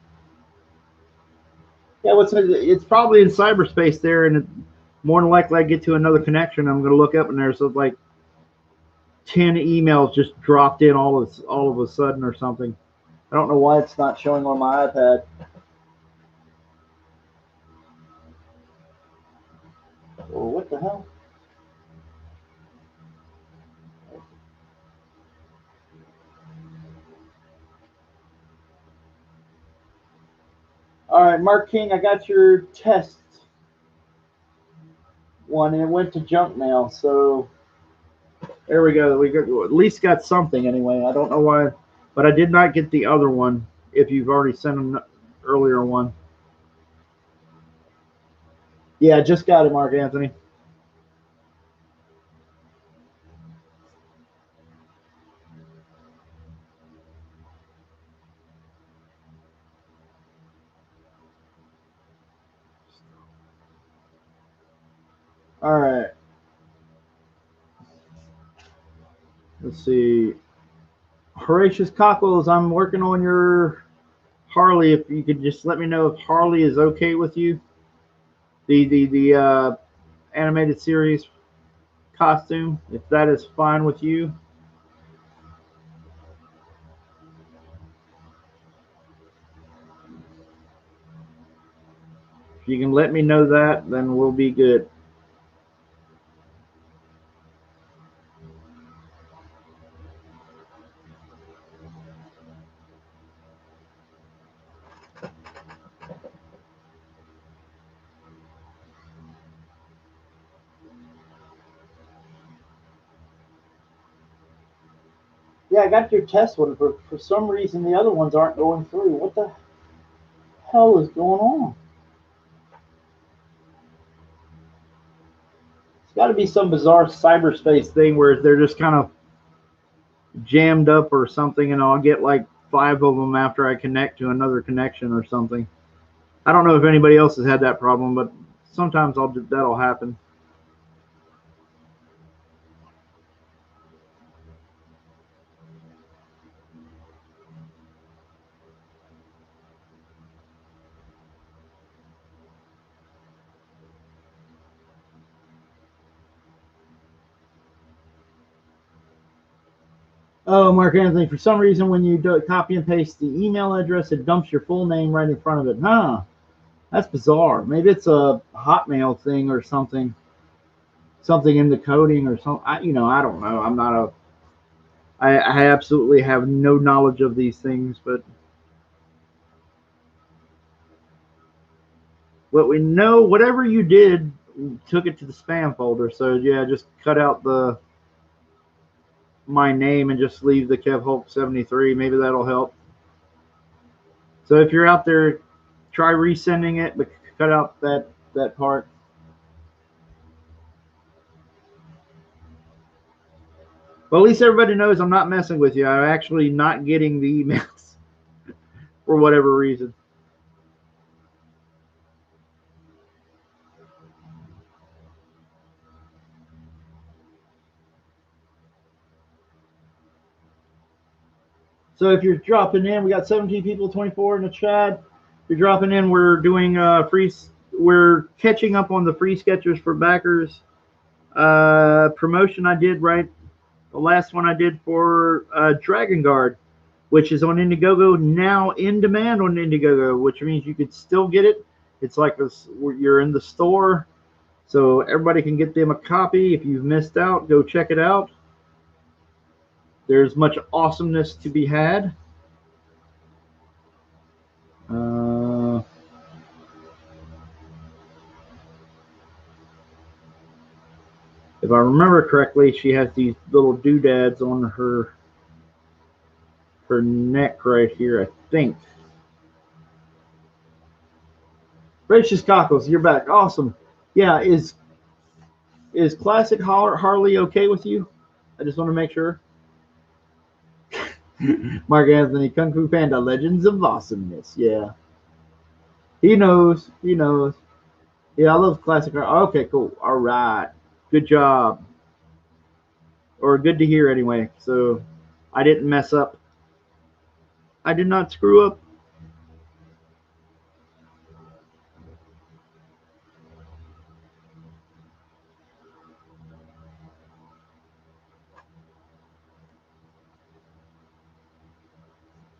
Yeah, it's probably in cyberspace there, and more than likely I get to another connection. I'm going to look up, and there's like 10 emails just dropped in all of a sudden or something. I don't know why it's not showing on my iPad. Oh, what the hell? All right, Mark King, I got your test one, and it went to junk mail. So there we go. We at least got something anyway. I don't know why, but I did not get the other one. If you've already sent an earlier one, yeah, I just got it, Mark Anthony. All right. Let's see. Horatius Cockles, I'm working on your Harley. If you could just let me know if Harley is okay with you. The animated series costume, if that is fine with you. If you can let me know that, then we'll be good. Yeah, I got your test one. For some reason, the other ones aren't going through. What the hell is going on? It's got to be some bizarre cyberspace thing where they're just kind of jammed up or something, and I'll get like 5 of them after I connect to another connection or something. I don't know if anybody else has had that problem, but sometimes that'll happen. Oh, Mark Anthony, for some reason, when you do copy and paste the email address, it dumps your full name right in front of it. Huh? That's bizarre. Maybe it's a Hotmail thing or something in the coding or something. I don't know. I'm not a. I absolutely have no knowledge of these things, but what we know, whatever you did, took it to the spam folder. So yeah, just cut out my name and just leave the Kev Hulk 73. Maybe that'll help. So if you're out there, try resending it, but cut out that part. Well, at least everybody knows I'm not messing with you. I'm actually not getting the emails for whatever reason. So if you're dropping in, we got 17 people, 24 in the chat. If you're dropping in, we're doing we're catching up on the free sketchers for backers promotion I did, right? The last one I did for Dragon Guard, which is on Indiegogo, now in demand on Indiegogo, which means you could still get it. It's like you're in the store, so everybody can get them a copy. If you've missed out, go check it out. There's much awesomeness to be had. Uh, if I remember correctly, she has these little doodads on her neck right here, I think. Gracious Cockles, you're back. Awesome. Yeah, is Classic Harley okay with you? I just want to make sure. Mark Anthony, Kung Fu Panda, Legends of Awesomeness. Yeah. He knows. He knows. Yeah, I love Classic Harley. Okay, cool. All right. Good job. Or good to hear anyway. So I didn't mess up. I did not screw up.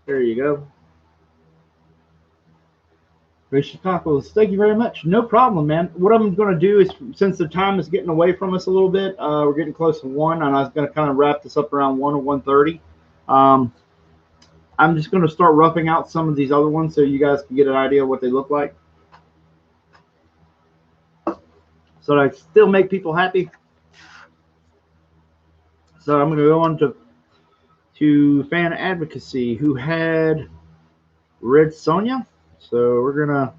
There you go. Gracious Cockles, thank you very much. No problem, man. What I'm going to do is, since the time is getting away from us a little bit, we're getting close to 1, and I was going to kind of wrap this up around 1 or 1:30. I'm just going to start roughing out some of these other ones so you guys can get an idea of what they look like. So I still make people happy. So I'm going to go on to fan advocacy, who had Red Sonja. So we're gonna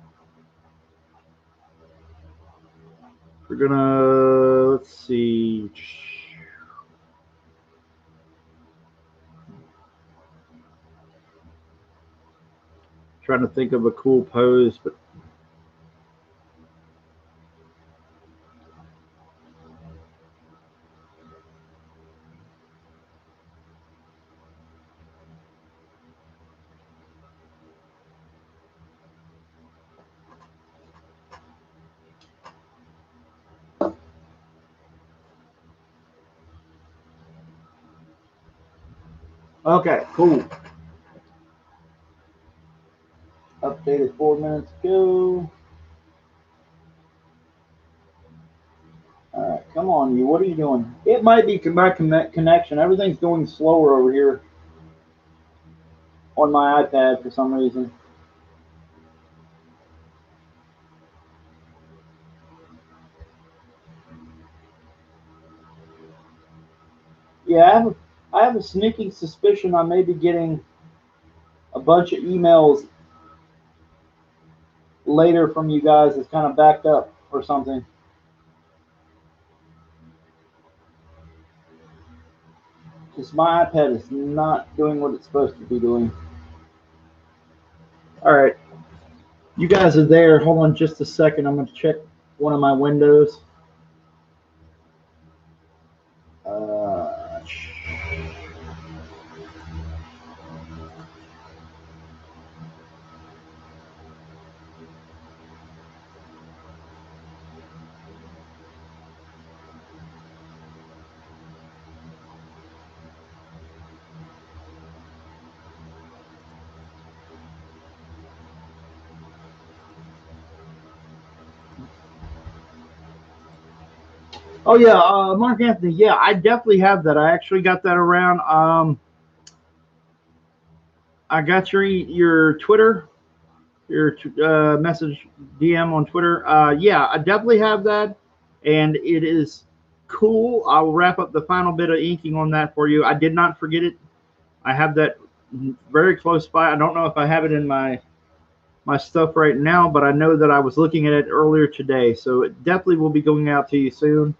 let's see. Trying to think of a cool pose, but okay, cool. Updated 4 minutes ago. All right, come on, you. What are you doing? It might be my connection. Everything's going slower over here on my iPad for some reason. Yeah, I have a sneaking suspicion I may be getting a bunch of emails later from you guys that's kind of backed up or something. Because my iPad is not doing what it's supposed to be doing. All right. You guys are there. Hold on just a second. I'm going to check one of my windows. Oh yeah, Mark Anthony. Yeah, I definitely have that. I actually got that around. I got your Twitter, your message DM on Twitter. Yeah, I definitely have that, and it is cool. I'll wrap up the final bit of inking on that for you. I did not forget it. I have that very close by. I don't know if I have it in my stuff right now, but I know that I was looking at it earlier today, so it definitely will be going out to you soon.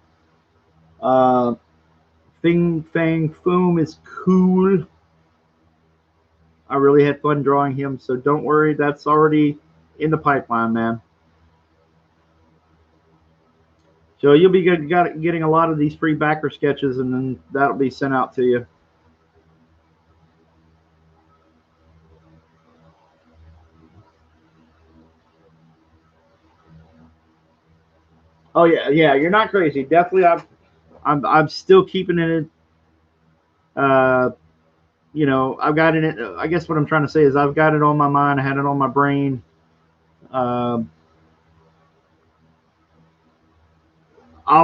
Fing Fang Foom is cool. I really had fun drawing him, so don't worry, that's already in the pipeline, man. So you'll be getting a lot of these free backer sketches, and then that'll be sent out to you. Oh yeah, yeah, you're not crazy. Definitely, I'm still keeping it. You know, I've got it. I guess what I'm trying to say is I've got it on my mind. I had it on my brain. I'll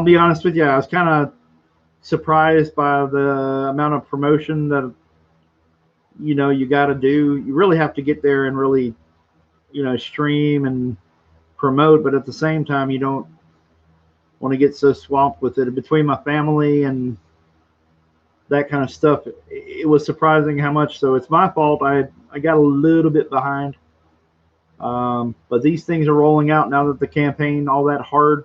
be honest with you. I was kind of surprised by the amount of promotion that you got to do. You really have to get there and really stream and promote, but at the same time you don't want to get so swamped with it. Between my family and that kind of stuff, it was surprising how much. So it's my fault. I got a little bit behind, but these things are rolling out now that the campaign all that hard.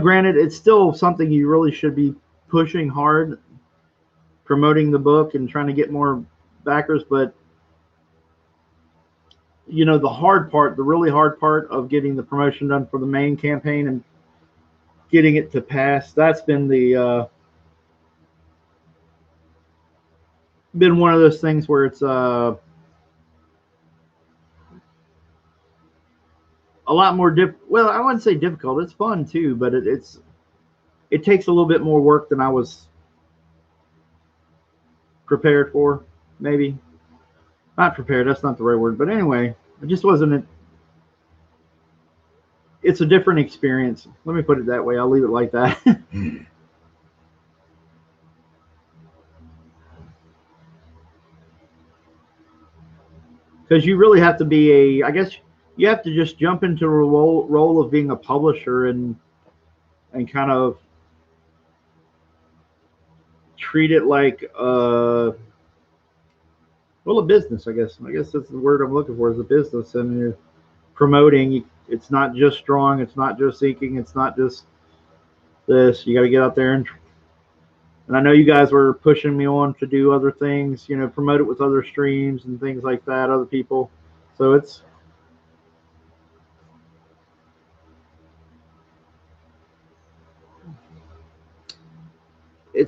Granted, it's still something you really should be pushing hard, promoting the book and trying to get more backers. But the really hard part of getting the promotion done for the main campaign and getting it to pass, that's been been one of those things where it's a lot more well, I wouldn't say difficult. It's fun too, but it takes a little bit more work than I was prepared for. Maybe not prepared. That's not the right word. But anyway, it just wasn't. It's a different experience. Let me put it that way. I'll leave it like that. Because you really have to be I guess you have to just jump into a role of being a publisher and kind of treat it like a business. I guess that's the word I'm looking for, is a business. And you're promoting. It's not just drawing. It's not just inking. It's not just this. You got to get out there and I know you guys were pushing me on to do other things, promote it with other streams and things like that, other people. So it's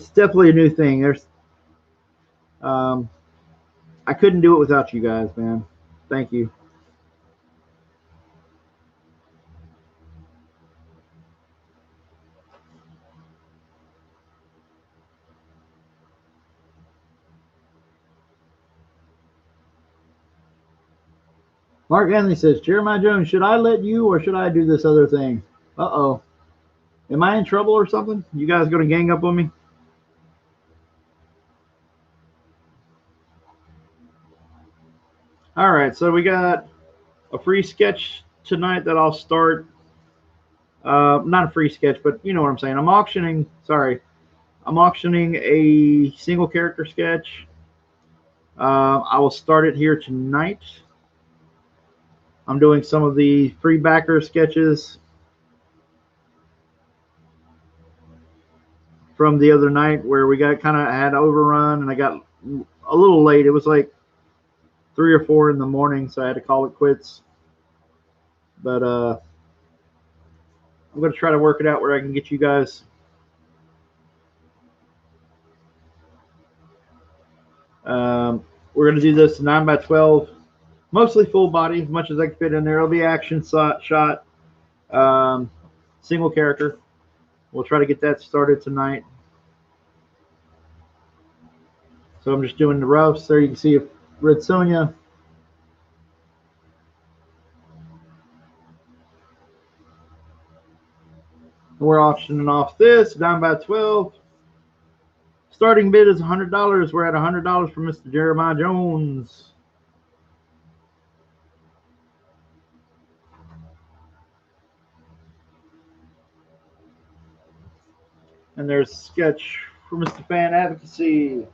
definitely a new thing. I couldn't do it without you guys, man. Thank you. Mark Anthony says, Jeremiah Jones, should I let you or should I do this other thing? Uh-oh. Am I in trouble or something? You guys going to gang up on me? All right, so we got a free sketch tonight that I'll start. Not a free sketch, but you know what I'm saying. I'm auctioning a single character sketch. I will start it here tonight. I'm doing some of the free backer sketches from the other night where we got had overrun and I got a little late. It was like 3 or 4 in the morning, so I had to call it quits. But I'm going to try to work it out where I can get you guys we're going to do this 9x12, mostly full body, as much as I can fit in there. It'll be action shot, single character. We'll try to get that started tonight. So I'm just doing the roughs. There you can see Red Sonja. We're auctioning off this 9x12. Starting bid is $100. We're at $100 for Mr. Jeremiah Jones. And there's a sketch for Mr. Fan Advocacy.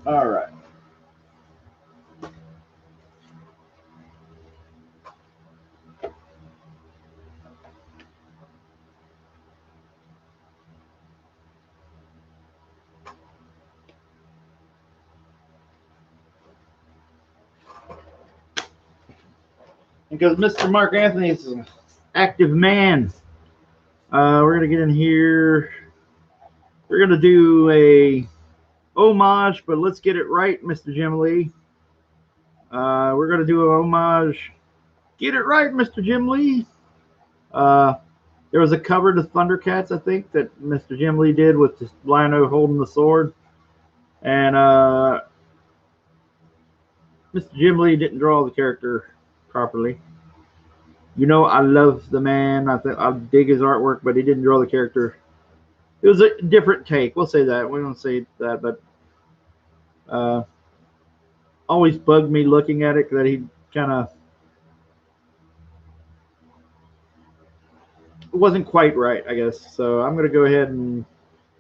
All right. Because Mr. Mark Anthony is an active man, we're going to get in here. We're going to do a homage, but let's get it right, Mr. Jim Lee. We're going to do a homage. Get it right, Mr. Jim Lee. There was a cover to Thundercats, I think, that Mr. Jim Lee did with just Lion-O holding the sword. And Mr. Jim Lee didn't draw the character properly. You know, I love the man. I dig his artwork, but he didn't draw the character. It was a different take. We'll say that. We don't say that, but always bugged me looking at it that he kind of wasn't quite right, I guess. So I'm going to go ahead and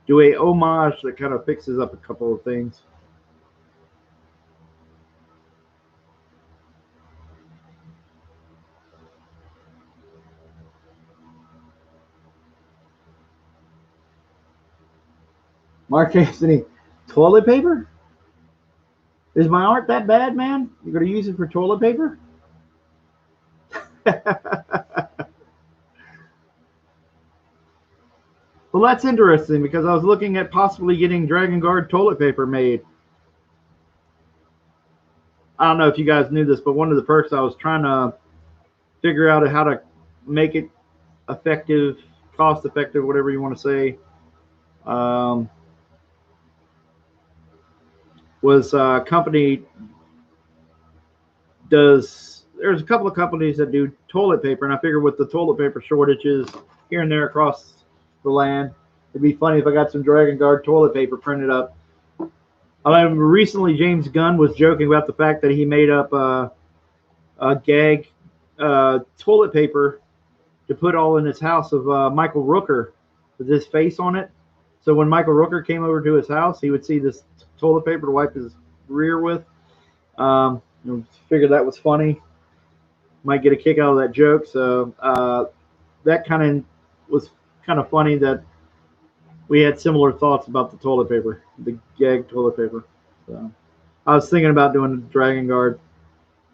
do a homage that kind of fixes up a couple of things. Mark Anthony, toilet paper? Is my art that bad, man? You're going to use it for toilet paper? Well, that's interesting because I was looking at possibly getting Dragon Guard toilet paper made. I don't know if you guys knew this, but one of the perks I was trying to figure out how to make it effective, cost effective, whatever you want to say, was a company there's a couple of companies that do toilet paper, and I figured with the toilet paper shortages here and there across the land, it'd be funny if I got some Dragon Guard toilet paper printed up. Recently, James Gunn was joking about the fact that he made up a gag toilet paper to put all in his house of Michael Rooker with his face on it. So when Michael Rooker came over to his house, he would see this toilet paper to wipe his rear with. Figured that was funny. Might get a kick out of that joke. So that kind of was kind of funny that we had similar thoughts about the toilet paper, the gag toilet paper. So I was thinking about doing Dragon Guard.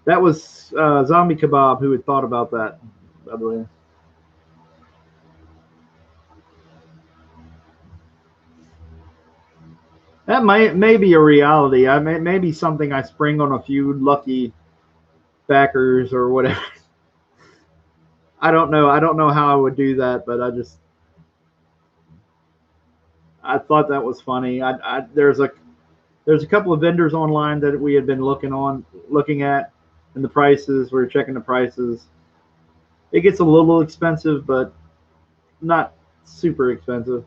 That was Zombie Kebab who had thought about that, by the way. That may be a reality. May be something I spring on a few lucky backers or whatever. I don't know. I don't know how I would do that, but I thought that was funny. There's a couple of vendors online that we had been looking at, and the prices. We were checking the prices. It gets a little expensive, but not super expensive.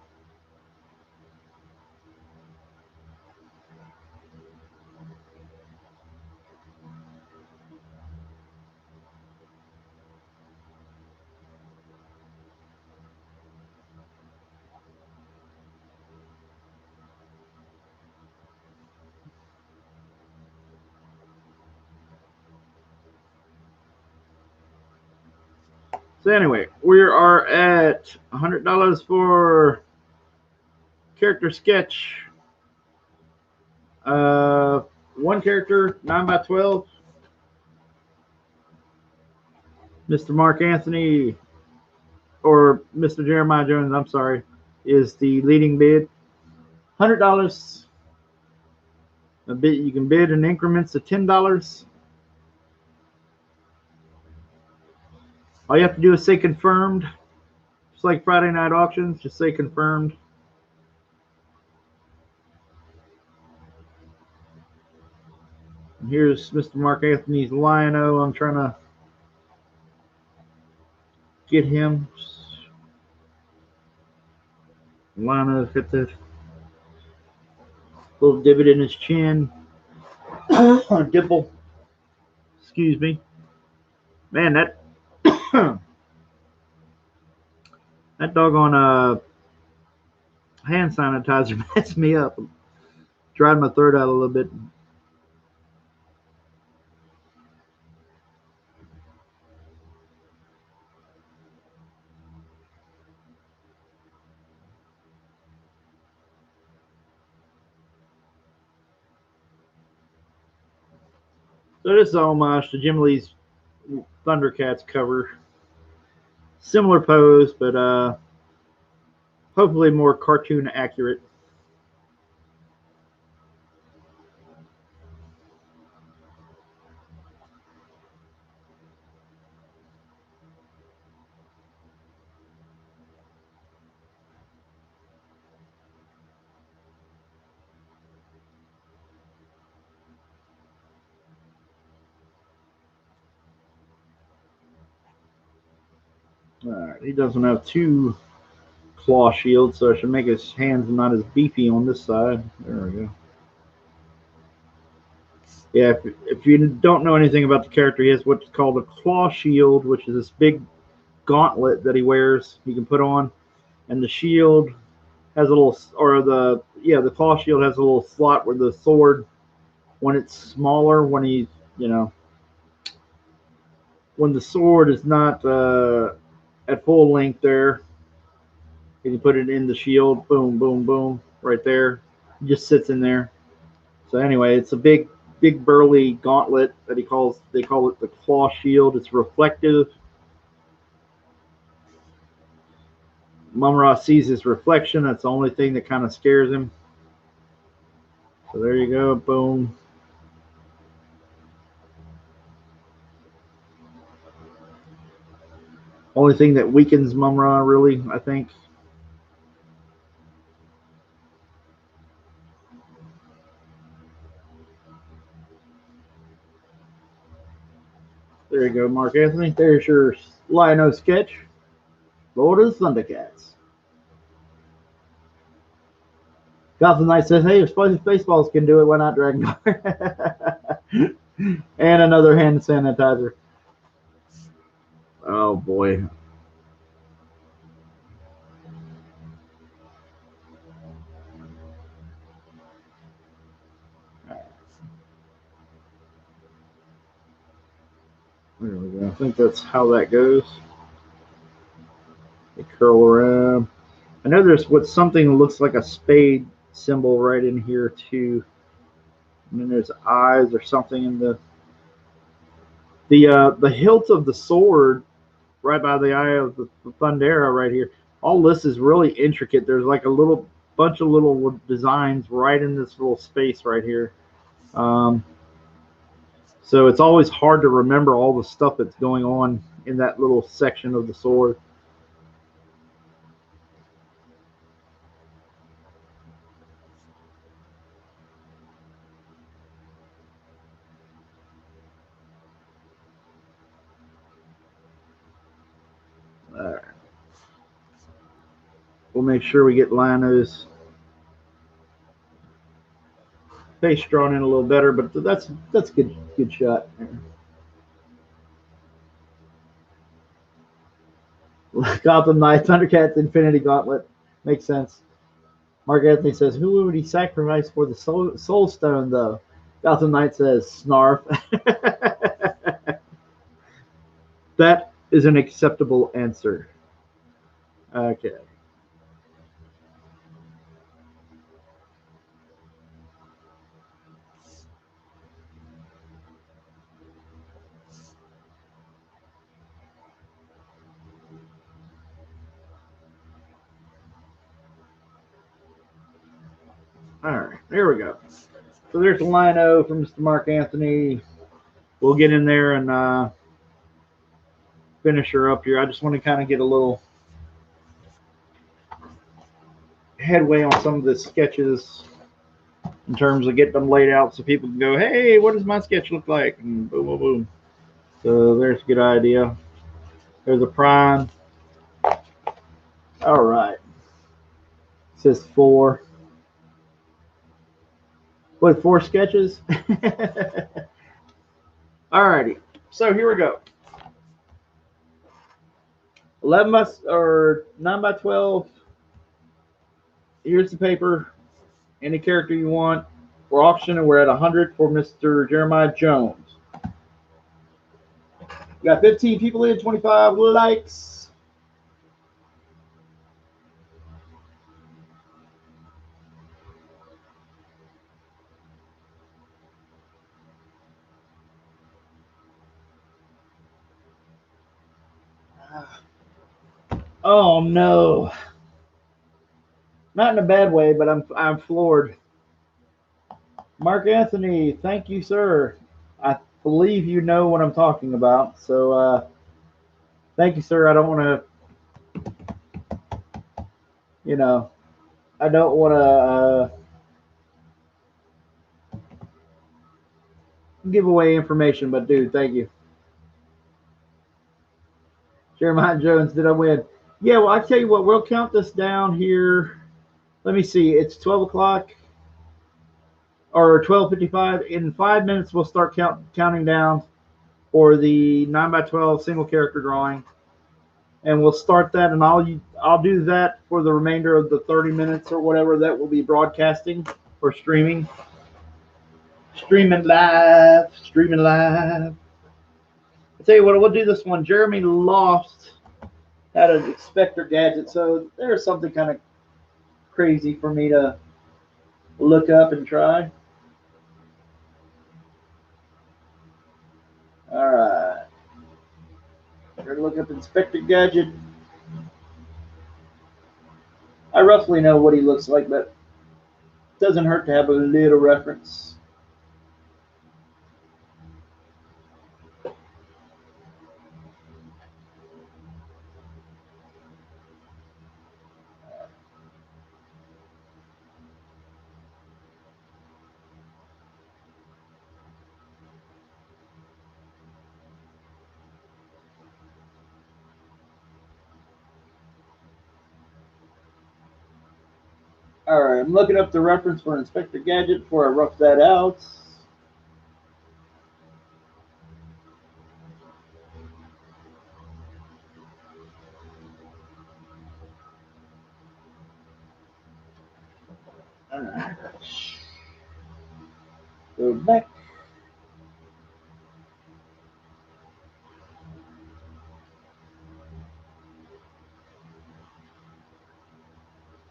So anyway, we are at $100 for character sketch. One character, 9x12. Mr. Mark Anthony, or Mr. Jeremiah Jones, I'm sorry, is the leading bid. $100. A bit you can bid in increments of $10. All you have to do is say confirmed. Just like Friday night auctions, just say confirmed. And here's Mr. Mark Anthony's Lion-O. I'm trying to get him. Lion-O fit the little divot in his chin. Dimple. Excuse me. Man, that that doggone hand sanitizer messed me up. Dried my throat out a little bit. So this is a homage to Jim Lee's Thundercats cover. Similar pose, but hopefully more cartoon accurate. Alright, he doesn't have two claw shields, so I should make his hands not as beefy on this side. There we go. Yeah, if you don't know anything about the character, he has what's called a claw shield, which is this big gauntlet that he wears. He can put on, and the shield has a little, or the claw shield has a little slot where the sword, when it's smaller, when he's, you know, when the sword is not at full length there, you can put it in the shield. Boom, boom, boom, right there. It just sits in there. So anyway, it's a big burly gauntlet that they call it the claw shield. It's reflective. Mum-Ra sees his reflection. That's the only thing that kind of scares him. So there you go. Boom. Only thing that weakens Mum-Ra, really, I think. There you go, Mark Anthony. There's your Lion-O sketch. Lord of the Thundercats. Gotham Knight says, hey, if Spaceballs can do it, why not Dragon Guard? And another hand sanitizer. Oh, boy. There we go. I think that's how that goes. They curl around. I know there's something that looks like a spade symbol right in here too. And then there's eyes or something in the hilt of the sword right by the eye of the Thundera right here. All this is really intricate. There's like a little bunch of little designs right in this little space right here. So it's always hard to remember all the stuff that's going on in that little section of the sword. All right. We'll make sure we get Lion-O's face drawn in a little better, but that's good shot. Gotham Knight, Thundercats, Infinity Gauntlet. Makes sense. Mark Anthony says, who would he sacrifice for the soul Stone, though? Gotham Knight says, Snarf. That is an acceptable answer. Okay. All right. There we go. So there's the Lion-O from Mr. Mark Anthony. We'll get in there and finish her up here. I just want to kind of get a little headway on some of the sketches in terms of getting them laid out so people can go, hey, what does my sketch look like? And boom, boom, boom. So there's a good idea. There's a prime. All right. It says 4. What, 4 sketches? All righty. So here we go. 11 by, or 9 by 12. Here's the paper. Any character you want. We're auctioning. We're at 100 for Mr. Jeremiah Jones. We got 15 people in, 25 likes. Oh no. Not in a bad way, but I'm floored. Mark Anthony, thank you, sir. I believe you know what I'm talking about. So thank you, sir. I don't want to, you know, I don't want to give away information, but dude, thank you. Jeremiah Jones, did I win? Yeah, well, I tell you what, we'll count this down here. Let me see. It's 12 o'clock or 12:55. In 5 minutes, we'll start counting down for the 9x12 single character drawing, and we'll start that. And I'll do that for the remainder of the 30 minutes or whatever that will be broadcasting or streaming live. I tell you what, we'll do this one. Jeremy Loft had an Inspector Gadget, so there's something kind of crazy for me to look up and try. All right. We're going to look up Inspector Gadget. I roughly know what he looks like, but it doesn't hurt to have a little reference. All right, I'm looking up the reference for Inspector Gadget before I rough that out. All right. Go back.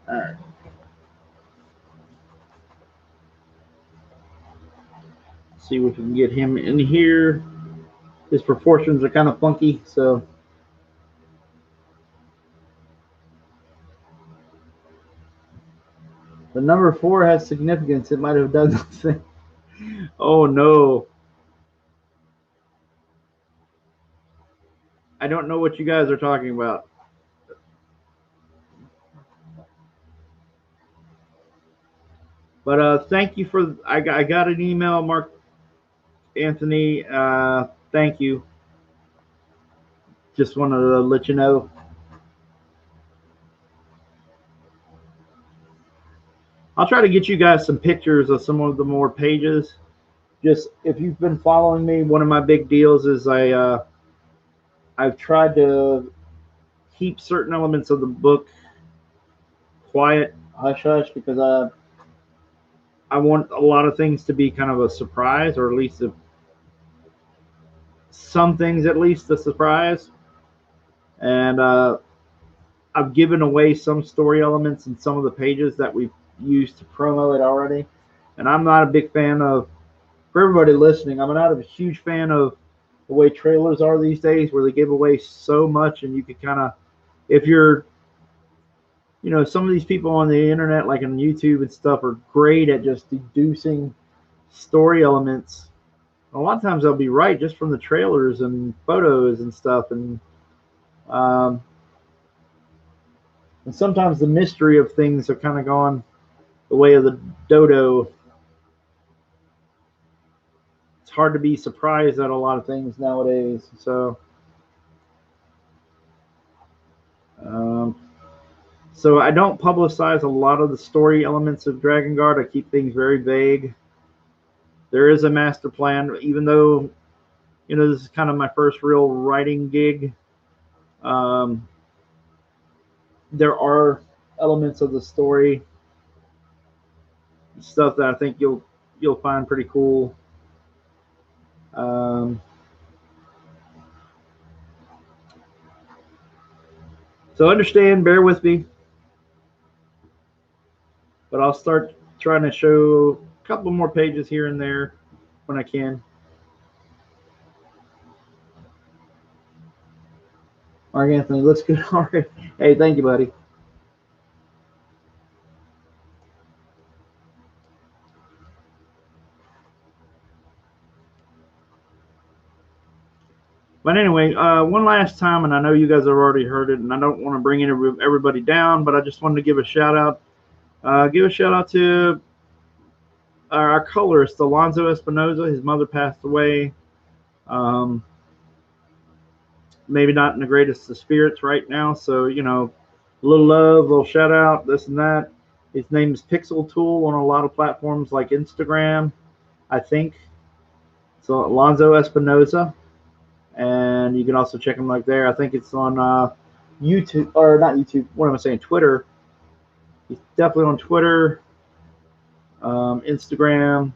All right. See if we can get him in here. His proportions are kind of funky, so. The number 4 has significance. It might have done something. Oh no. I don't know what you guys are talking about. But thank you for. I got an email, Mark Anthony. Thank you. Just wanted to let you know. I'll try to get you guys some pictures of some of the more pages. Just if you've been following me, one of my big deals is I've tried to keep certain elements of the book quiet, hush hush, because I want a lot of things to be kind of a surprise, or at least some things at least a surprise. And I've given away some story elements in some of the pages that we've used to promo it already. And I'm not a big fan of, for everybody listening, I'm not a huge fan of the way trailers are these days, where they give away so much, and you could kind of, if you're, some of these people on the internet, like on YouTube and stuff, are great at just deducing story elements. A lot of times they'll be right just from the trailers and photos and stuff, and sometimes the mystery of things have kind of gone the way of the dodo. It's hard to be surprised at a lot of things nowadays. So I don't publicize a lot of the story elements of Dragon Guard. I keep things very vague. There is a master plan, even though, this is kind of my first real writing gig. There are elements of the story, stuff that I think you'll find pretty cool. So understand, bear with me, but I'll start trying to show a couple more pages here and there when I can. Mark Anthony, looks good. All right. Hey, thank you, buddy. But anyway, one last time, and I know you guys have already heard it, and I don't want to bring everybody down, but I just wanted to give a shout out. Give a shout out to our colorist, Alonzo Espinoza. His mother passed away. maybe not in the greatest of spirits right now. So, you know, a little love, a little shout out, this and that. His name is Pixel Tool on a lot of platforms like Instagram, I think. So Alonzo Espinoza. And you can also check him like there. I think it's on YouTube, or not YouTube, what am I saying? Twitter. He's definitely on Twitter, Instagram,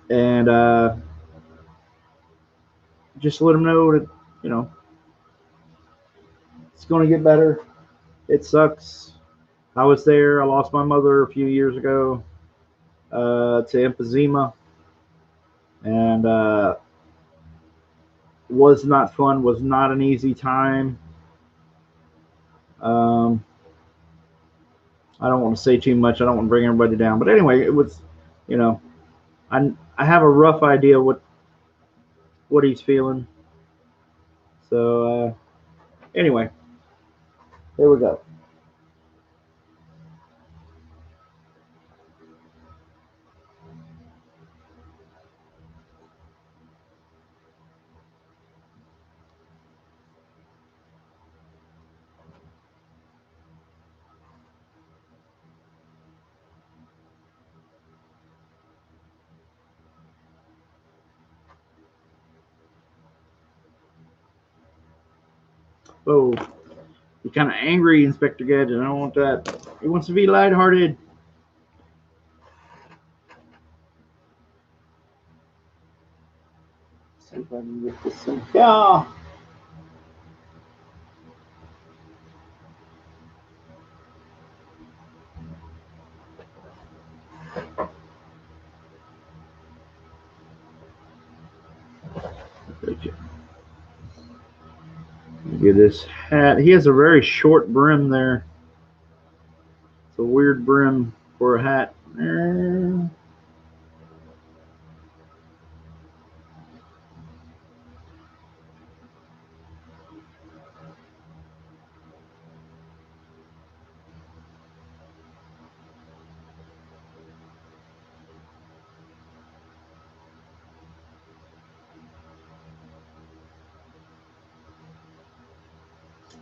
and just let him know that, you know, it's going to get better. It sucks. I was there. I lost my mother a few years ago to emphysema, and was not fun. Was not an easy time. I don't want to say too much. I don't want to bring everybody down. But anyway, it was, you know, I have a rough idea what he's feeling. So anyway, here we go. Oh, you're kind of angry, Inspector Gadget. I don't want that. He wants to be lighthearted. See if I can get this thing. Yeah. Get his hat. He has a very short brim there. It's a weird brim for a hat.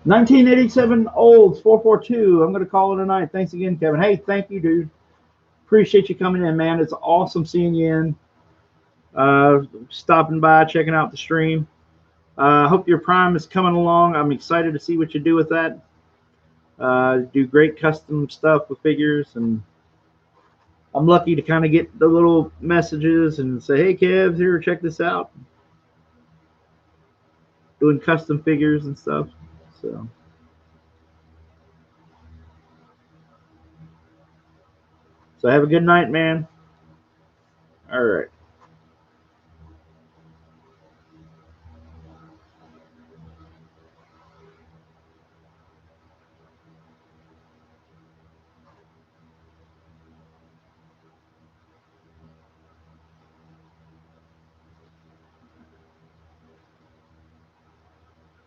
1987 Olds 442. I'm going to call it a night. Thanks again, Kevin. Hey, thank you, dude. Appreciate you coming in, man. It's awesome seeing you in. Stopping by, checking out the stream. Hope your Prime is coming along. I'm excited to see what you do with that. Do great custom stuff with figures, and I'm lucky to kind of get the little messages and say, hey, Kev, here, check this out. Doing custom figures and stuff. So have a good night, man. All right.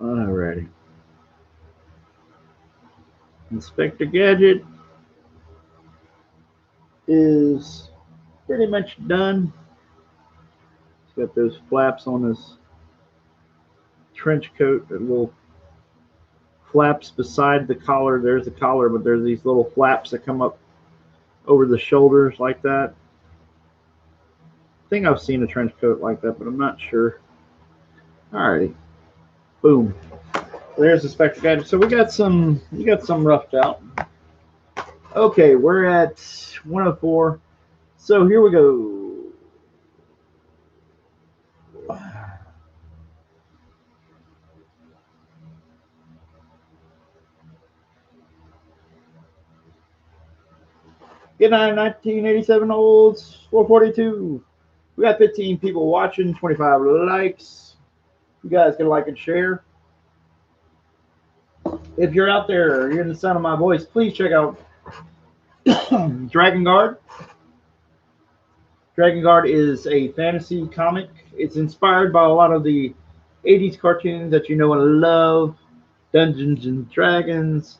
Alrighty. Inspector Gadget is pretty much done. He's got those flaps on his trench coat, the little flaps beside the collar. There's the collar, but there's these little flaps that come up over the shoulders like that. I think I've seen a trench coat like that, but I'm not sure. Alrighty. Boom. There's the Spectre Gadget. So we got some roughed out. Okay, we're at 104. So here we go. Good night, 1987 Olds 442. We got 15 people watching, 25 likes. You guys can like and share. If you're out there hearing the sound of my voice, please check out Dragon Guard. Dragon Guard is a fantasy comic. It's inspired by a lot of the 80s cartoons that you know and love. Dungeons and Dragons,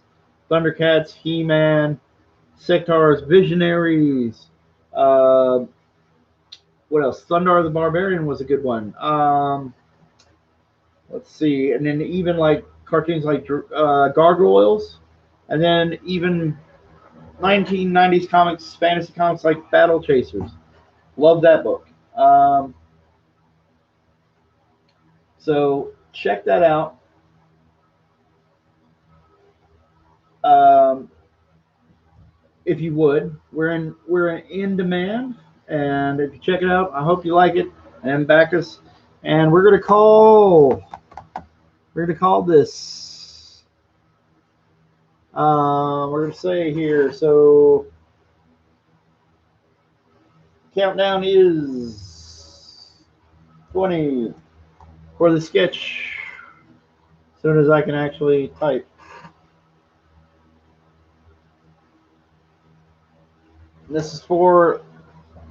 Thundercats, He-Man, Sectaurs, Visionaries, What else? Thundar the Barbarian was a good one. Let's see, and then even like cartoons like Gargoyles, and then even 1990s comics, fantasy comics like Battle Chasers. Love that book. So check that out. Um, if you would, we're in demand, and if you check it out, I hope you like it and back us. And we're gonna call this. We're gonna say here. So countdown is 20 for the sketch. As soon as I can actually type. This is for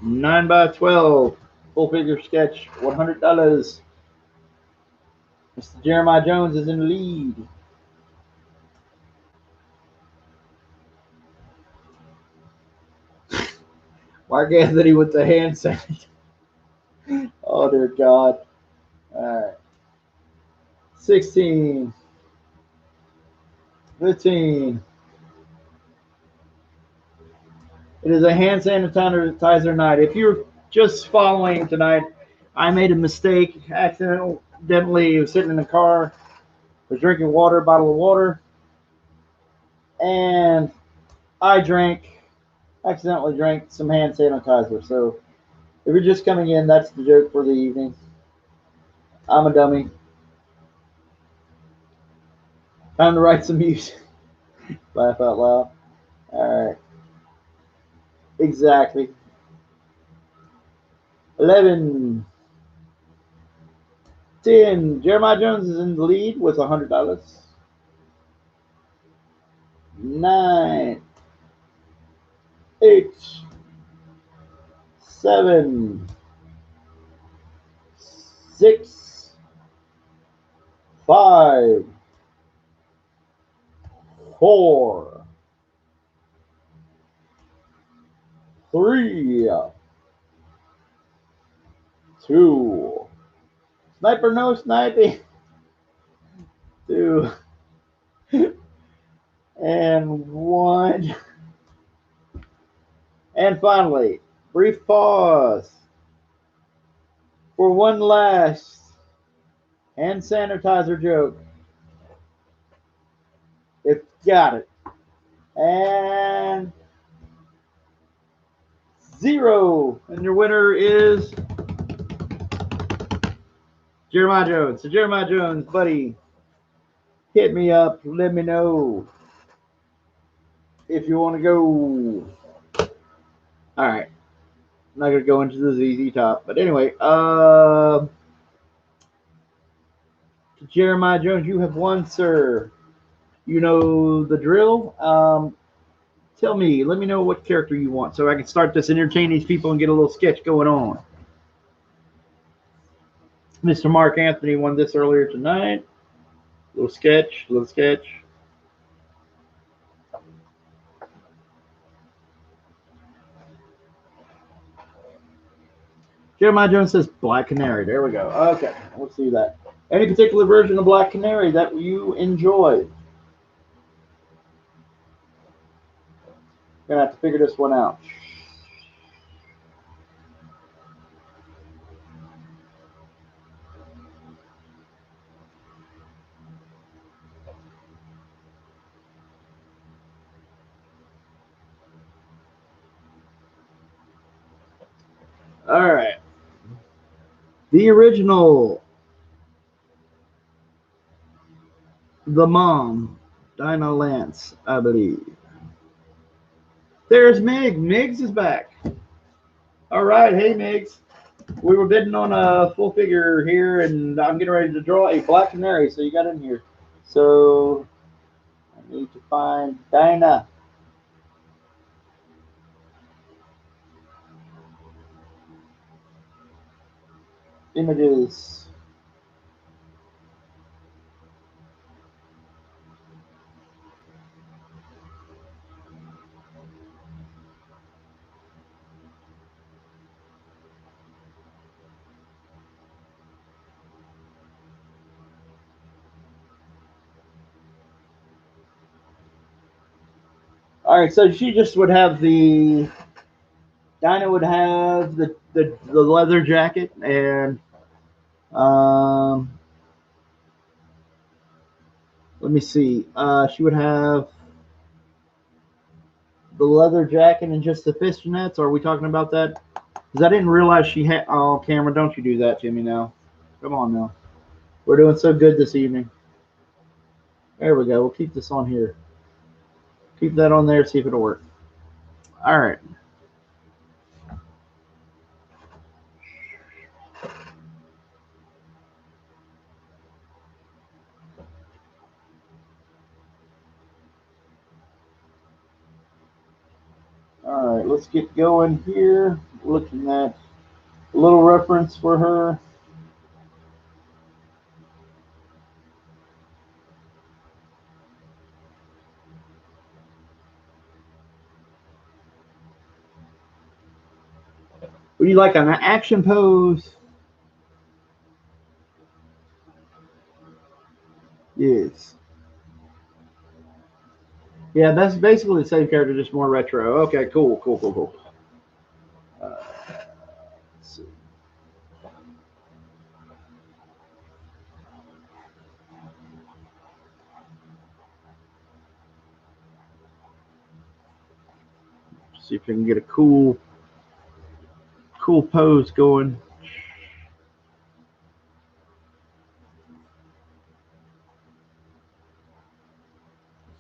9x12 full figure sketch, $100. Mr. Jeremiah Jones is in the lead. Mark Anthony with the hand sanitizer. Oh dear God. All right. 16, 15. It is a hand sanitizer night. If you're just following tonight, I made a mistake. Accidentally was sitting in the car, was drinking water, bottle of water, and I accidentally drank some hand sanitizer. So if you're just coming in, that's the joke for the evening. I'm a dummy. Time to write some music. Laugh out loud. All right. Exactly. 11. 10. Jeremiah Jones is in the lead with $100. 9. 8. 7. 6. 5. 4. 3. 2. Sniper no sniping. 2. And 1. And finally, brief pause for one last hand sanitizer joke. If got it. And 0. And your winner is Jeremiah Jones. So Jeremiah Jones, buddy, hit me up. Let me know if you want to go. All right. I'm not going to go into the ZZ Top. But anyway, Jeremiah Jones, you have won, sir. You know the drill. Tell me, let me know what character you want so I can start this, entertain these people, and get a little sketch going on. Mr. Mark Anthony won this earlier tonight. Little sketch, little sketch. Jeremiah Jones says Black Canary. There we go. Okay, we'll see that. Any particular version of Black Canary that you enjoy? Gonna have to figure this one out. All right. The original, the mom, Dinah Lance, I believe. There's Mig. Migs is back. All right. Hey, Migs. We were bidding on a full figure here, and I'm getting ready to draw a Black Canary, so you got in here. So I need to find Dinah. Images. All right, so she just would have the Dinah would have the leather jacket, and let me see. She would have the leather jacket and just the fishnets. Are we talking about that? Because I didn't realize she had. Oh, camera, don't you do that to me now. Come on now. We're doing so good this evening. There we go. We'll keep this on here. Keep that on there, see if it'll work. All right. All right, let's get going here. Looking at a little reference for her. Would you like an action pose? Yes. Yeah, that's basically the same character, just more retro. Okay, cool, cool, cool, cool. Let's see. See if we can get a cool pose going.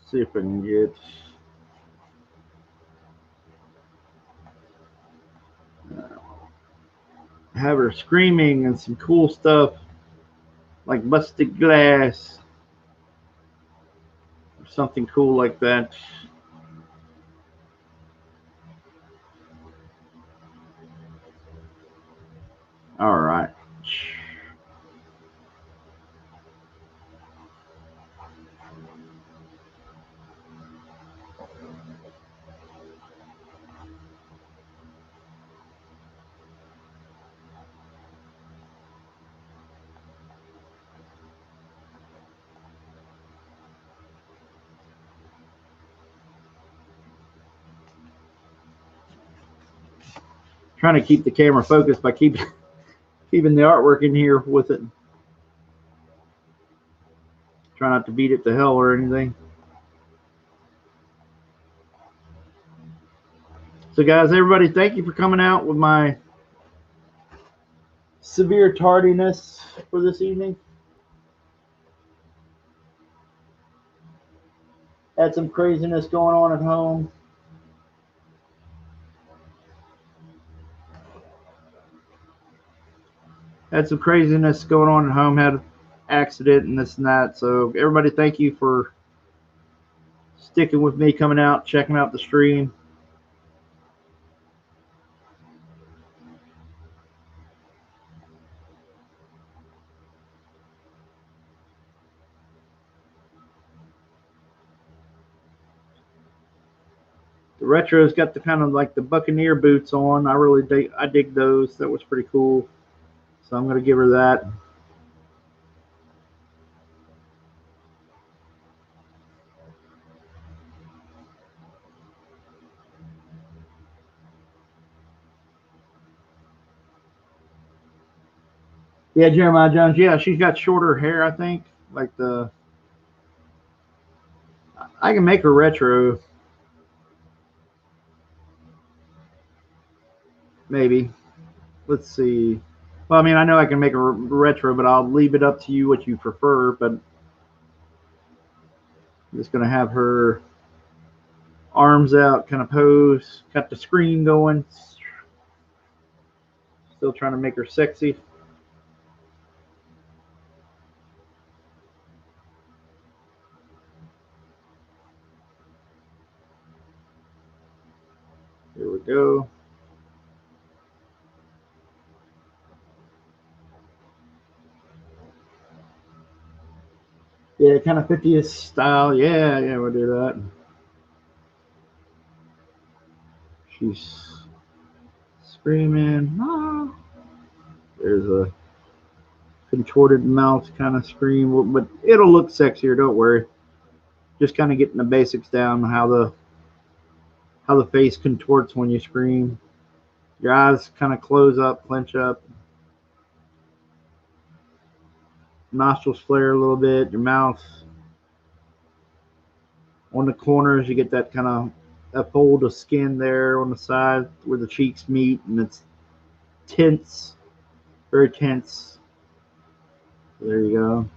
See if we can get. Have her screaming and some cool stuff like busted glass or something cool like that. All right. Trying to keep the camera focused by keeping the artwork in here with it. Try not to beat it to hell or anything. So guys, everybody, thank you for coming out with my severe tardiness for this evening. Had some craziness going on at home. Had some craziness going on at home. Had an accident and this and that. So everybody, thank you for sticking with me, coming out, checking out the stream. The retro's got the kind of like the Buccaneer boots on. I dig those. That was pretty cool. So I'm gonna give her that. Yeah, Jeremiah Jones. Yeah, she's got shorter hair, I think. Like I can make her retro. Maybe. Let's see. Well, I mean, I know I can make a retro, but I'll leave it up to you what you prefer. But I'm just gonna have her arms out, kind of pose. Got the screen going. Still trying to make her sexy. Here we go. Yeah, kind of 50s style. Yeah, we'll do that. She's screaming. Ah. There's a contorted mouth kind of scream, but it'll look sexier. Don't worry. Just kind of getting the basics down, how the how the face contorts when you scream. Your eyes kind of close up, clench up. Nostrils flare a little bit. Your mouth on the corners, you get that kind of a fold of skin there on the side where the cheeks meet, and it's tense, very tense. There you go.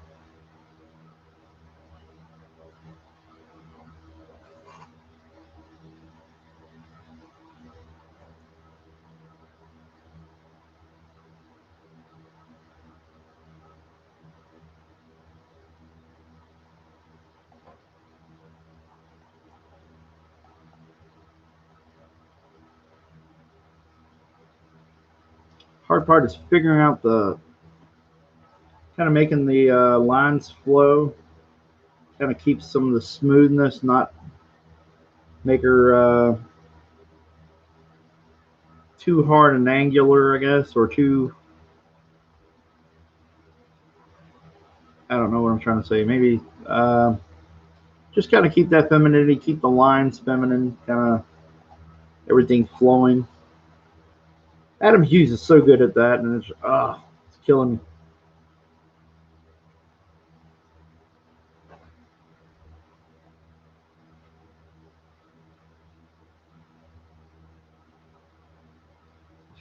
Hard part is figuring out the kind of making the lines flow. Kind of keeps some of the smoothness, not make her too hard and angular, I guess, or too. I don't know what I'm trying to say. Maybe just kind of keep that femininity, keep the lines feminine, kind of everything flowing. Adam Hughes is so good at that, and it's killing me.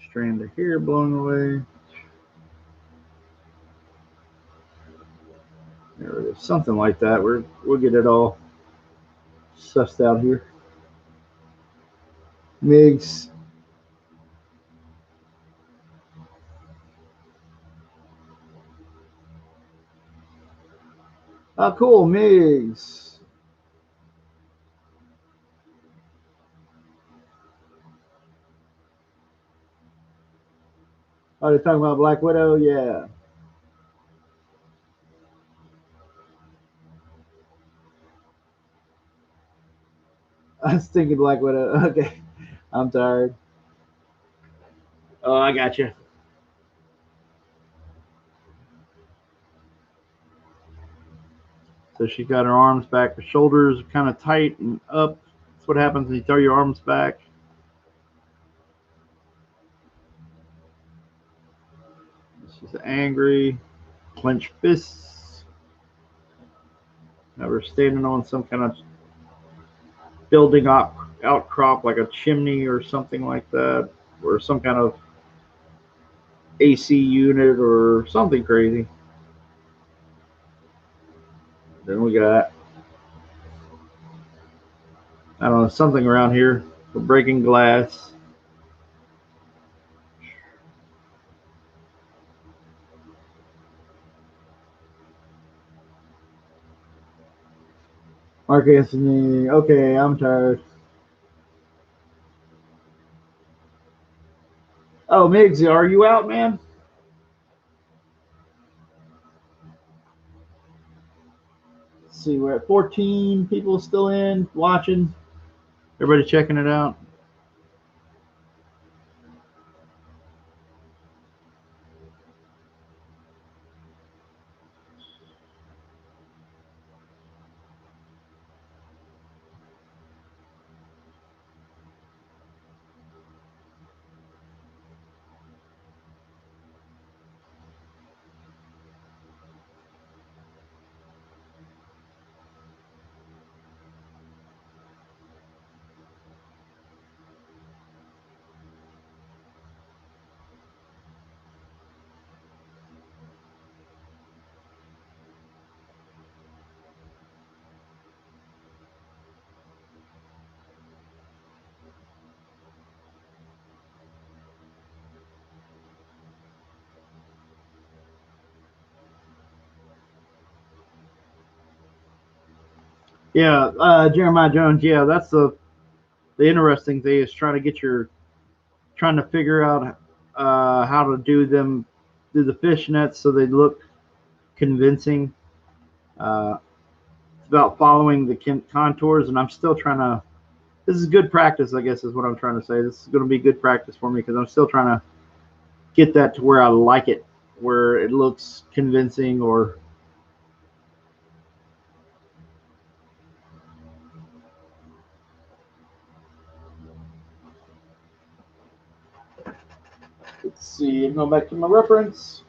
Strand of hair blown away. There it is. Something like that. We'll get it all sussed out here. Migs. Oh, cool. Migs. Oh, they're talking about Black Widow? Yeah. I was thinking Black Widow. Okay. I'm tired. Oh, I got you. So she got her arms back. Her shoulders kind of tight and up. That's what happens when you throw your arms back. She's angry. Clenched fists. Now we're standing on some kind of building outcrop like a chimney or something like that, or some kind of AC unit or something crazy. Then we got, I don't know, something around here for breaking glass. Mark Anthony, okay, I'm tired. Oh, Miggs, are you out, man? Let's see, we're at 14 people still in, watching. Everybody checking it out. Yeah, Jeremiah Jones. Yeah, that's the interesting thing is trying to figure out how to do the fishnets so they look convincing. It's about following the contours, and I'm still trying to. This is good practice, I guess, is what I'm trying to say. This is going to be good practice for me because I'm still trying to get that to where I like it, where it looks convincing or. Let's see, I'm going back to my reference.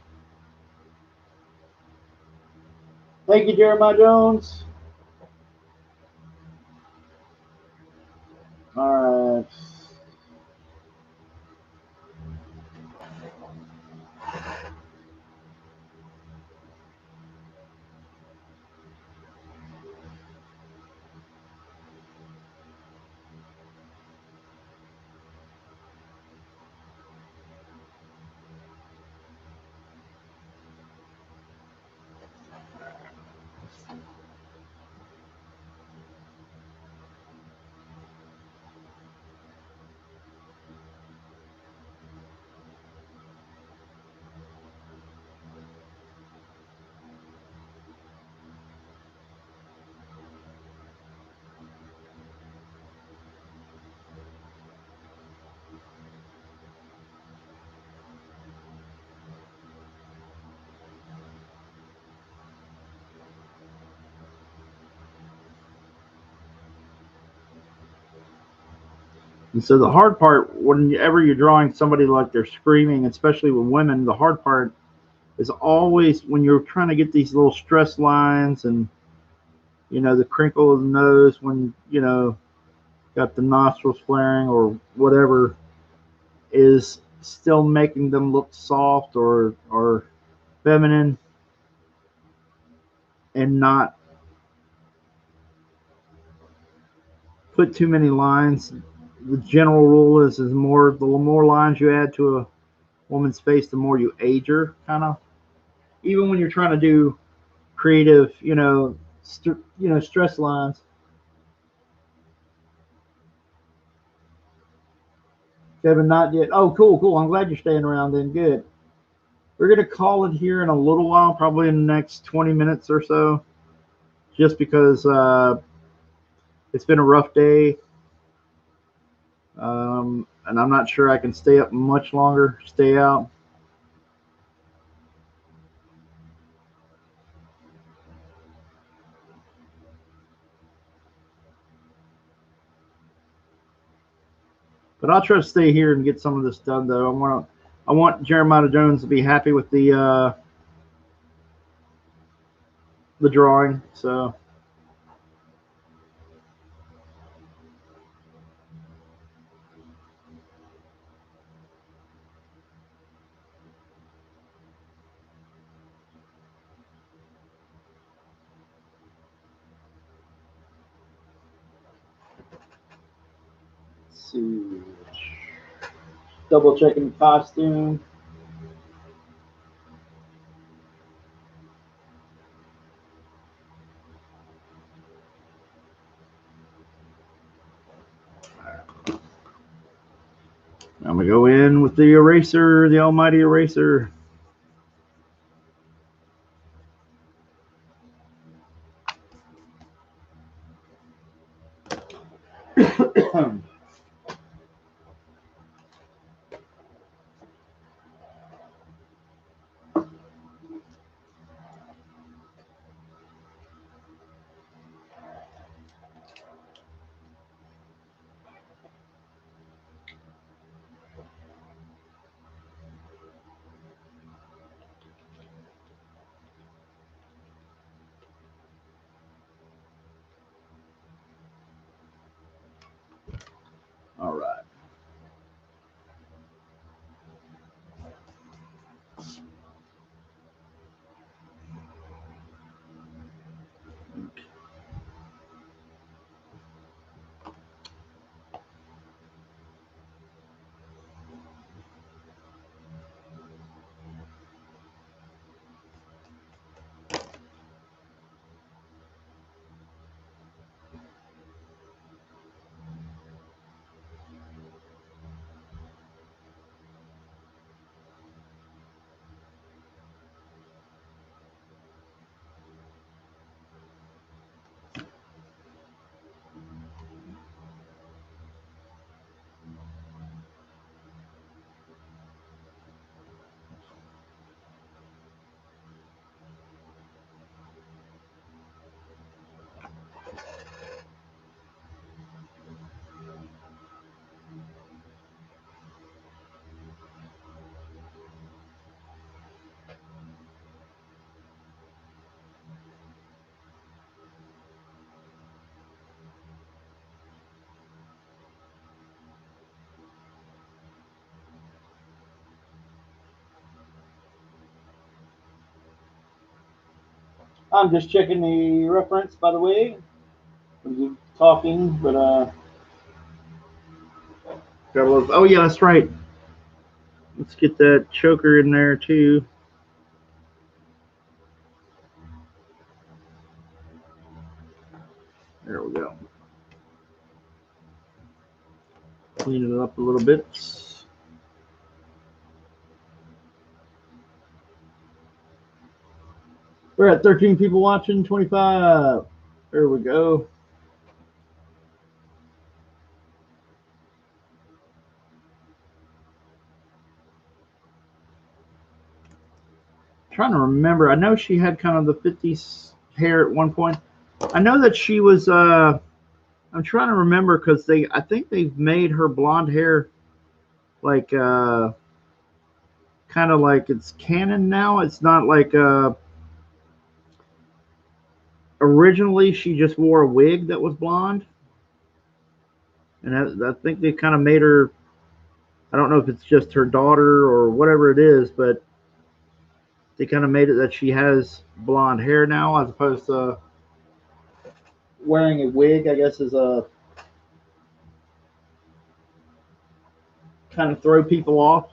Thank you, Jeremiah Jones. All right. And so the hard part, whenever you're drawing somebody like they're screaming, especially with women, the hard part is always when you're trying to get these little stress lines and, the crinkle of the nose when, got the nostrils flaring or whatever, is still making them look soft or feminine and not put too many lines. The general rule is the more lines you add to a woman's face, the more you age her, kind of. Even when you're trying to do creative, stress lines. Kevin, not yet. Oh, cool, cool. I'm glad you're staying around. Then good. We're gonna call it here in a little while, probably in the next 20 minutes or so, just because it's been a rough day, and I'm not sure I can stay up much longer. Stay out. But I'll try to stay here and get some of this done, though. I want Jeremiah Jones to be happy with the drawing. So, let's see. Double checking the costume. I'm gonna go in with the eraser, the almighty eraser. All right. I'm just checking the reference, by the way. I'm talking, but oh yeah, that's right. Let's get that choker in there too. There we go. Clean it up a little bit. We're at 13 people watching, 25. There we go. Trying to remember. I know she had kind of the 50s hair at one point. I know that she was I'm trying to remember because I think they've made her blonde hair like kind of like it's canon now. It's not like originally she just wore a wig that was blonde, and I think they kind of made her. I don't know if it's just her daughter or whatever it is, but they kind of made it that she has blonde hair now as opposed to wearing a wig. I guess is a kind of throw people off.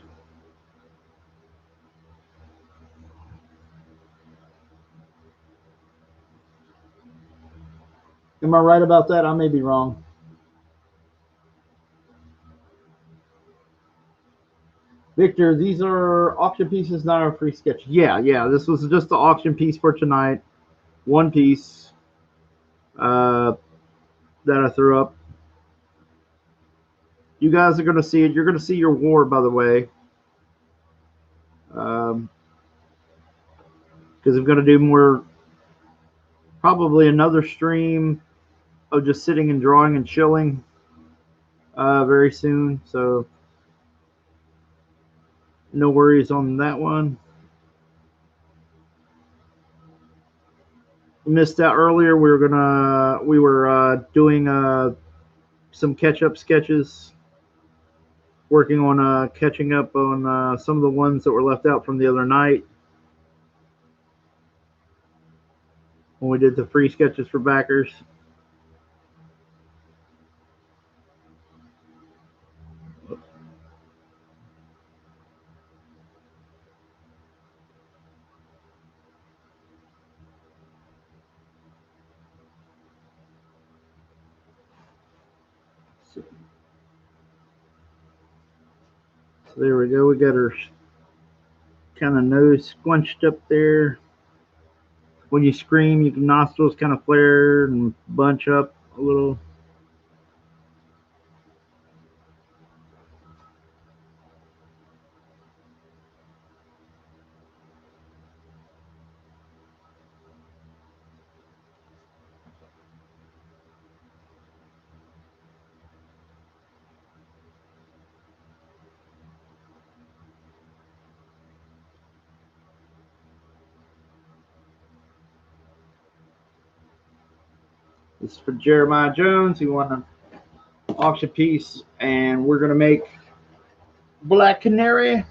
Am I right about that? I may be wrong. Victor, these are auction pieces, not our free sketch. Yeah, yeah. This was just the auction piece for tonight. One piece uh, that I threw up. You guys are going to see it. You're going to see your war, by the way. Because I'm going to do more, probably another stream of just sitting and drawing and chilling very soon. So no worries on that one. Missed out earlier. We were doing some catch up sketches, working on catching up on some of the ones that were left out from the other night when we did the free sketches for backers. So there we go. We got her kind of nose squinched up there. When you scream, your nostrils kind of flare and bunch up a little. This is for Jeremiah Jones. He won an auction piece, and we're going to make Black Canary.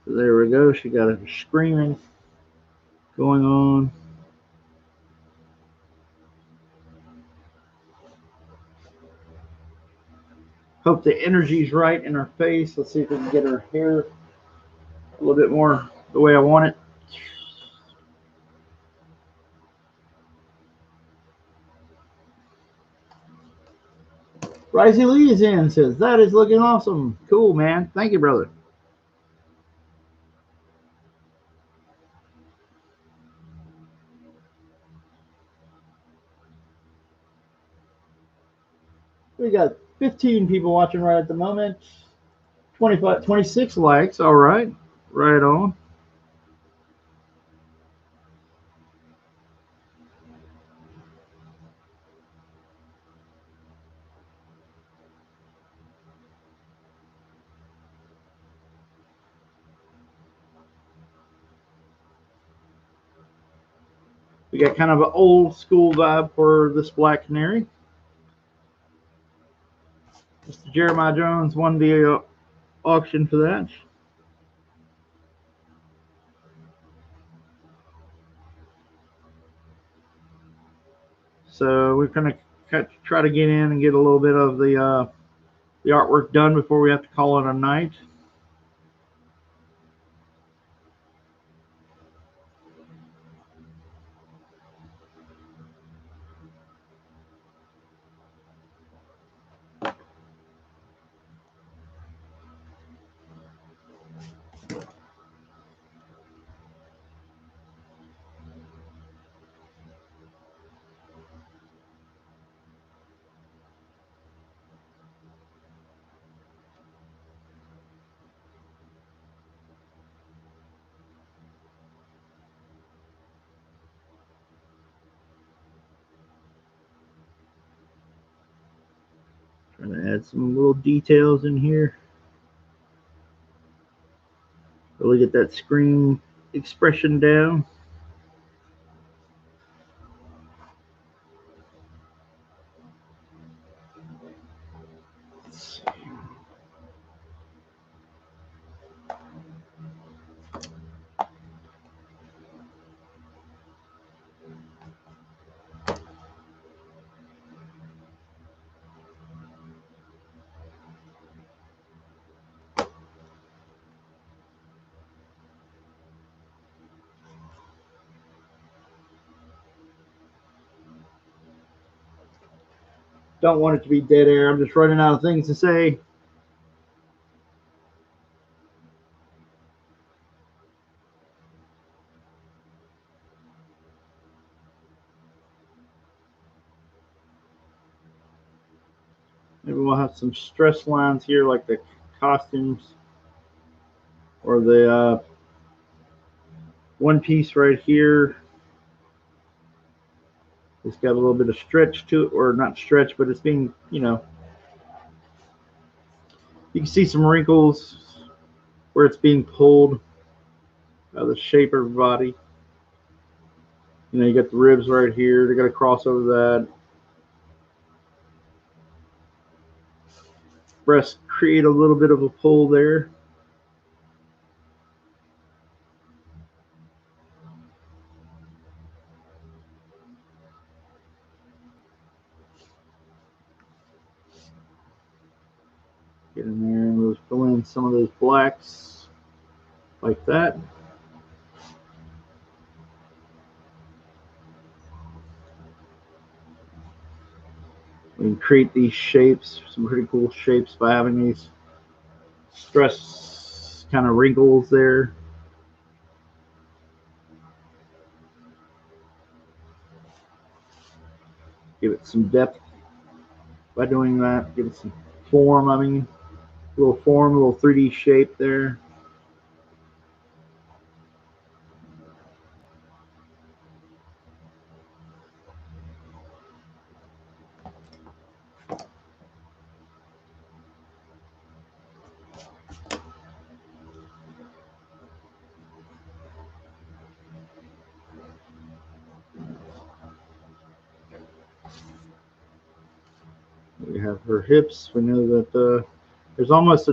So there we go. She got her screaming going on. Hope the energy's right in her face. Let's see if we can get her hair a little bit more the way I want it. Risey Lee is in, says, that is looking awesome. Cool, man. Thank you, brother. We got 15 people watching right at the moment. 25, 26 likes. All right. Right on. We got kind of an old school vibe for this Black Canary. Mr. Jeremiah Jones won the auction for that. So we're going to try to get in and get a little bit of the artwork done before we have to call it a night. Trying to add some little details in here. Really get that screen expression down. Let's see. Don't want it to be dead air. I'm just running out of things to say. Maybe we'll have some stress lines here, like the costumes or the one piece right here. It's got a little bit of stretch to it, or not stretch, but it's being, you know, you can see some wrinkles where it's being pulled out of the shape of her body. You know, you got the ribs right here. They got to cross over that. Breasts create a little bit of a pull there. Get in there and we'll fill in some of those blacks like that. We can create these shapes, some pretty cool shapes by having these stress kind of wrinkles there. Give it some depth by doing that. Give it some form, a little form, a little 3D shape there. We have her hips. We know that there's almost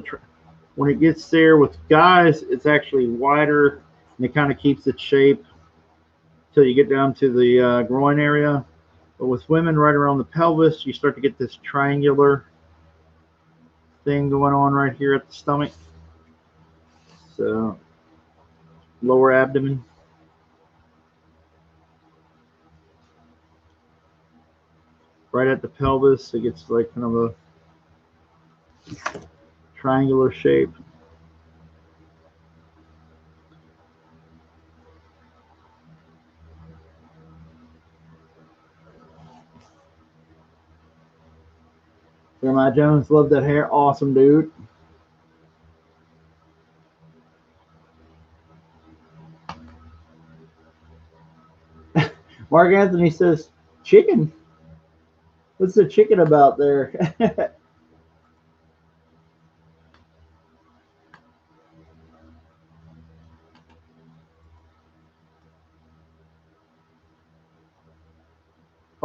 when it gets there with guys, it's actually wider and it kind of keeps its shape until you get down to the groin area. But with women, right around the pelvis, you start to get this triangular thing going on right here at the stomach. So lower abdomen. Right at the pelvis, it gets like kind of a triangular shape. Jeremiah Jones, love that hair. Awesome, dude. Mark Anthony says, chicken? What's the chicken about there?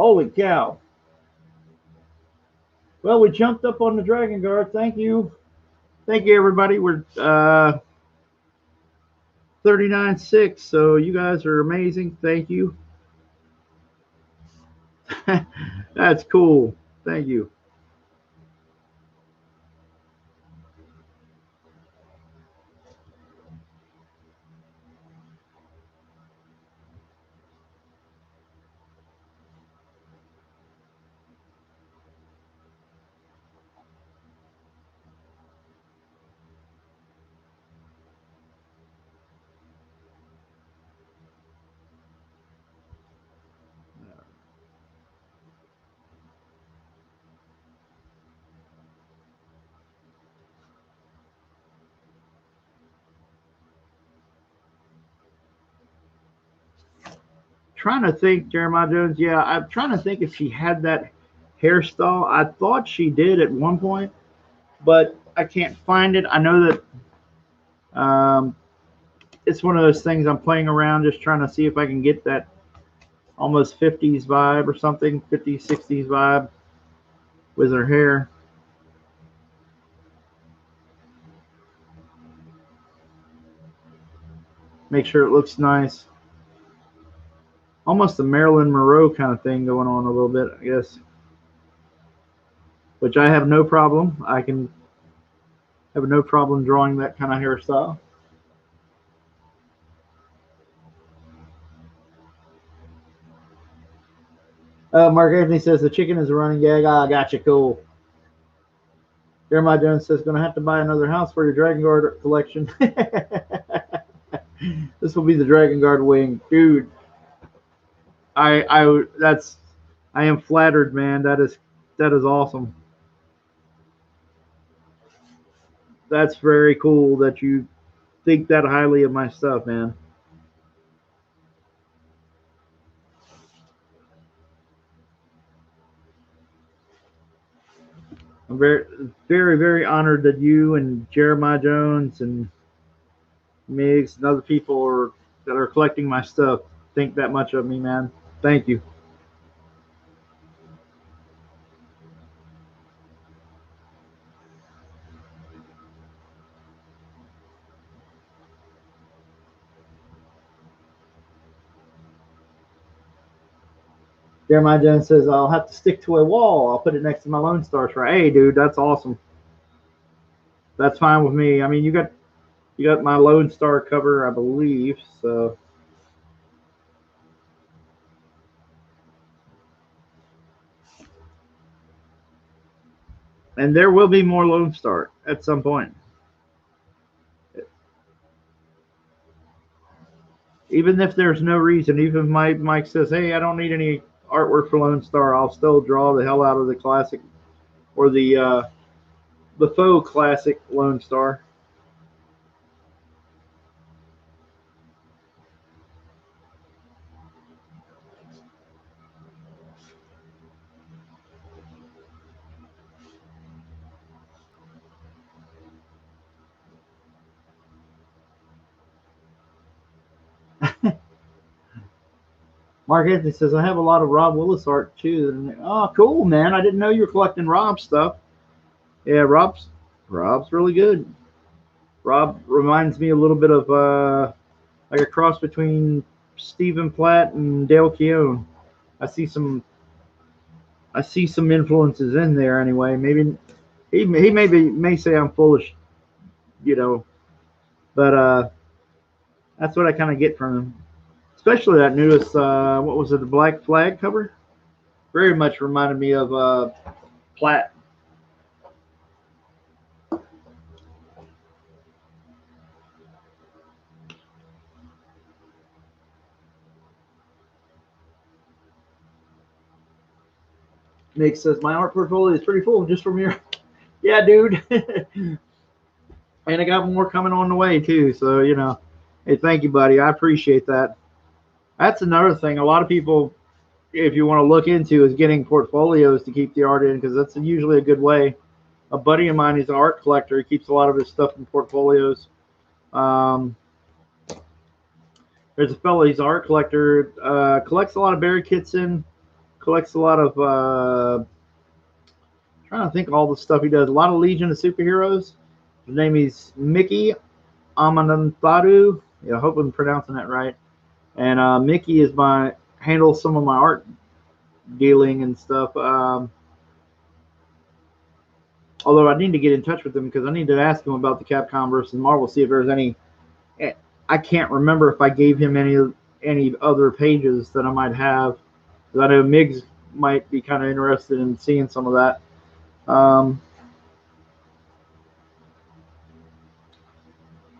Holy cow. Well, we jumped up on the Dragon Guard. Thank you. Thank you, everybody. We're 39.6, so you guys are amazing. Thank you. That's cool. Thank you. Trying to think, Jeremiah Jones. Yeah, I'm trying to think if she had that hairstyle. I thought she did at one point, but I can't find it. I know that it's one of those things I'm playing around, just trying to see if I can get that almost 50s vibe or something, 50s, 60s vibe with her hair. Make sure it looks nice. Almost a Marilyn Monroe kind of thing going on a little bit, I guess. Which I have no problem. I can have no problem drawing that kind of hairstyle. Mark Anthony says the chicken is a running gag. Ah, gotcha, cool. Jeremiah Jones says going to have to buy another house for your Dragon Guard collection. This will be the Dragon Guard wing, dude. I am flattered, man. That is awesome. That's very cool that you think that highly of my stuff, man. I'm very, very, very honored that you and Jeremiah Jones and Miggs and other people that are collecting my stuff think that much of me, man. Thank you. Jeremiah Jones says I'll have to stick to a wall. I'll put it next to my Lone Star Shrine. Hey, dude, that's awesome. That's fine with me. I mean, you got my Lone Star cover, I believe. So. And there will be more Lone Star at some point. Even if there's no reason, even if Mike says, hey, I don't need any artwork for Lone Star, I'll still draw the hell out of the classic or the faux classic Lone Star. Mark Anthony says, I have a lot of Rob Willis art too. Oh, cool, man. I didn't know you were collecting Rob's stuff. Yeah, Rob's really good. Rob reminds me a little bit of like a cross between Stephen Platt and Dale Keown. I see some influences in there anyway. Maybe he may say I'm foolish, you know, but that's what I kind of get from him. Especially that newest, what was it, the Black Flag cover? Very much reminded me of Platt. Nick says, my art portfolio is pretty full just from your. Yeah, dude. And I got more coming on the way, too. So, you know, hey, thank you, buddy. I appreciate that. That's another thing. A lot of people, if you want to look into, is getting portfolios to keep the art in because that's usually a good way. A buddy of mine is an art collector. He keeps a lot of his stuff in portfolios. There's a fellow, he's an art collector, collects a lot of Barry Kitson, collects a lot of trying to think of all the stuff he does. A lot of Legion of Superheroes. His name is Mickey Amanantadu. Yeah, I hope I'm pronouncing that right. And Mickey is handles some of my art dealing and stuff. Although I need to get in touch with him because I need to ask him about the Capcom versus Marvel, see if there's any. I can't remember if I gave him any other pages that I might have. I know Miggs might be kind of interested in seeing some of that.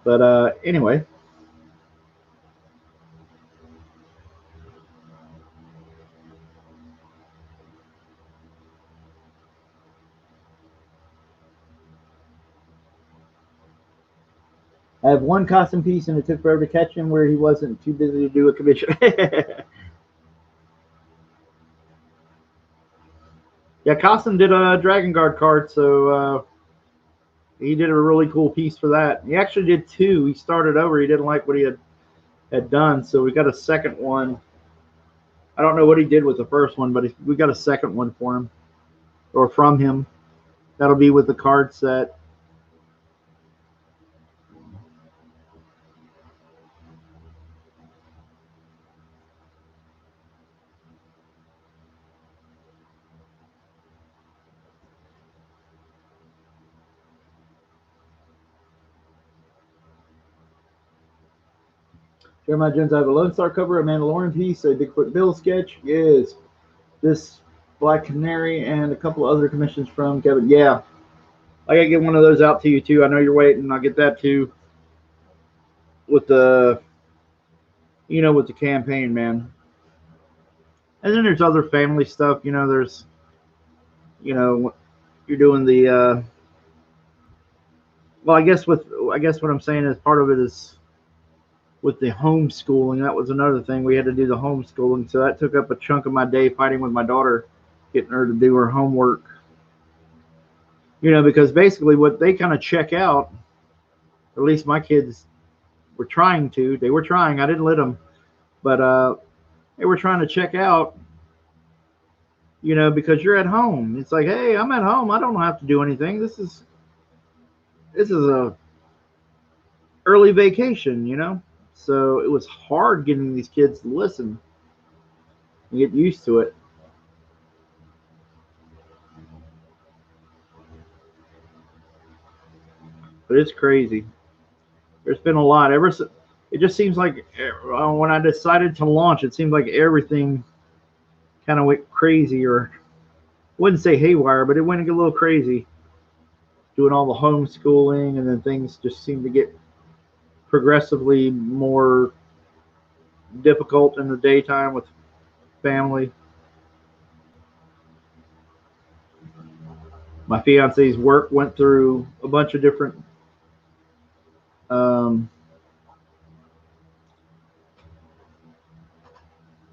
But anyway. I have one custom piece, and it took forever to catch him where he wasn't too busy to do a commission. Yeah, Costum did a Dragon Guard card, so he did a really cool piece for that. He actually did two. He started over. He didn't like what he had done, so we got a second one. I don't know what he did with the first one, but we got a second one for him, or from him. That'll be with the card set. Jeremiah Jones, I have a Lone Star cover, a Mandalorian piece, a Bigfoot Bill sketch. Yes. This Black Canary and a couple of other commissions from Kevin. Yeah. I gotta get one of those out to you too. I know you're waiting. I'll get that too. With the with the campaign, man. And then there's other family stuff, there's you're doing the well, I guess what I'm saying is part of it is with the homeschooling. That was another thing. We had to do the homeschooling, so that took up a chunk of my day fighting with my daughter, getting her to do her homework. Because basically what they kind of check out, at least my kids were trying to. They were trying. I didn't let them, but they were trying to check out. Because you're at home. It's like, hey, I'm at home. I don't have to do anything. This is a early vacation. So it was hard getting these kids to listen and get used to it. But it's crazy. There's been a lot ever since. It just seems like when I decided to launch, it seemed like everything kind of went crazy, or wouldn't say haywire, but it went a little crazy. Doing all the homeschooling, and then things just seemed to get progressively more difficult in the daytime with family. My fiance's work went through a bunch of different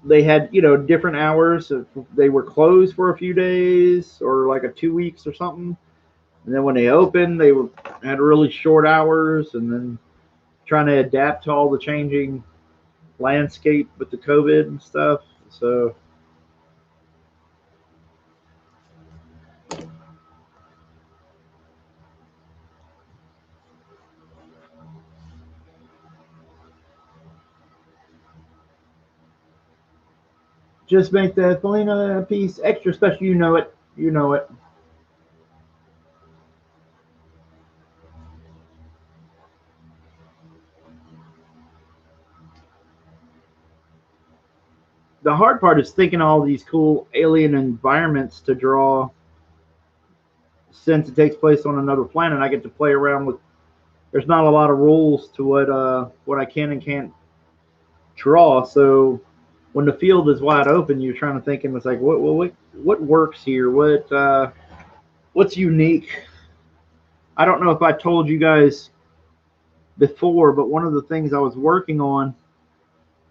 they had different hours. They were closed for a few days or like a 2 weeks or something, and then when they opened, they had really short hours, and then trying to adapt to all the changing landscape with the COVID and stuff. So just make the Felina piece extra special. You know it. You know it. The hard part is thinking all these cool alien environments to draw. Since it takes place on another planet, I get to play around with. There's not a lot of rules to what I can and can't draw. So when the field is wide open, you're trying to think, and it's like, what works here? What's unique? I don't know if I told you guys before, but one of the things I was working on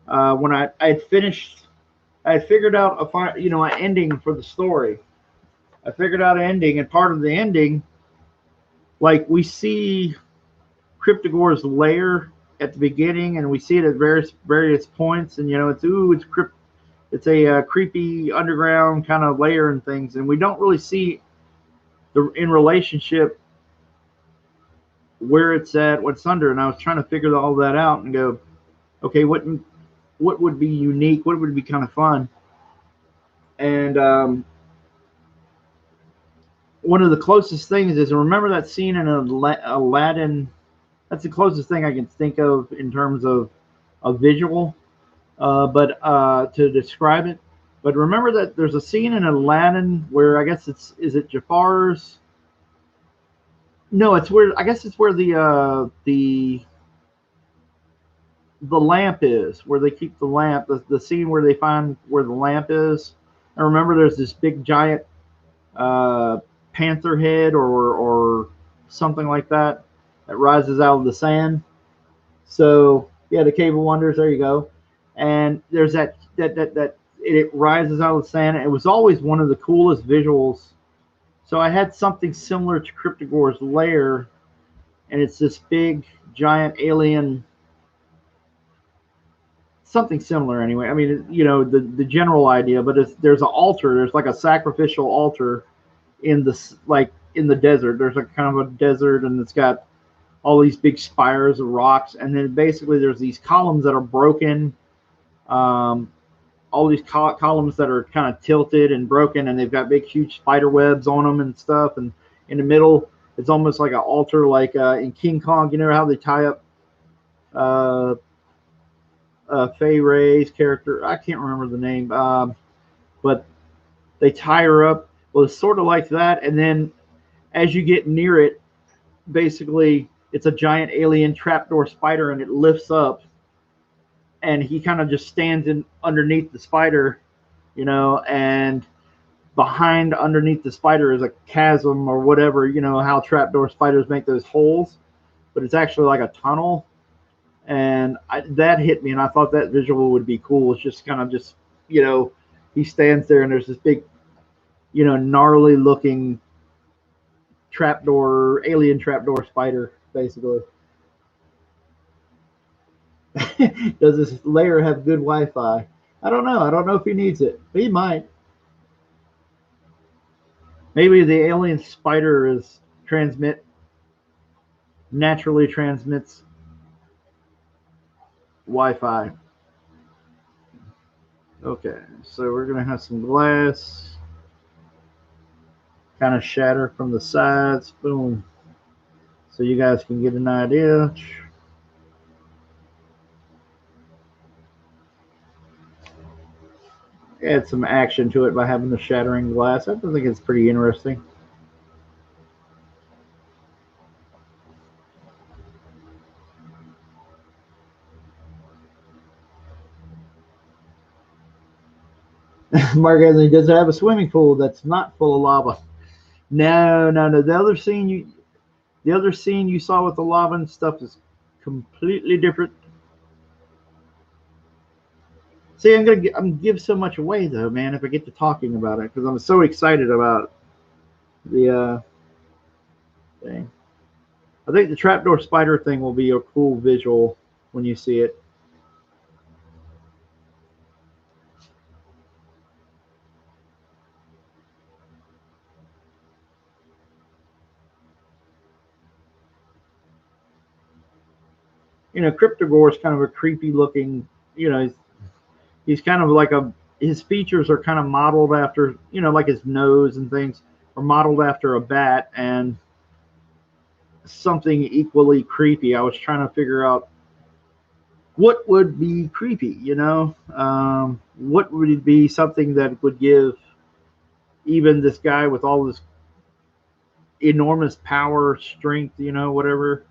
when I had finished, I had figured out an ending for the story. I figured out an ending, and part of the ending, like we see Cryptogor's lair at the beginning, and we see it at various points, and it's It's a creepy underground kind of layer and things, and we don't really see the in relationship where it's at, what's under. And I was trying to figure all that out and go, okay, what would be unique? What would be kind of fun? And one of the closest things is, remember that scene in Aladdin? That's the closest thing I can think of in terms of a visual, but to describe it. But remember that there's a scene in Aladdin where I guess is it Jafar's? No, it's where I guess it's where the lamp is, where they keep the lamp. The scene where they find where the lamp is. I remember there's this big giant panther head or something like that that rises out of the sand. So yeah, the Cave of Wonders. There you go. And there's that it rises out of the sand. It was always one of the coolest visuals. So I had something similar to Cryptogor's lair, and it's this big giant alien. Something similar anyway. I mean, you know, the general idea, but there's an altar. There's like a sacrificial altar in the desert. There's a kind of a desert, and it's got all these big spires of rocks, and then basically there's these columns that are broken. All these columns that are kind of tilted and broken, and they've got big, huge spider webs on them and stuff. And in the middle, it's almost like an altar, like in King Kong. You know how they tie up Fay Ray's character? I can't remember the name, but they tie her up. Well, it's sort of like that. And then as you get near it, basically it's a giant alien trapdoor spider, and it lifts up, and he kind of just stands in underneath the spider, you know, and underneath the spider is a chasm or whatever, you know, how trapdoor spiders make those holes, but it's actually like a tunnel. And that hit me, and I thought that visual would be cool. It's just kind of just, you know, he stands there, and there's this big, you know, gnarly looking alien trapdoor spider, basically. Does this layer have good Wi-Fi? I don't know. I don't know if he needs it. He might. Maybe the alien spider naturally transmits Wi-Fi. Okay, so we're gonna have some glass kind of shatter from the sides. Boom. So you guys can get an idea. Add some action to it by having the shattering glass. I think it's pretty interesting. Mark Anthony, does it have a swimming pool that's not full of lava? No. The other scene you saw with the lava and stuff is completely different. See, I'm gonna give so much away though, man. If I get to talking about it, because I'm so excited about the thing. I think the trapdoor spider thing will be a cool visual when you see it. You know, Cryptogor is kind of a creepy looking. You know, he's kind of like his features are kind of modeled after, you know, like his nose and things are modeled after a bat, and something equally creepy. I was trying to figure out what would be creepy, you know, what would it be, something that would give even this guy with all this enormous power, strength, you know, whatever,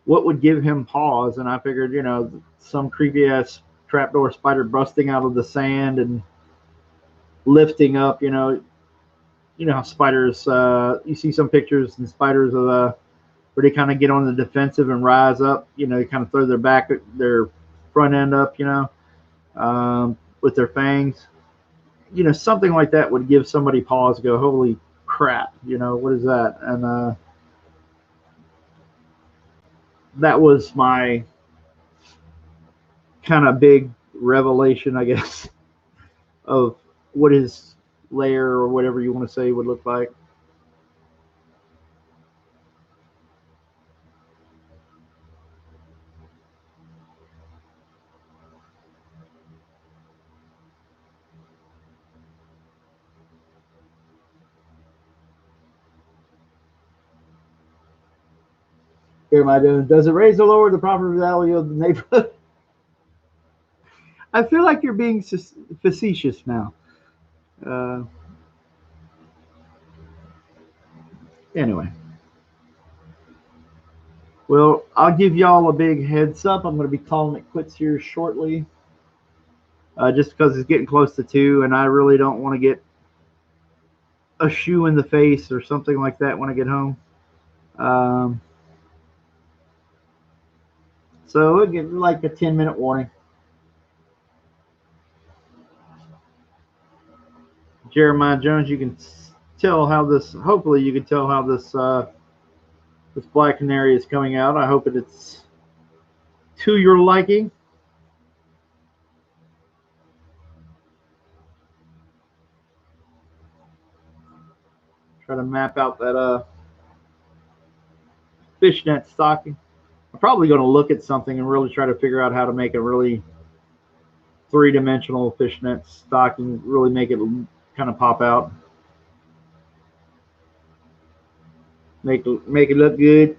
what would give him pause? And I figured, you know, some creepy ass trapdoor spider busting out of the sand and lifting up, you know how spiders, you see some pictures and spiders of where they kind of get on the defensive and rise up, you know, they kind of throw their front end up, you know, with their fangs, you know, something like that would give somebody pause, go, holy crap, you know, what is that? And that was my kind of big revelation, I guess. of what his lair or whatever you want to say would look like. Here am I doing? Does it raise or lower the property value of the neighborhood? I feel like you're being facetious now. Uh, anyway. Well, I'll give y'all a big heads up. I'm going to be calling it quits here shortly. Just because it's getting close to 2, and I really don't want to get a shoe in the face or something like that when I get home. So we'll give like a 10-minute warning. Jeremiah Jones, you can tell how this, hopefully you can tell how this this Black Canary is coming out. I hope it's to your liking. Try to map out that fishnet stocking. I'm probably going to look at something and really try to figure out how to make a really three-dimensional fishnet stocking, really make it kind of pop out. Make it look good.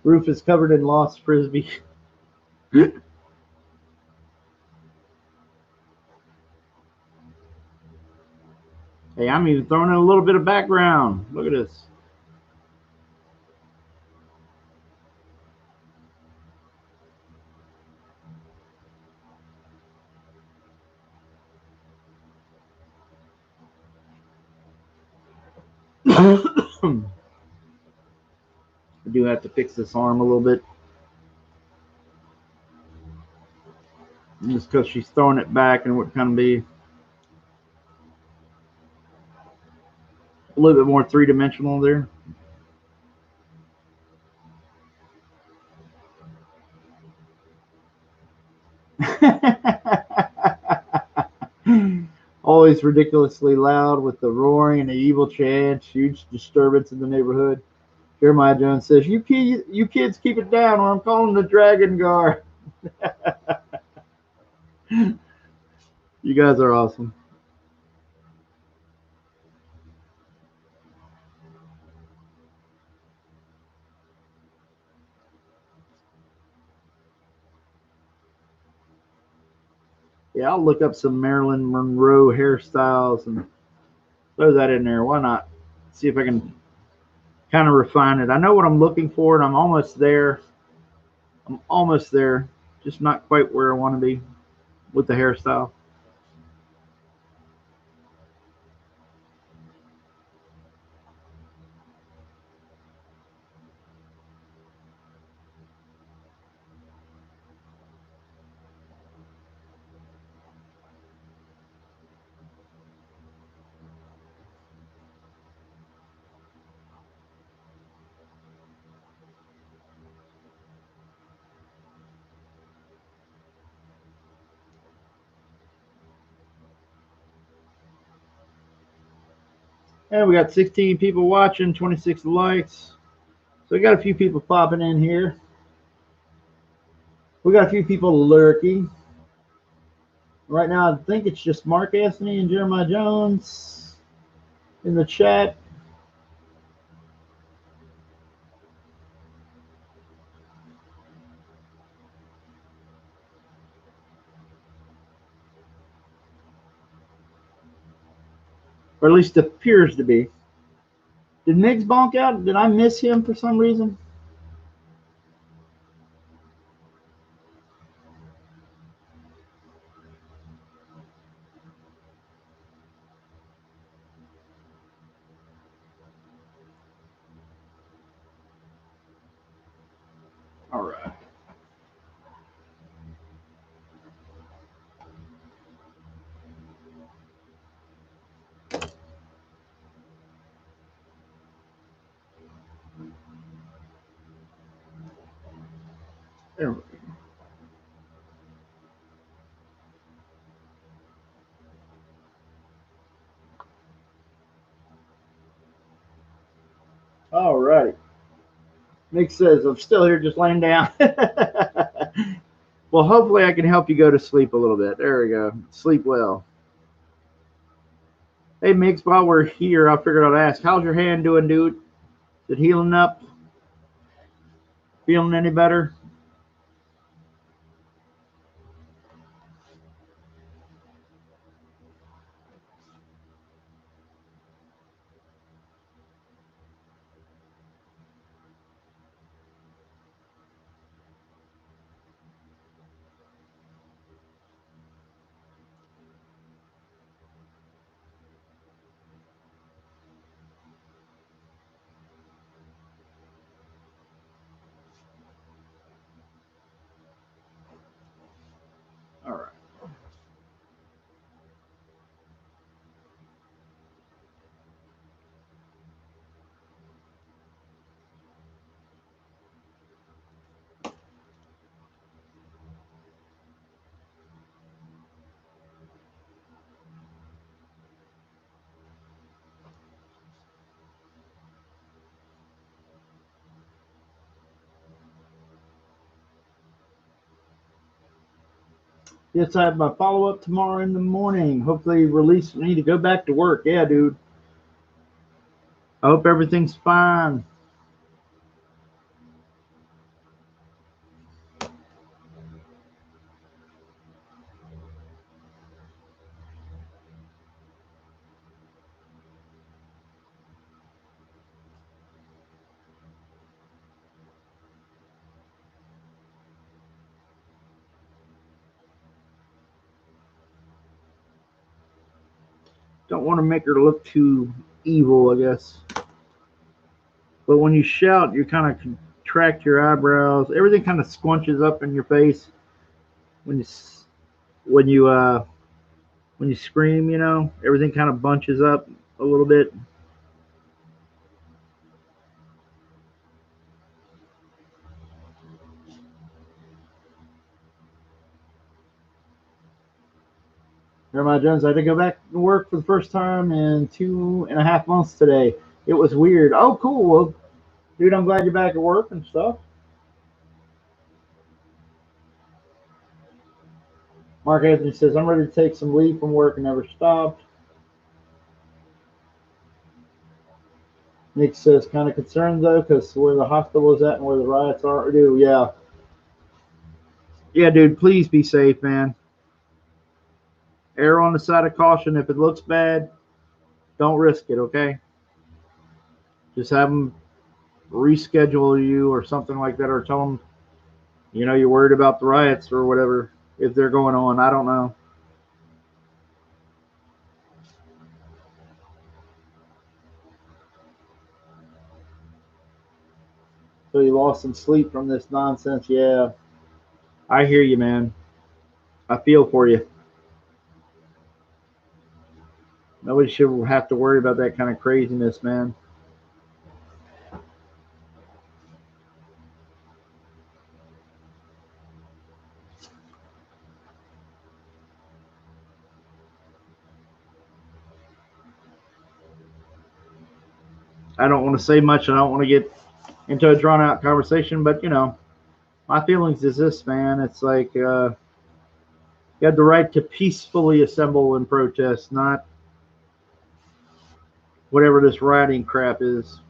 Roof is covered in lost frisbee. Hey, I'm even throwing in a little bit of background. Look at this. I do have to fix this arm a little bit. Just because she's throwing it back and it would kind of be a little bit more three-dimensional there. Always ridiculously loud with the roaring and the evil chants, huge disturbance in the neighborhood. Jeremiah Jones says, you kids keep it down or I'm calling the Dragon Guard. You guys are awesome. Yeah, I'll look up some Marilyn Monroe hairstyles and throw that in there. Why not? See if I can kind of refine it. I know what I'm looking for, and I'm almost there. I'm almost there, just not quite where I want to be with the hairstyle. And we got 16 people watching, 26 likes. So we got a few people popping in here. We got a few people lurking. Right now, I think it's just Mark Anthony and Jeremiah Jones in the chat. Or at least appears to be. Did Miggs bonk out? Did I miss him for some reason? All right. There we go. All right. Nick says, I'm still here just laying down. Well, hopefully I can help you go to sleep a little bit. There we go. Sleep well. Hey, Mix, while we're here, I figured I'd ask, how's your hand doing, dude? Is it healing up? Feeling any better? All right. Yes, I have my follow up tomorrow in the morning. Hopefully, release me to go back to work. Yeah, dude. I hope everything's fine. Don't want to make her look too evil, I guess. But when you shout, you kind of contract your eyebrows. Everything kind of squunches up in your face when you when you uh when you scream. You know, everything kind of bunches up a little bit. Jeremiah Jones, I had to go back to work for the first time in 2.5 months today. It was weird. Oh, cool. Well, dude, I'm glad you're back at work and stuff. Mark Anthony says, I'm ready to take some leave from work and never stopped. Nick says, kind of concerned though, because where the hospital is at and where the riots are. Dude, yeah. Yeah, dude, please be safe, man. Err on the side of caution. If it looks bad, don't risk it, okay? Just have them reschedule you or something like that, or tell them, you're worried about the riots or whatever, if they're going on. I don't know. So you lost some sleep from this nonsense. Yeah, I hear you, man. I feel for you. Nobody should have to worry about that kind of craziness, man. I don't want to say much. I don't want to get into a drawn out conversation, but my feelings is this, man. It's like you have the right to peacefully assemble and protest, not whatever this rioting crap is.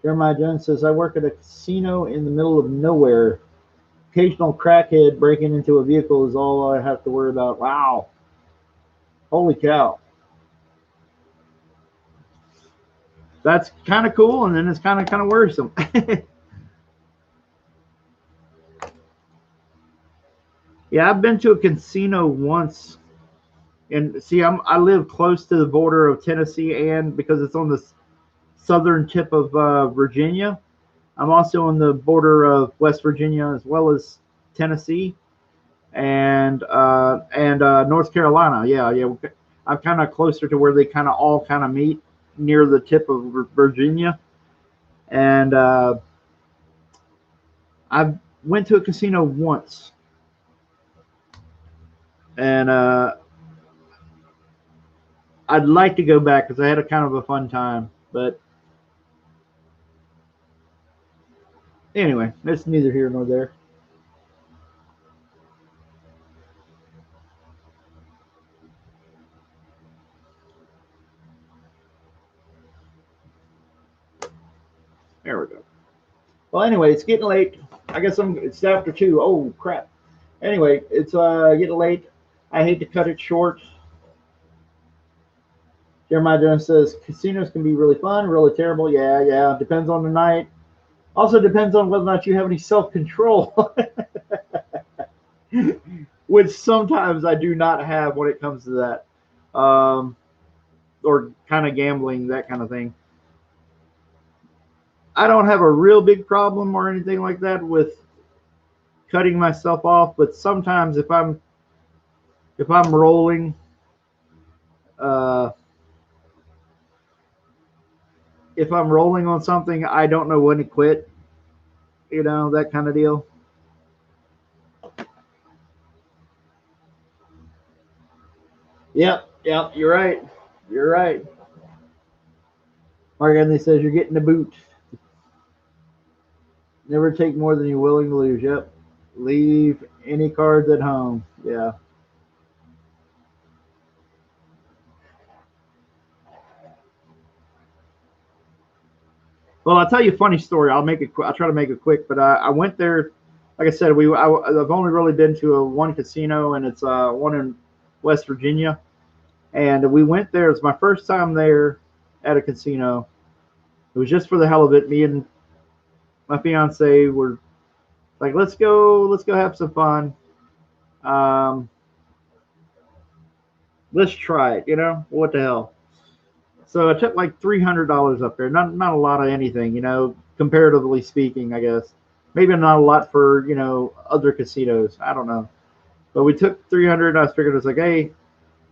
Jeremiah Jones says, I work at a casino in the middle of nowhere. Occasional crackhead breaking into a vehicle is all I have to worry about. Wow. Holy cow. That's kind of cool, and then it's kind of worrisome. Yeah, I've been to a casino once, and see, I live close to the border of Tennessee, and because it's on the southern tip of Virginia, I'm also on the border of West Virginia as well as Tennessee and North Carolina. Yeah, yeah, I'm kind of closer to where they kind of all kind of meet near the tip of Virginia, and I went to a casino once, and I'd like to go back because I had a kind of a fun time. But anyway, that's neither here nor there. There we go. Well, anyway, it's getting late. I guess it's after 2. Oh crap. Anyway, it's getting late. I hate to cut it short. Jeremiah Jones says casinos can be really fun, really terrible. Yeah, yeah. Depends on the night. Also depends on whether or not you have any self control, which sometimes I do not have when it comes to that, or kind of gambling, that kind of thing. I don't have a real big problem or anything like that with cutting myself off, but sometimes if I'm rolling, uh, if I'm rolling on something, I don't know when to quit. That kind of deal. Yep, yep. You're right. You're right. Mark Anthony says you're getting the boot. Never take more than you're willing to lose. Yep. Leave any cards at home. Yeah. Well, I'll tell you a funny story. I'll try to make it quick. But I went there. Like I said, I've only really been to one casino, and it's one in West Virginia. And we went there. It was my first time there at a casino. It was just for the hell of it. Me and my fiance were like, let's go have some fun. Um, let's try it. What the hell? So I took like $300 up there. Not a lot of anything, comparatively speaking, I guess. Maybe not a lot for other casinos. I don't know. But we took 300. I figured it's like, hey,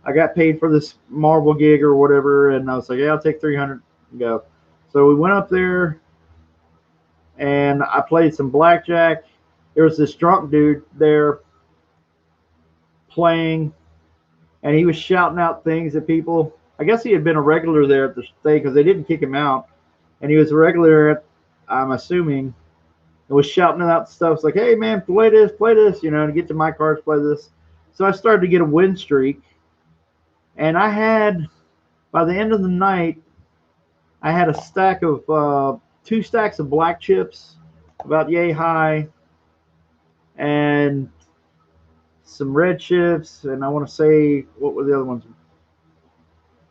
I got paid for this Marvel gig or whatever, and I was like, yeah, I'll take 300 and go. So we went up there, and I played some blackjack. There was this drunk dude there playing, and he was shouting out things at people. I guess he had been a regular there at the thing because they didn't kick him out, and he was a regular at, I'm assuming, and was shouting out stuff. It's like, hey man, play this, to get to my cards, play this. So I started to get a win streak, and I had, by the end of the night, I had a stack of 2 stacks of black chips, about yay high, and some red chips, and I want to say what were the other ones?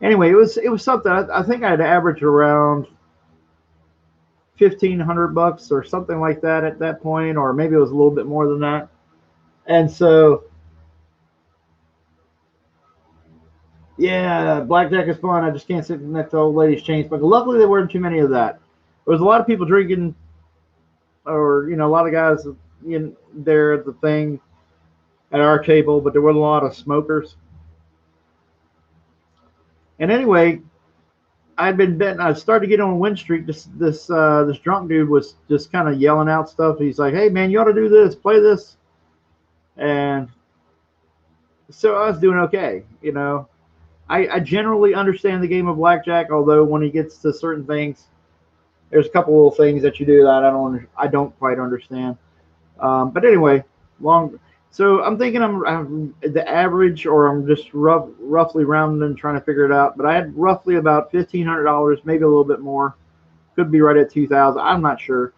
Anyway, it was something. I think I'd average around $1,500 or something like that at that point, or maybe it was a little bit more than that. And so, yeah, blackjack is fun. I just can't sit next to old ladies' chains. But luckily, there weren't too many of that. There was a lot of people drinking, or a lot of guys there at the thing at our table, but there were a lot of smokers. And anyway, I'd been betting. I started to get on a win streak. This drunk dude was just kind of yelling out stuff. He's like, "Hey man, you ought to do this, play this," and so I was doing okay. I generally understand the game of blackjack, although when he gets to certain things, there's a couple little things that you do that I don't quite understand. But anyway, long. So I'm thinking I'm the average, or I'm just roughly rounding and trying to figure it out. But I had roughly about $1,500, maybe a little bit more. Could be right at 2,000. I'm not sure.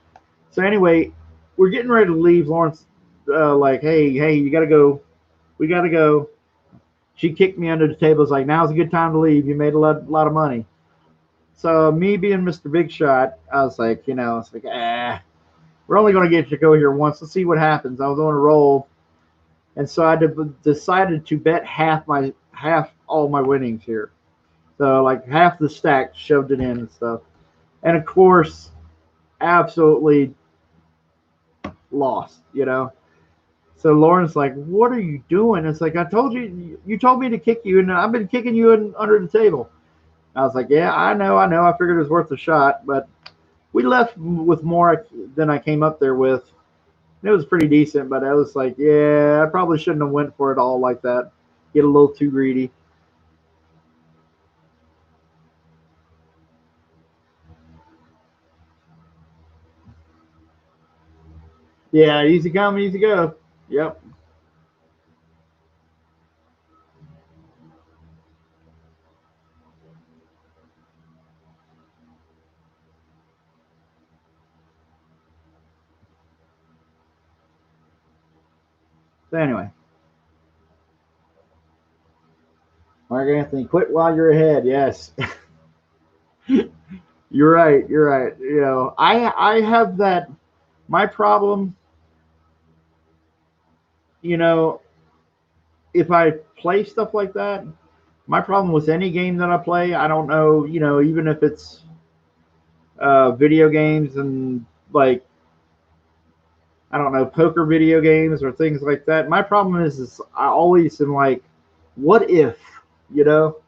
So anyway, we're getting ready to leave. Lawrence, like, hey, you got to go. We got to go. She kicked me under the table. It's like, now's a good time to leave. You made a lot of money. So me being Mr. Big Shot, I was like, it's like, we're only going to get to go here once. Let's see what happens. I was on a roll. and so I decided to bet half all my winnings here. So like half the stack, shoved it in and stuff, and of course, absolutely lost. So Lauren's like, "What are you doing?" It's like, "I told you, you told me to kick you, and I've been kicking you under the table." I was like, "Yeah, I know. I figured it was worth a shot, but we left with more than I came up there with. It was pretty decent, but I was like, yeah, I probably shouldn't have went for it all like that. Get a little too greedy." Yeah, easy come, easy go. Yep. So anyway, Mark Anthony, quit while you're ahead. Yes. You're right. You're right. I have that. My problem, you know, if I play stuff like that, my problem with any game that I play, I don't know, even if it's video games and like I don't know, poker video games or things like that. My problem is I always am like, what if, you know?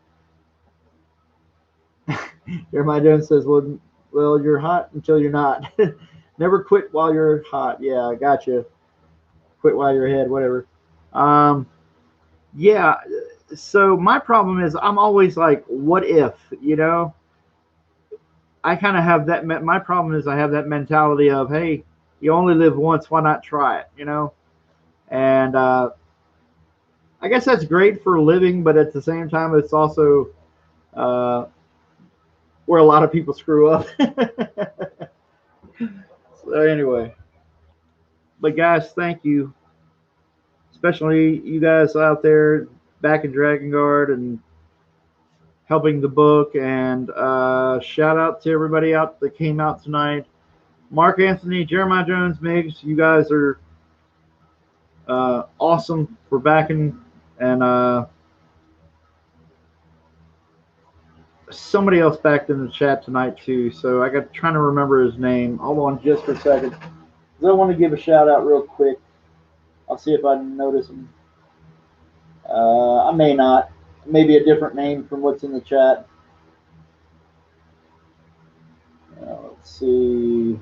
Jeremiah Jones says, well, you're hot until you're not. Never quit while you're hot. Yeah, I got you. Quit while you're ahead, whatever. Um, yeah. So my problem is I'm always like, what if, I kind of have that. My problem is I have that mentality of, hey, you only live once, why not try it? And I guess that's great for living, but at the same time, it's also uh, where a lot of people screw up. So anyway, but guys, thank you, especially you guys out there back in Dragon Guard and helping the book. And shout out to everybody out that came out tonight. Mark Anthony, Jeremiah Jones, Miggs, you guys are awesome for backing. And somebody else backed in the chat tonight too. So I got trying to remember his name. Hold on just for a second. I want to give a shout out real quick. I'll see if I notice him. I may not. Maybe a different name from what's in the chat. Let's see.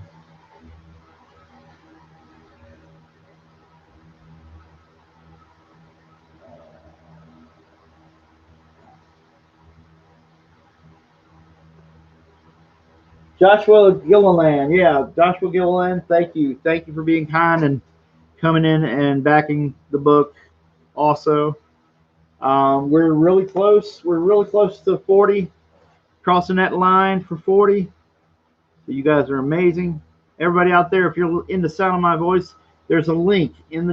Joshua Gilliland. Yeah, Joshua Gilliland. Thank you. Thank you for being kind and coming in and backing the book also. We're really close. We're really close to 40. Crossing that line for 40. So you guys are amazing. Everybody out there, if you're in the sound of my voice, there's a link in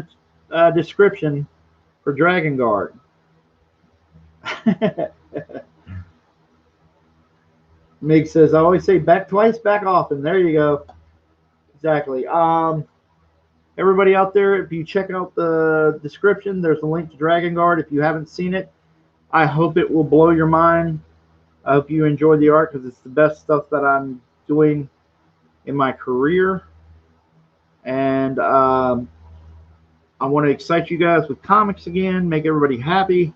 the description for Dragon Guard. Mig says, I always say back twice, back often. There you go. Exactly. Everybody out there, if you check out the description, there's a link to Dragon Guard. If you haven't seen it, I hope it will blow your mind. I hope you enjoy the art because it's the best stuff that I'm doing in my career. And I want to excite you guys with comics again, make everybody happy,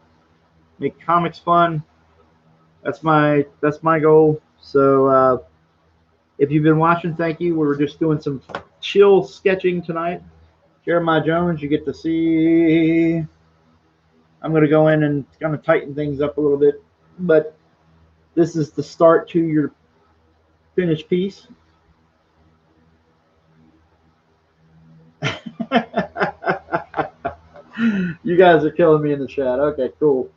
make comics fun. That's my goal. So if you've been watching, thank you. We were just doing some chill sketching tonight. Jeremiah Jones, you get to see. I'm going to go in and kind of tighten things up a little bit, but this is the start to your finished piece. You guys are killing me in the chat. Okay, cool.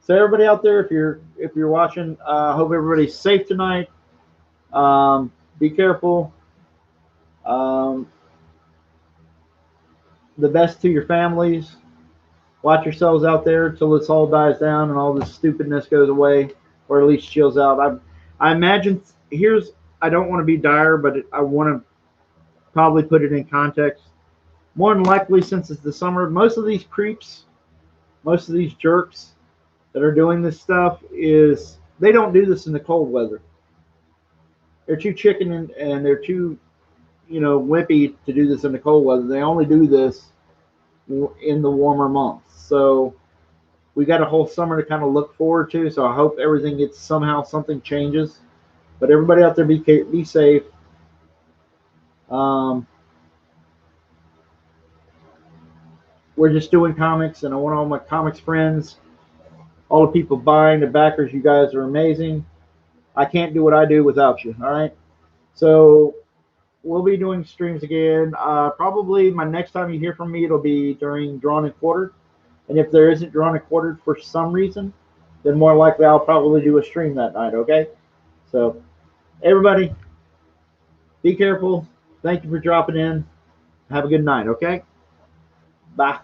So everybody out there, if you're watching, hope everybody's safe tonight. Be careful. The best to your families. Watch yourselves out there till this all dies down and all this stupidness goes away, or at least chills out. I imagine I don't want to be dire, but I want to probably put it in context. more than likely, since it's the summer, most of these creeps, most of these jerks that are doing this stuff is they don't do this in the cold weather. They're too chicken and they're too, wimpy to do this in the cold weather. They only do this in the warmer months. So we got a whole summer to kind of look forward to. So I hope everything gets somehow something changes. But everybody out there, be safe. Um, we're just doing comics, and I want all my comics friends, all the people buying, the backers. You guys are amazing. I can't do what I do without you. All right. So we'll be doing streams again. Probably my next time you hear from me, it'll be during Drawn and Quartered. And if there isn't Drawn and Quartered for some reason, then more likely I'll probably do a stream that night. Okay. So everybody, be careful. Thank you for dropping in. Have a good night. Okay. Bye.